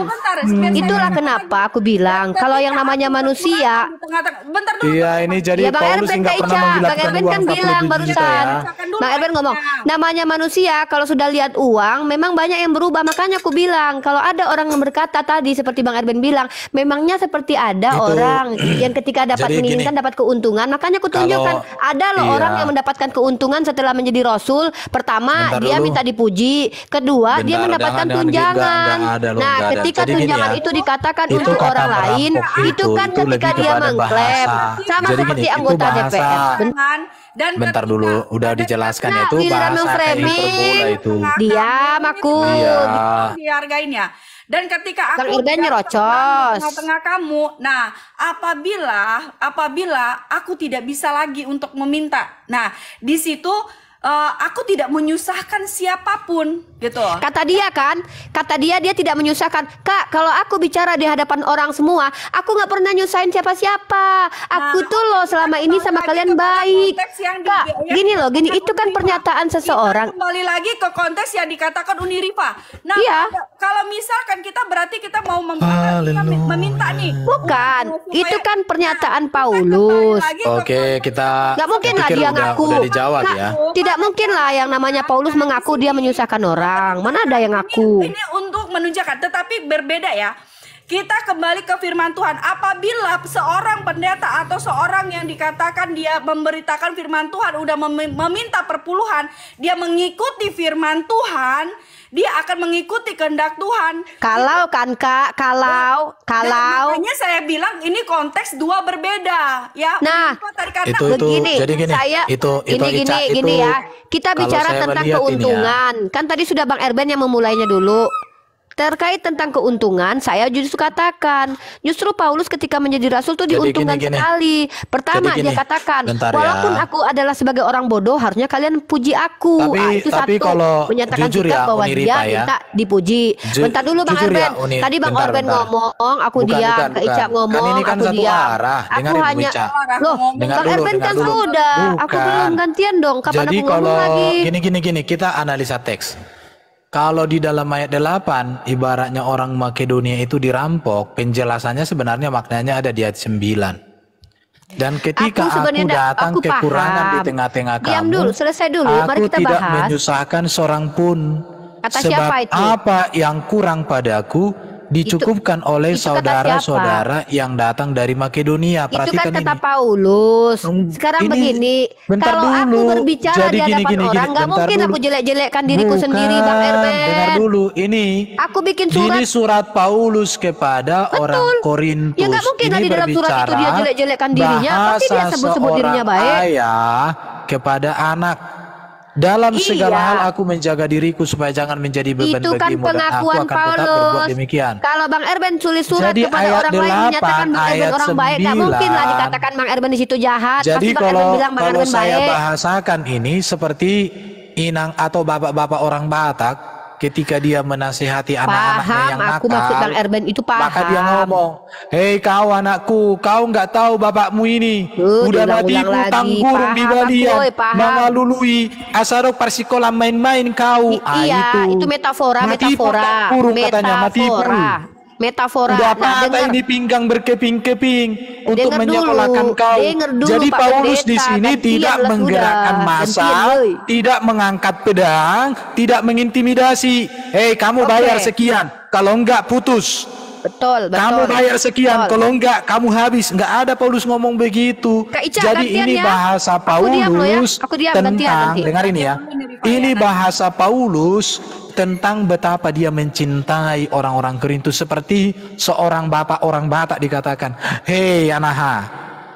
Bentar, biar saya Itulah ngomong kenapa lagi. aku bilang kalau yang Ketika namanya aku manusia. di tengah-tengah- bentar dulu. Iya, ini jadi Ya Bang Paulus Erben nggak Kak pernah Ica, Bang menjelaskan Erben uang kan bilang 47 juta barusan. ya. Bang Erben ngomong, namanya manusia kalau sudah lihat uang memang banyak yang berubah. Makanya aku bilang kalau ada orang yang berkata tadi seperti Bang Erben bilang, memangnya seperti ada Itu- orang yang ketika dapat Jadi menginginkan gini, dapat keuntungan. Makanya aku tunjukkan ada loh iya. orang yang mendapatkan keuntungan setelah menjadi rasul. Pertama Bentar dia dulu. minta dipuji, kedua dia Bentar, mendapatkan jangan, tunjangan. nggak ada loh, Nah, nggak ada. ketika Jadi gini tunjangan ya, itu dikatakan itu untuk kata orang lain, merampok itu kan itu ketika lebih dia kepada mengklaim bahasa. sama Jadi seperti gini, itu anggota bahasa. DPR. Dan Bentar ketika- dulu, udah dijelaskan Nah, itu giliran bahasa kayak memframing. hiperbola itu. Diam aku. Iya. Dihargain ya. Dan ketika Bang aku Irben di nyerocos. tengah-tengah kamu, nah apabila aku tidak bisa lagi untuk meminta, nah di situ aku tidak menyusahkan siapapun, gitu. Kata dia tidak menyusahkan. Kak, kalau aku bicara di hadapan orang semua, aku nggak pernah nyusahin siapa-siapa. Aku tuh loh selama ini sama kalian baik. Kak, gini itu kan pernyataan seseorang. Kembali lagi ke konteks yang dikatakan Uni Rifa. Nah, Iya. kalau misalkan kita berarti kita mau Haleluya. meminta nih. Bukan, Supaya- itu kan pernyataan Nah, Paulus. kembali lagi ke Oke, konteks. kita Nggak mungkin lah pikir dia udah, ngaku. udah dijawab Nggak, ya. Tidak mungkin lah yang namanya Paulus mengaku dia menyusahkan orang. Mana ada yang ngaku? Ini untuk menunjukkan, tetapi berbeda ya. Kita kembali ke firman Tuhan. Apabila seorang pendeta atau seorang yang dikatakan dia memberitakan firman Tuhan, udah meminta perpuluhan, dia mengikuti firman Tuhan, dia akan mengikuti kehendak Tuhan. Kalau kan Kak, kalau Dan makanya saya bilang ini konteks dua berbeda, ya. Nah, Uni Rifa tadi kata, Itu, begini, jadi gini, saya itu Ica, itu gini ya. Kita kalau bicara saya tentang melihat ini ya. keuntungan. Kan tadi sudah Bang Erben yang memulainya dulu. Terkait tentang keuntungan, saya justru katakan, justru Paulus ketika menjadi rasul tuh Jadi diuntungkan gini. sekali. Pertama Jadi dia gini, katakan, bentar ya. walaupun aku adalah sebagai orang bodoh, harusnya kalian puji aku. Tapi- Itu tapi satu, kalau menyatakan jujur sikap ya, bahwa Uni dia Rifa ya. minta dipuji. Bentar dulu Bang Jujur ya, Erben. Uni, Tadi Bang bentar, Erben bentar. ngomong, aku Bukan, diam. bukan, Kak Ica bukan. ngomong, Kan ini kan aku satu diam. arah. Aku Dengarin, Bu hanya, Ica. loh, Dengar Bang dulu, Erben kan dengar dulu. sudah. Aku Bukan. belum gantian dong. Kapan Jadi aku ngomong kalau lagi? gini kita analisa teks. Kalau di dalam ayat 8 ibaratnya orang Makedonia itu dirampok, penjelasannya sebenarnya maknanya ada di ayat 9. Dan ketika aku sebenarnya datang aku kekurangan paham. di tengah-tengah kamu, Diam dulu, selesai dulu. Mari aku kita tidak bahas. menyusahkan seorang pun. Kata Sebab siapa itu? apa yang kurang padaku dicukupkan oleh itu kata saudara-saudara yang datang dari Makedonia. Itu Perhatikan kan kata ini. Paulus. Sekarang Ini- begini, bentar kalau aku dulu. berbicara Jadi di hadapan gini, orang, nggak bentar mungkin dulu. aku jelek-jelekkan diriku Bukan, sendiri, Bang Erben. dengar dulu. Ini Aku bikin surat. ini surat Paulus kepada orang Korintus. Ya nggak mungkin lah Ini di dalam surat itu dia berbicara jelek-jelekkan dirinya. Pasti dia bahasa sebut-sebut dirinya seorang baik. ayah kepada anak. Dalam segala Iya. hal aku menjaga diriku supaya jangan menjadi beban Itu kan bagimu dan aku pengakuan akan tetap berbuat Paulus. demikian. Kalau Bang Erben tulis surat Jadi kepada ayat orang lain 8, menyatakan Bang Erben ayat orang baik, nggak mungkin lah 9. dikatakan Bang Erben di situ jahat. Jadi Pasti Bang Erben kalau bilang Bang kalau Erben saya baik. bahasakan ini seperti inang atau bapak-bapak orang Batak ketika dia menasihati anak-anaknya Paham, yang aku nakal, maksud Bang Erben itu paham. maka dia ngomong, hei kau anakku, kau nggak tahu bapakmu ini udah mati diulang-ulang lagi. utang gurung di Paham, balian, Apoy, paham. mengalului asarok persikola main-main kau. Iya, itu metafora, Mati pun tak burung katanya, mati pun. Metafora. Udah Nah, patah dengar. ini pinggang berkeping-keping untuk Dengar menyekolahkan dulu, kau. dengar dulu, Jadi Pak Paulus di Pendeta, sini gantian tidak lah menggerakkan sudah. massa, Gantian, woi. tidak mengangkat pedang, tidak mengintimidasi. Hei, kamu Oke. bayar sekian, kalau enggak putus. Betul, betul. Kamu bayar sekian, Betul. kalau enggak kamu habis. Enggak ada Paulus ngomong begitu. Kak Ica, Jadi gantian ini ya. bahasa Aku diam loh ya. Paulus Aku diam, gantian tentang, nanti. dengar ini ya. Ini bahasa Paulus tentang betapa dia mencintai orang-orang Korintus seperti seorang bapak orang Batak dikatakan, hei anaha,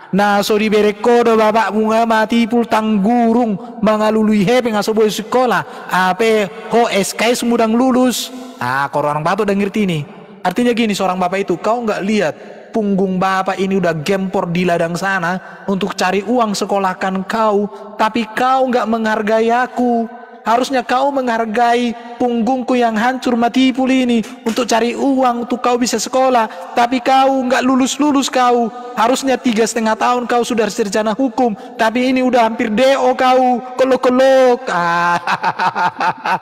nah so diberekodo bapak bunga mati pultang gurung mengalului hepe ngasoboy sekolah ape ho SKS mudang lulus. Kalau orang Batak udah ngerti ini. Artinya gini, seorang bapak itu, kau nggak lihat punggung bapak ini udah gempor di ladang sana untuk cari uang sekolahkan kau, tapi kau nggak menghargai aku. Harusnya kau menghargai punggungku yang hancur matipul ini untuk cari uang untuk kau bisa sekolah. Tapi kau nggak lulus-lulus kau. Harusnya 3,5 tahun kau sudah sarjana hukum. Tapi ini udah hampir DO kau. Kolok-kolok.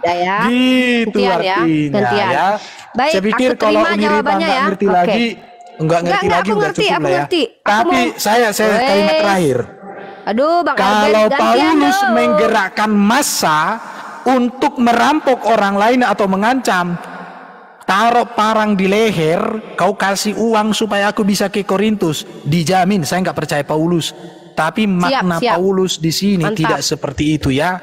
Ya. Gitu Gantian ya. artinya Gantian. ya. Baik, Saya pikir aku kalau terima Uni Riva jawabannya nggak ya. ngerti Oke. lagi, nggak ngerti Enggak, lagi aku udah ngerti, cukup aku lah ya. ngerti. Aku Tapi mau- saya kalimat Wes. terakhir. Aduh, Bang Erben, Kalau gantian Paulus dong. menggerakkan massa untuk merampok orang lain atau mengancam, taruh parang di leher, kau kasih uang supaya aku bisa ke Korintus, dijamin. Saya nggak percaya Paulus, tapi makna siap. Paulus di sini Mantap. tidak seperti itu ya.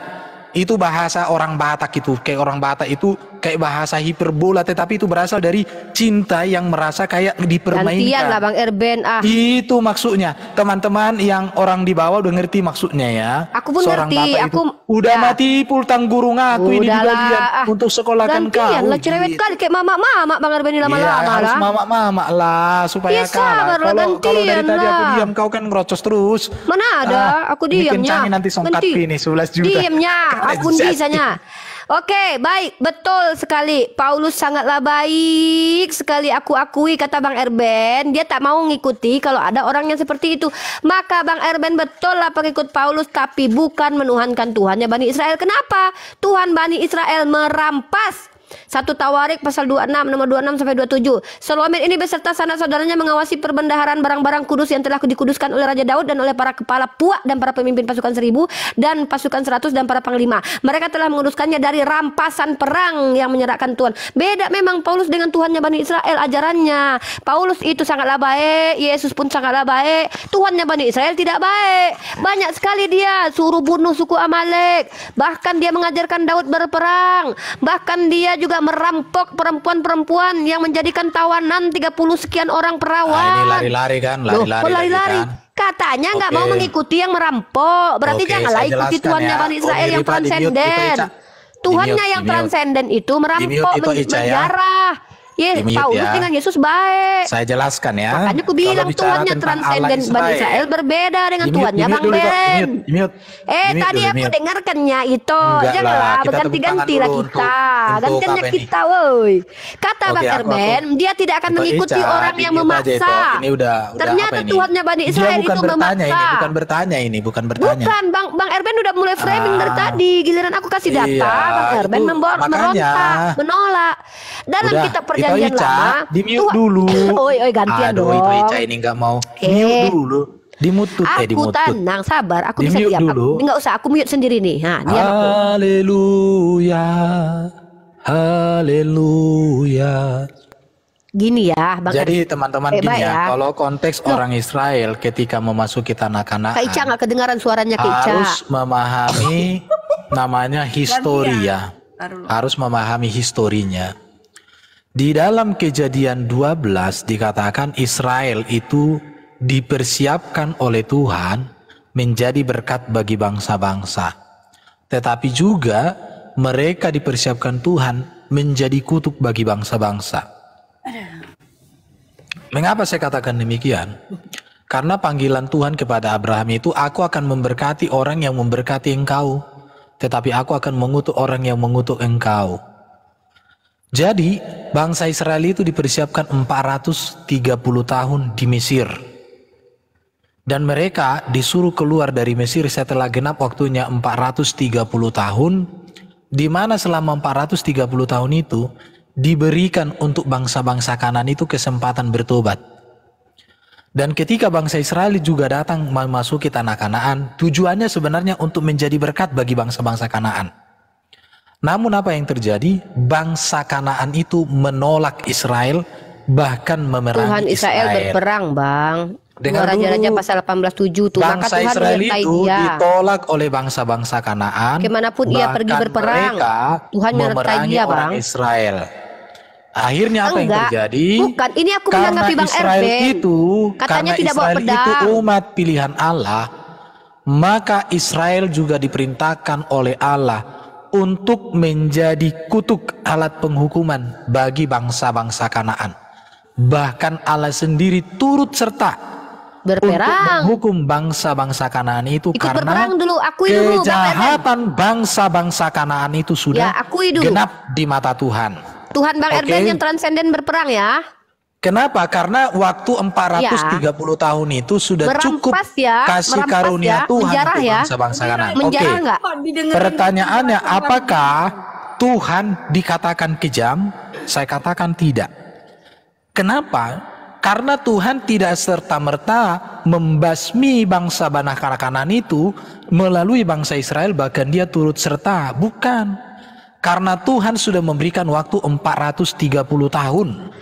Itu bahasa orang Batak itu, kayak orang Batak itu kayak bahasa hiperbola, tetapi itu berasal dari cinta yang merasa kayak dipermainkan. Gantian lah Bang Erben. Itu maksudnya. Teman-teman yang orang di bawah udah ngerti maksudnya ya. Aku pun Seorang ngerti, bapak itu aku- udah ya. mati pultang gurung aku ini juga Udahlah, dia untuk sekolahkan kau. gantian lah, cerewet gitu. kali kayak mama-mama Bang Erben ini lama-lama Iya, harus lah. mama-mama lah supaya Ya, sabar kalah. lah, Kalau dari gantian tadi aku lah. diam, kau kan ngerocos terus. Mana ada, aku Ini diamnya. kencangin nanti songkat ini 11 juta. Diamnya, Keren aku bisanya. Oke, baik, betul sekali. Paulus sangatlah baik sekali, aku akui, kata Bang Erben. Dia tak mau ngikuti kalau ada orang yang seperti itu. Maka Bang Erben betul lah pengikut Paulus, tapi bukan menuhankan Tuhannya Bani Israel. Kenapa? Tuhan Bani Israel merampas. 1 Tawarik pasal 26 nomor 26 sampai 27. Selomit ini beserta sanak saudaranya mengawasi perbendaharaan barang-barang kudus yang telah dikuduskan oleh Raja Daud dan oleh para kepala puak dan para pemimpin pasukan 1000 dan pasukan 100 dan para panglima. Mereka telah menguduskannya dari rampasan perang yang menyerahkan Tuhan. Beda memang Paulus dengan Tuhannya Bani Israel ajarannya. Paulus itu sangatlah baik, Yesus pun sangatlah baik. Tuhannya Bani Israel tidak baik. Banyak sekali dia suruh bunuh suku Amalek. Bahkan dia mengajarkan Daud berperang. Bahkan dia juga merampok perempuan-perempuan yang menjadikan tawanan 30 sekian orang perawan. Ini lari-lari kan, Loh, lari-lari. kok lari-lari? kan? Katanya nggak Oke. mau mengikuti yang merampok. Berarti Oke, janganlah saya ikuti jelaskan Tuhannya ya. Bani Israel Ini yang Pak, di-mute, transenden. Ica. Tuhannya Di-mute, yang di-mute. transenden itu merampok Di-mute itu, Ica, ya. menjarah. Di-mute Paulus ya. dengan Yesus baik. Saya jelaskan ya. Makanya aku Kalau bilang bicara Tuhannya tentang Allah transenden Bani Israel berbeda dengan Di-mute, Tuhannya di-mute Bang dulu, Kak. Ben. Di-mute. Tadi dulu, aku di-mute. dengarkannya itu. Enggak Janganlah lah, kita berganti-ganti tepuk lah tangan kita. dulu untuk Gantiannya apa ini? kita, woi. Kata Oke, Bang aku- Erben, dia tidak akan Itu, mengikuti Ica, orang yang di-mute aja itu. memaksa. Ini udah Ternyata apa ini? Tuhannya Bani Dia Israel bukan itu bertanya memaksa. ini, bukan bertanya ini, bukan bertanya. Bukan, Bang Erben udah mulai framing dari tadi. Giliran aku kasih data, Iya, Bang Erben itu makanya. merontak, menolak. Dalam Udah, kitab perjanjian itu, Ica, lama, di-mute dulu. Oi, gantian Aduh, dong. itu Ica ini nggak mau. Mute dulu. Dimutut, Aku dimutut. tenang, sabar. Aku bisa Di-mute diam. dulu. Nggak usah, aku mute sendiri nih. Nah, diam aku. Haleluya. Haleluya. Gini ya, Bang Jadi Erben. teman-teman Baik gini ya, ya. kalau konteks orang Israel ketika memasuki tanah Kak Ica Kanaan nggak kedengaran suaranya Kak Ica. harus memahami namanya historia. Taruh dulu. Harus memahami historinya. Di dalam Kejadian 12 dikatakan Israel itu dipersiapkan oleh Tuhan menjadi berkat bagi bangsa-bangsa. Tetapi juga mereka dipersiapkan Tuhan menjadi kutuk bagi bangsa-bangsa. Mengapa saya katakan demikian? Karena panggilan Tuhan kepada Abraham itu, aku akan memberkati orang yang memberkati engkau, tetapi aku akan mengutuk orang yang mengutuk engkau. Jadi bangsa Israel itu dipersiapkan 430 tahun di Mesir. Dan mereka disuruh keluar dari Mesir setelah genap waktunya 430 tahun, di mana selama 430 tahun itu diberikan untuk bangsa-bangsa Kanaan itu kesempatan bertobat. Dan ketika bangsa Israel juga datang memasuki tanah Kanaan, tujuannya sebenarnya untuk menjadi berkat bagi bangsa-bangsa Kanaan. Namun apa yang terjadi? Bangsa Kanaan itu menolak Israel, bahkan Tuhan memerangi Israel Israel. berperang, Bang. Dengar Raja-Raja dulu. pasal 18:7 tuh. Maka Bangsa Tuhan Israel menyertai itu dia. ditolak oleh bangsa-bangsa Kanaan. Kemanapun ia pergi bahkan berperang, mereka Tuhan menyertai memerangi dia, orang Bang. Israel. Akhirnya apa yang Enggak, terjadi? bukan. Ini aku Karena menanggapi Bang Israel Erben. itu, Katanya karena tidak bawa Israel itu pedang. umat pilihan Allah, maka Israel juga diperintahkan oleh Allah untuk menjadi kutuk, alat penghukuman bagi bangsa-bangsa Kanaan. Bahkan Allah sendiri turut serta Berperang. menghukum bangsa-bangsa Kanaan itu Ikut karena berperang dulu, akui dulu Bang Erben. kejahatan bangsa-bangsa Kanaan itu Ya, sudah akui dulu. genap di mata Tuhan. Tuhan Bang Oke. Erben yang transenden berperang ya. Kenapa? Karena waktu 430 tahun itu sudah cukup Merampas ya, kasih merampas karunia ya, Tuhan menjarah untuk ya. bangsa-bangsa Kanaan. Menjarah Oke. nggak? Kok didengerin Pertanyaannya, gitu? apakah Tuhan dikatakan kejam? Saya katakan tidak. Kenapa? Karena Tuhan tidak serta-merta membasmi bangsa Kanaan itu melalui bangsa Israel, bahkan dia turut serta. Bukan. Karena Tuhan sudah memberikan waktu 430 tahun.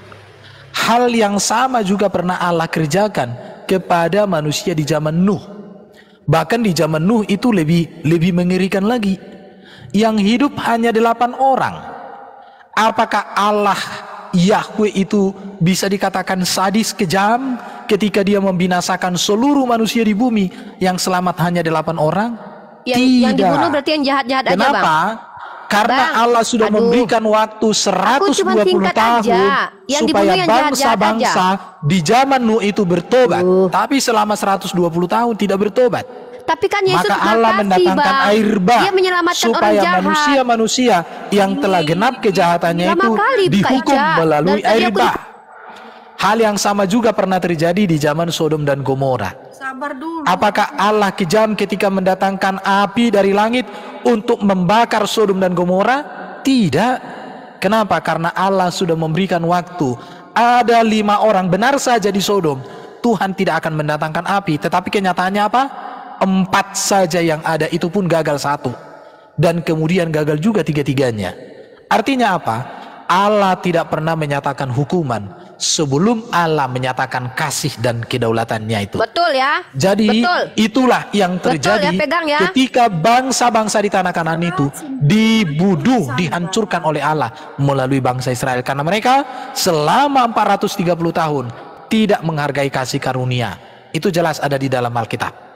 Hal yang sama juga pernah Allah kerjakan kepada manusia di zaman Nuh. Bahkan di zaman Nuh itu lebih mengerikan lagi. Yang hidup hanya 8 orang. Apakah Allah Yahweh itu bisa dikatakan sadis, kejam ketika dia membinasakan seluruh manusia di bumi, yang selamat hanya 8 orang? Yang dibunuh berarti yang jahat-jahat aja Bang. Kenapa? Karena Bang, Allah sudah memberikan waktu 120 tahun Yang dibunuh supaya yang jahat-jahat bangsa-bangsa di zaman Nuh itu bertobat. Tapi selama 120 tahun tidak bertobat. Tapi kan Yesus Maka Allah mendatangkan Bang. air bah Dia menyelamatkan orang supaya jahat. manusia-manusia yang telah genap kejahatannya Lama itu kali buka dihukum Ica. melalui Dan tadi air aku bah. Hal yang sama juga pernah terjadi di zaman Sodom dan Gomora. Sabar dulu. Apakah Allah kejam ketika mendatangkan api dari langit untuk membakar Sodom dan Gomora? Tidak. Kenapa? Karena Allah sudah memberikan waktu. Ada 5 orang benar saja di Sodom, Tuhan tidak akan mendatangkan api. Tetapi kenyataannya apa? 4 saja yang ada, itu pun gagal 1. Dan kemudian gagal juga 3-tiganya. Artinya apa? Allah tidak pernah menyatakan hukuman sebelum Allah menyatakan kasih dan kedaulatannya itu. Betul ya. Jadi Betul. itulah yang terjadi Betul ya, pegang ya. ketika bangsa-bangsa di tanah Kanaan itu dibunuh, dihancurkan oleh Allah melalui bangsa Israel. Karena mereka selama 430 tahun tidak menghargai kasih karunia. Itu jelas ada di dalam Alkitab.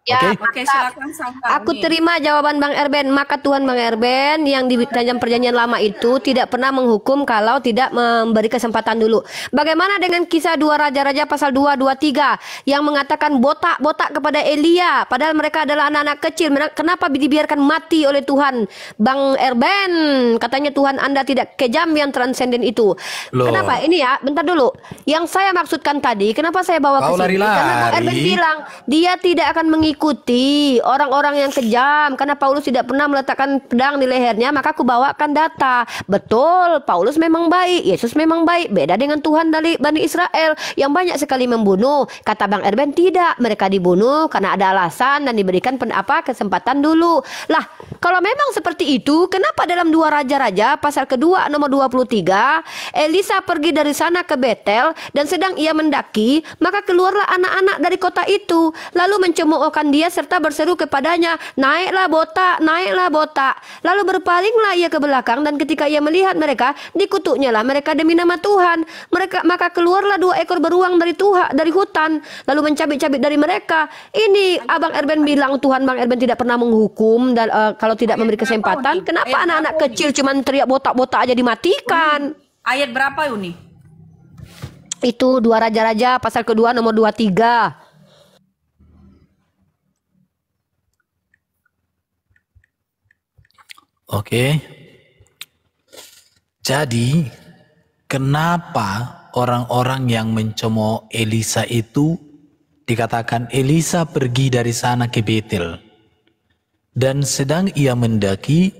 Ya, Oke, silakan Sangka. aku terima jawaban Bang Erben. Maka Tuhan Bang Erben yang di dalam perjanjian lama itu tidak pernah menghukum kalau tidak memberi kesempatan dulu. Bagaimana dengan kisah 2 Raja-Raja pasal 2:23 yang mengatakan botak-botak kepada Elia, padahal mereka adalah anak-anak kecil. Kenapa dibiarkan mati oleh Tuhan? Bang Erben, katanya Tuhan Anda tidak kejam yang transenden itu. Loh. Kenapa? Ini ya, bentar dulu. Yang saya maksudkan tadi, kenapa saya bawa ke Kau sini? Karena Bang Erben lari-lari. bilang dia tidak akan mengikuti orang-orang yang kejam karena Paulus tidak pernah meletakkan pedang di lehernya. Maka aku bawakan data. Betul, Paulus memang baik, Yesus memang baik. Beda dengan Tuhan dari Bani Israel yang banyak sekali membunuh. Kata Bang Erben tidak, mereka dibunuh karena ada alasan dan diberikan kesempatan dulu. Lah, kalau memang seperti itu, kenapa dalam 2 Raja-Raja pasal kedua nomor 23 Elisa pergi dari sana ke Betel dan sedang ia mendaki, maka keluarlah anak-anak dari kota itu lalu mencemoohkan dia serta berseru kepadanya, naiklah botak. Lalu berpalinglah ia ke belakang, dan ketika ia melihat mereka, dikutuknya lah mereka demi nama Tuhan. Maka keluarlah 2 ekor beruang dari hutan, lalu mencabik-cabik dari mereka. Ini Abang Erben bilang Tuhan Bang Erben tidak pernah menghukum dan kalau tidak memberi kesempatan. Kenapa anak-anak kecil cuman teriak botak-botak aja dimatikan? Ayat berapa Uni? Itu 2 Raja-Raja pasal kedua nomor 23. Oke. Jadi, kenapa orang-orang yang mencemooh Elisa itu dikatakan Elisa pergi dari sana ke Betel? Dan sedang ia mendaki,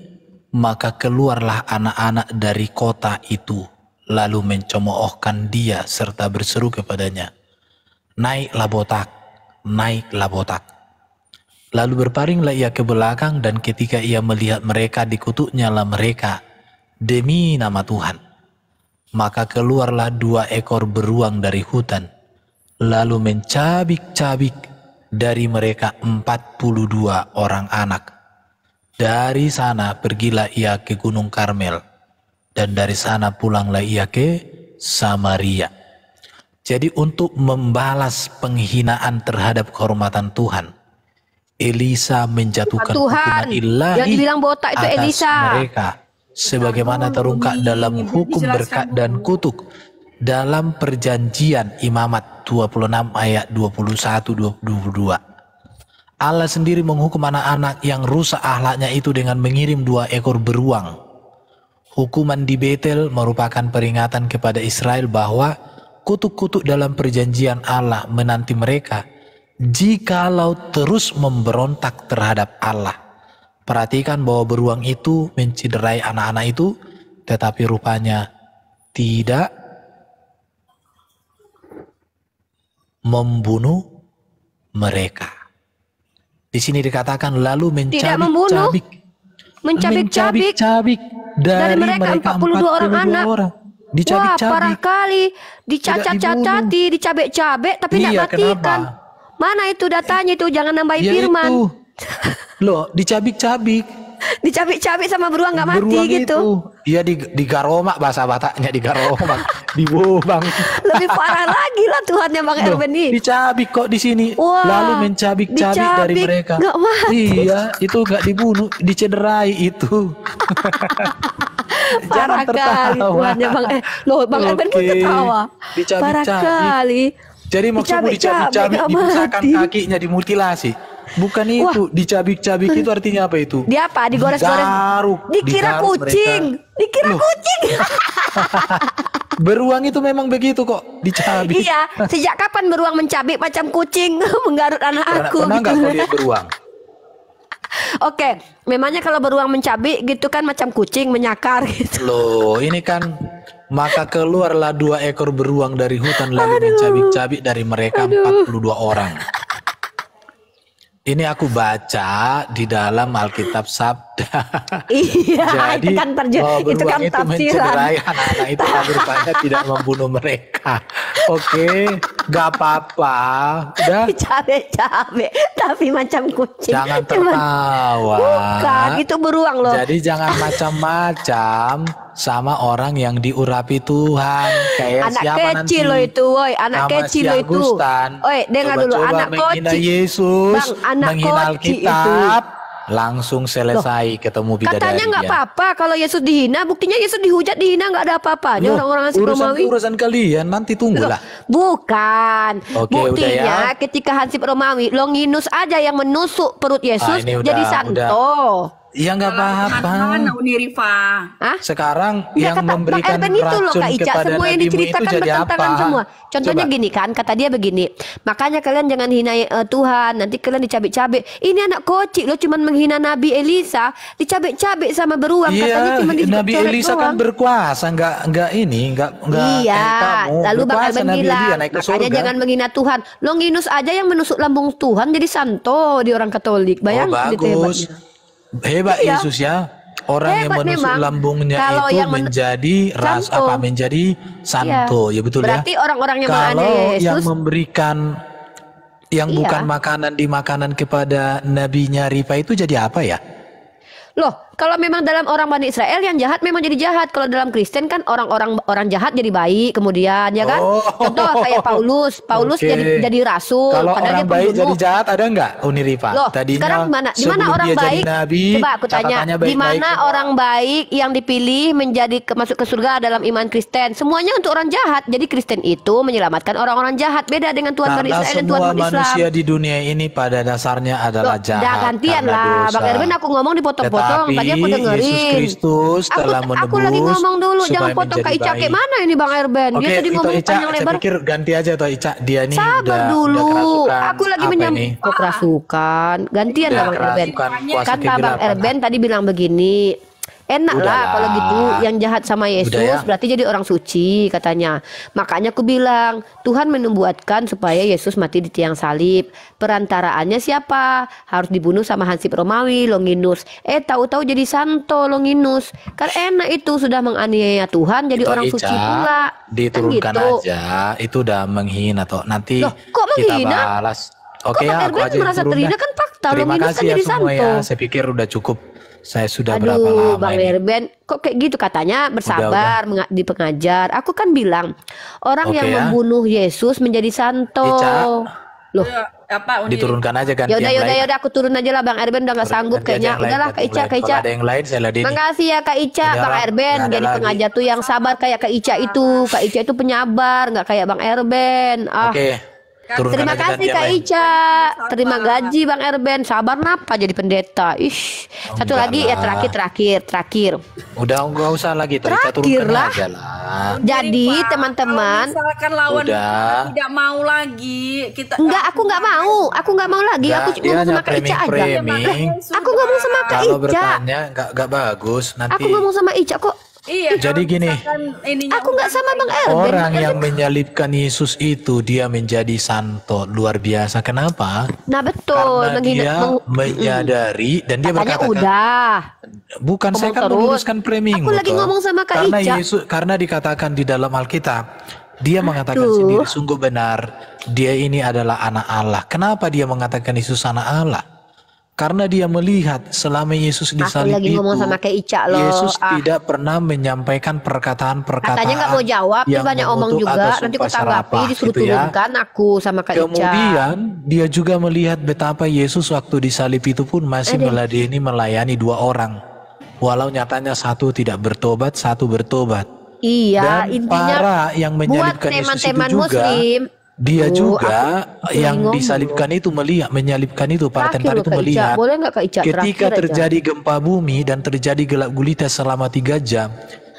maka keluarlah anak-anak dari kota itu, lalu mencemoohkan dia serta berseru kepadanya, naiklah botak, naiklah botak. Lalu berparinglah ia ke belakang, dan ketika ia melihat mereka, dikutuknya lah mereka demi nama Tuhan. Maka keluarlah 2 ekor beruang dari hutan, lalu mencabik-cabik dari mereka 42 orang anak. Dari sana pergilah ia ke Gunung Karmel, dan dari sana pulanglah ia ke Samaria. Jadi untuk membalas penghinaan terhadap kehormatan Tuhan, Elisa menjatuhkan hukuman ilahi yang dibilang botak itu atas Elisa. mereka, sebagaimana terungkap dalam hukum berkat dan kutuk dalam perjanjian Imamat 26 ayat 21-22. Allah sendiri menghukum anak-anak yang rusak akhlaknya itu dengan mengirim 2 ekor beruang. Hukuman di Betel merupakan peringatan kepada Israel bahwa kutuk-kutuk dalam perjanjian Allah menanti mereka jikalau terus memberontak terhadap Allah. Perhatikan bahwa beruang itu menciderai anak-anak itu, tetapi rupanya tidak membunuh mereka. Di sini dikatakan lalu mencabik-cabik dari mereka 42 orang anak. Wah, parah kali. Dicacat-cacati, dicabik-cabik tapi tidak matikan. Mana itu datanya itu? Jangan nambahin firman. Itu. Loh, dicabik-cabik. Dicabik-cabik sama beruang nggak mati Beruang gitu. Iya digaromak, bahasa Bataknya digaromak, dibobang. Lebih parah lagi lah Tuhannya Bang Erben nih. Dicabik kok di sini. Wah, lalu mencabik-cabik dari mereka. Nggak mati. Iya, itu nggak dibunuh, dicederai itu. Parah kali Tuhannya Bang Loh, Bang Erben pun ketawa. Parah kali. Jadi maksudmu dicabik-cabik, dipusahkan kakinya, dimutilasi. Bukan itu, dicabik-cabik itu artinya apa itu? Dia apa? Digores-gores. Dikira kucing. Dikira kucing. Beruang itu memang begitu kok, dicabik. Iya, sejak kapan beruang mencabik macam kucing menggarut anak aku? Pernah nggak kau lihat beruang? Oke, memangnya kalau beruang mencabik gitu kan macam kucing menyakar gitu. Loh, ini kan maka keluarlah 2 ekor beruang dari hutan lalu mencabik-cabik dari mereka 42 orang. Ini aku baca di dalam Alkitab Sabda. Iya, jadi, itu kan itu mencederai anak-anak itu rupanya tidak membunuh mereka. Oke, gak apa-apa. Udah. Cabe-cabe, tapi macam kucing. Jangan tertawa. Bukan, itu beruang loh. Jadi jangan macam-macam sama orang yang diurapi Tuhan. Kayak anak siapa kecil nanti? loh itu, woi. Anak kecil loh itu. Oi, dengar dulu, anak menghina kecil. Yesus, Bang, anak menghina Alkitab, langsung selesai ketemu bidadari. Katanya nggak apa-apa kalau Yesus dihina, buktinya Yesus dihujat, dihina nggak ada apa-apanya orang-orang Hansip Romawi. Urusan kalian, nanti tunggulah. Bukan. Oke, buktinya udah ya. ketika Hansip Romawi, Longinus aja yang menusuk perut Yesus jadi santo. Ya nggak apa-apa. Mana Uni Rifa? Sekarang Ya, yang kata memberikan Bang Erben itu loh Kak racun Ica, kepada semua yang nabimu itu diceritakan jadi bertentangan apa? semua. Contohnya Coba. gini kan, kata dia begini, makanya kalian jangan hina Tuhan, nanti kalian dicabik-cabik. Ini anak kocik loh, cuman menghina Nabi Elisa, dicabik-cabik sama beruang. Katanya cuma Nabi Elisa kan berkuasa, nggak Iya, kamu. lalu Bang Berkuasa Erben Nabi bilang, Elia naik ke makanya surga. jangan menghina Tuhan. Longinus aja yang menusuk lambung Tuhan jadi santo di orang Katolik. Bayangin gitu bagus. Hebat Iya. Yesus ya. Orang yang Hebat menusuk memang. lambungnya Kalau itu yang menjadi santo. menjadi santo. Ya betul Berarti ya. orang-orang yang Kalau menganiaya yang Yesus memberikan yang bukan makanan di makanan kepada nabinya Rifa itu jadi apa ya? Loh, kalau memang dalam orang Bani Israel yang jahat memang jadi jahat. Kalau dalam Kristen kan orang jahat jadi baik kemudian ya kan? Contoh kayak Paulus Oke. jadi rasul. Kalau padahal orang dia baik pembunuh. jadi jahat ada nggak Uni Rifa? Loh, Tadinya sekarang di mana sebelum orang dia jadi baik? nabi, Coba aku tanya, catatannya di mana baik-baik. orang baik yang dipilih menjadi masuk ke surga dalam iman Kristen? Semuanya untuk orang jahat. Jadi Kristen itu menyelamatkan orang-orang jahat. Beda dengan Tuhan Bani Karena Israel dan Tuhan semua Bani Islam. manusia di dunia ini pada dasarnya adalah jahat. Dah gantian karena lah, dosa. Bang Erben aku ngomong dipotong-potong. Tetapi Tadi aku dengerin. Yesus Kristus telah menebus Aku lagi ngomong dulu, jangan supaya potong Kak menjadi Ica baik. kayak mana ini Bang Erben. Oke, Dia tadi itu ngomong Ica, panjang saya lebar. pikir ganti aja tuh Ica. Dia nih Sabar udah dulu, kerasukan. aku lagi Apa ini? kok kerasukan. Gantian Udah lah Bang Erben. kerasukan puasa Kan Bang kegelapan. Erben tadi bilang begini. Enak lah Udahlah. kalau gitu yang jahat sama Yesus Udah ya. berarti jadi orang suci katanya. Makanya aku bilang Tuhan menubuatkan supaya Yesus mati di tiang salib. Perantaraannya siapa? Harus dibunuh sama Hansip Romawi, Longinus. Tahu-tahu jadi santo Longinus. Kan enak itu sudah menganiaya Tuhan jadi Itu orang Ica, suci pula. diturunkan Kan gitu. aja. Itu udah menghina toh. Nanti Loh, kok kita menghina? balas. Kok Oke Bang ya, aku Erben aja yang merasa turun terhina dah. kan fakta, Terima Longinus kasih kan ya jadi semua ya. santo. Saya pikir udah cukup. Saya sudah berapa Aduh, lama Bang ini? Erben, kok kayak gitu katanya bersabar di pengajar. Aku kan bilang orang Oke yang ya. membunuh Yesus menjadi santo. Ica. Loh, apa undi. Diturunkan aja ganti Yaudah, yang lain. yaudah, aku turun aja lah Bang Erben udah nggak sanggup Ganti aja kayaknya. yang lain, Udahlah ganti Kak yang Ica, lain. Kak Kalau Ica. ada yang lain saya ladeni. Makasih ya Kak Ica, Ini Bang orang Erben. nggak ada Jadi lagi. pengajar tuh yang sabar kayak Kak Ica itu. Kak Ica itu penyabar, nggak kayak Bang Erben. Ah, Oke. Turunkan terima aja ganti kasih yang Kak lain. Ica. Terima gaji Bang Erben. Sabar napa jadi pendeta? Ish. Satu Enggak lagi ya lah. terakhir. Udah nggak usah lagi tuh, Ica Terakhir turunkan lah. aja lah. Jadi Pak, teman-teman, kalau misalkan lawan Udah. kita tidak mau lagi, kita enggak, aku nggak mau. Aku nggak mau lagi. Enggak, Aku dia ngomong hanya sama Kak Ica aja. framing. Aku ngomong sama Kak Kalau Ica. bertanya nggak bagus nanti. Aku ngomong sama Ica kok. Iya, Jadi kalau gini. misalkan ininya Aku nggak sama Bang Erben. Orang yang menyalibkan Yesus itu dia menjadi santo luar biasa. Kenapa? Nah betul. Karena dia menyadari dan dia Katanya berkata, udah. bukan saya Ngomong kan terus. meluruskan framing. Aku lagi ngomong sama Kak karena Ica. Yesus, karena dikatakan di dalam Alkitab, dia mengatakan Aduh. sendiri sungguh benar, dia ini adalah anak Allah. Kenapa dia mengatakan Yesus anak Allah? Karena dia melihat selama Yesus Aku disalib lagi itu, ngomong sama Kak Ica loh. Yesus Ah. tidak pernah menyampaikan perkataan-perkataan Katanya nggak mau jawab, dia yang banyak omong mengutuk juga. atau Nanti aku sumpah tanggapi, serapah, disuruh gitu ya. turunkan aku sama Kak Ica. Kemudian dia juga melihat betapa Yesus waktu disalib itu pun masih melayani 2 orang. Walau nyatanya satu tidak bertobat, satu bertobat. Iya, Dan intinya para yang buat menyalibkan Yesus itu teman-teman juga, Muslim. dia juga aku yang ngomong. disalibkan itu menyalibkan itu para Terakhir tentara loh, itu Kak Ica. melihat Boleh nggak Kak Ica? ketika Terakhir aja. terjadi gempa bumi dan terjadi gelap gulita selama 3 jam,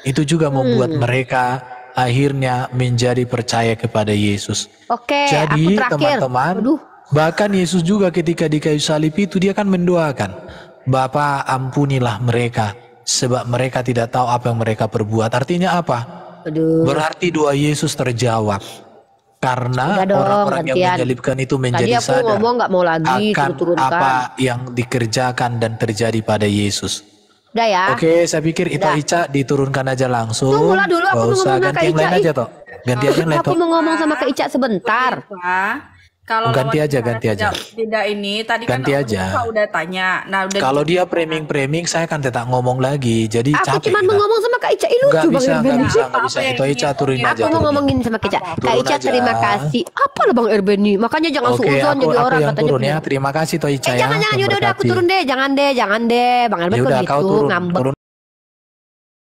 itu juga membuat mereka akhirnya menjadi percaya kepada Yesus. Oke, Jadi aku terakhir. teman-teman, Aduh. bahkan Yesus juga ketika di kayu salib itu dia kan mendoakan, Bapa ampunilah mereka sebab mereka tidak tahu apa yang mereka perbuat. Artinya apa? Aduh. Berarti doa Yesus terjawab. Karena Udah dong, orang-orang yang gantian. menyalibkan itu Tadi menjadi aku sadar ngomong nggak mau lagi, akan suruh turunkan. apa yang dikerjakan dan terjadi pada Yesus. Udah ya. Oke, saya pikir itu Udah. Ica diturunkan aja langsung. Tunggulah dulu, aku Nggak mau usah ngomong sama ganti Kak yang lain Ica, aja toh. Ganti aja yang lain Aku toh. mau ngomong sama Kak Ica sebentar. Pak, kalau Ganti lawan aja, bicara ganti aja. tidak ini tadi Ganti kan aja. Pak udah tanya. Nah, udah Kalau dia framing, saya kan tetap ngomong lagi. Jadi Aku capek cuma kita. mau ngomong sama Kak Ica. Ih, Nggak lucu bisa, Bang Erben. nggak bisa. Itu Ica turunin aja. Aku mau turunin. ngomongin sama Kak Ica. Kak Turun Ica aja. terima kasih. Apa lah Bang Erben nih? Makanya jangan Oke, suuzon aku jadi orang yang katanya. turun ya. Terima kasih toh Ica ya. Jangan, Tuhan yaudah aku berkati. turun deh. Jangan deh. Bang Erben Ya kok udah, gitu kau turun. ngambek. Turun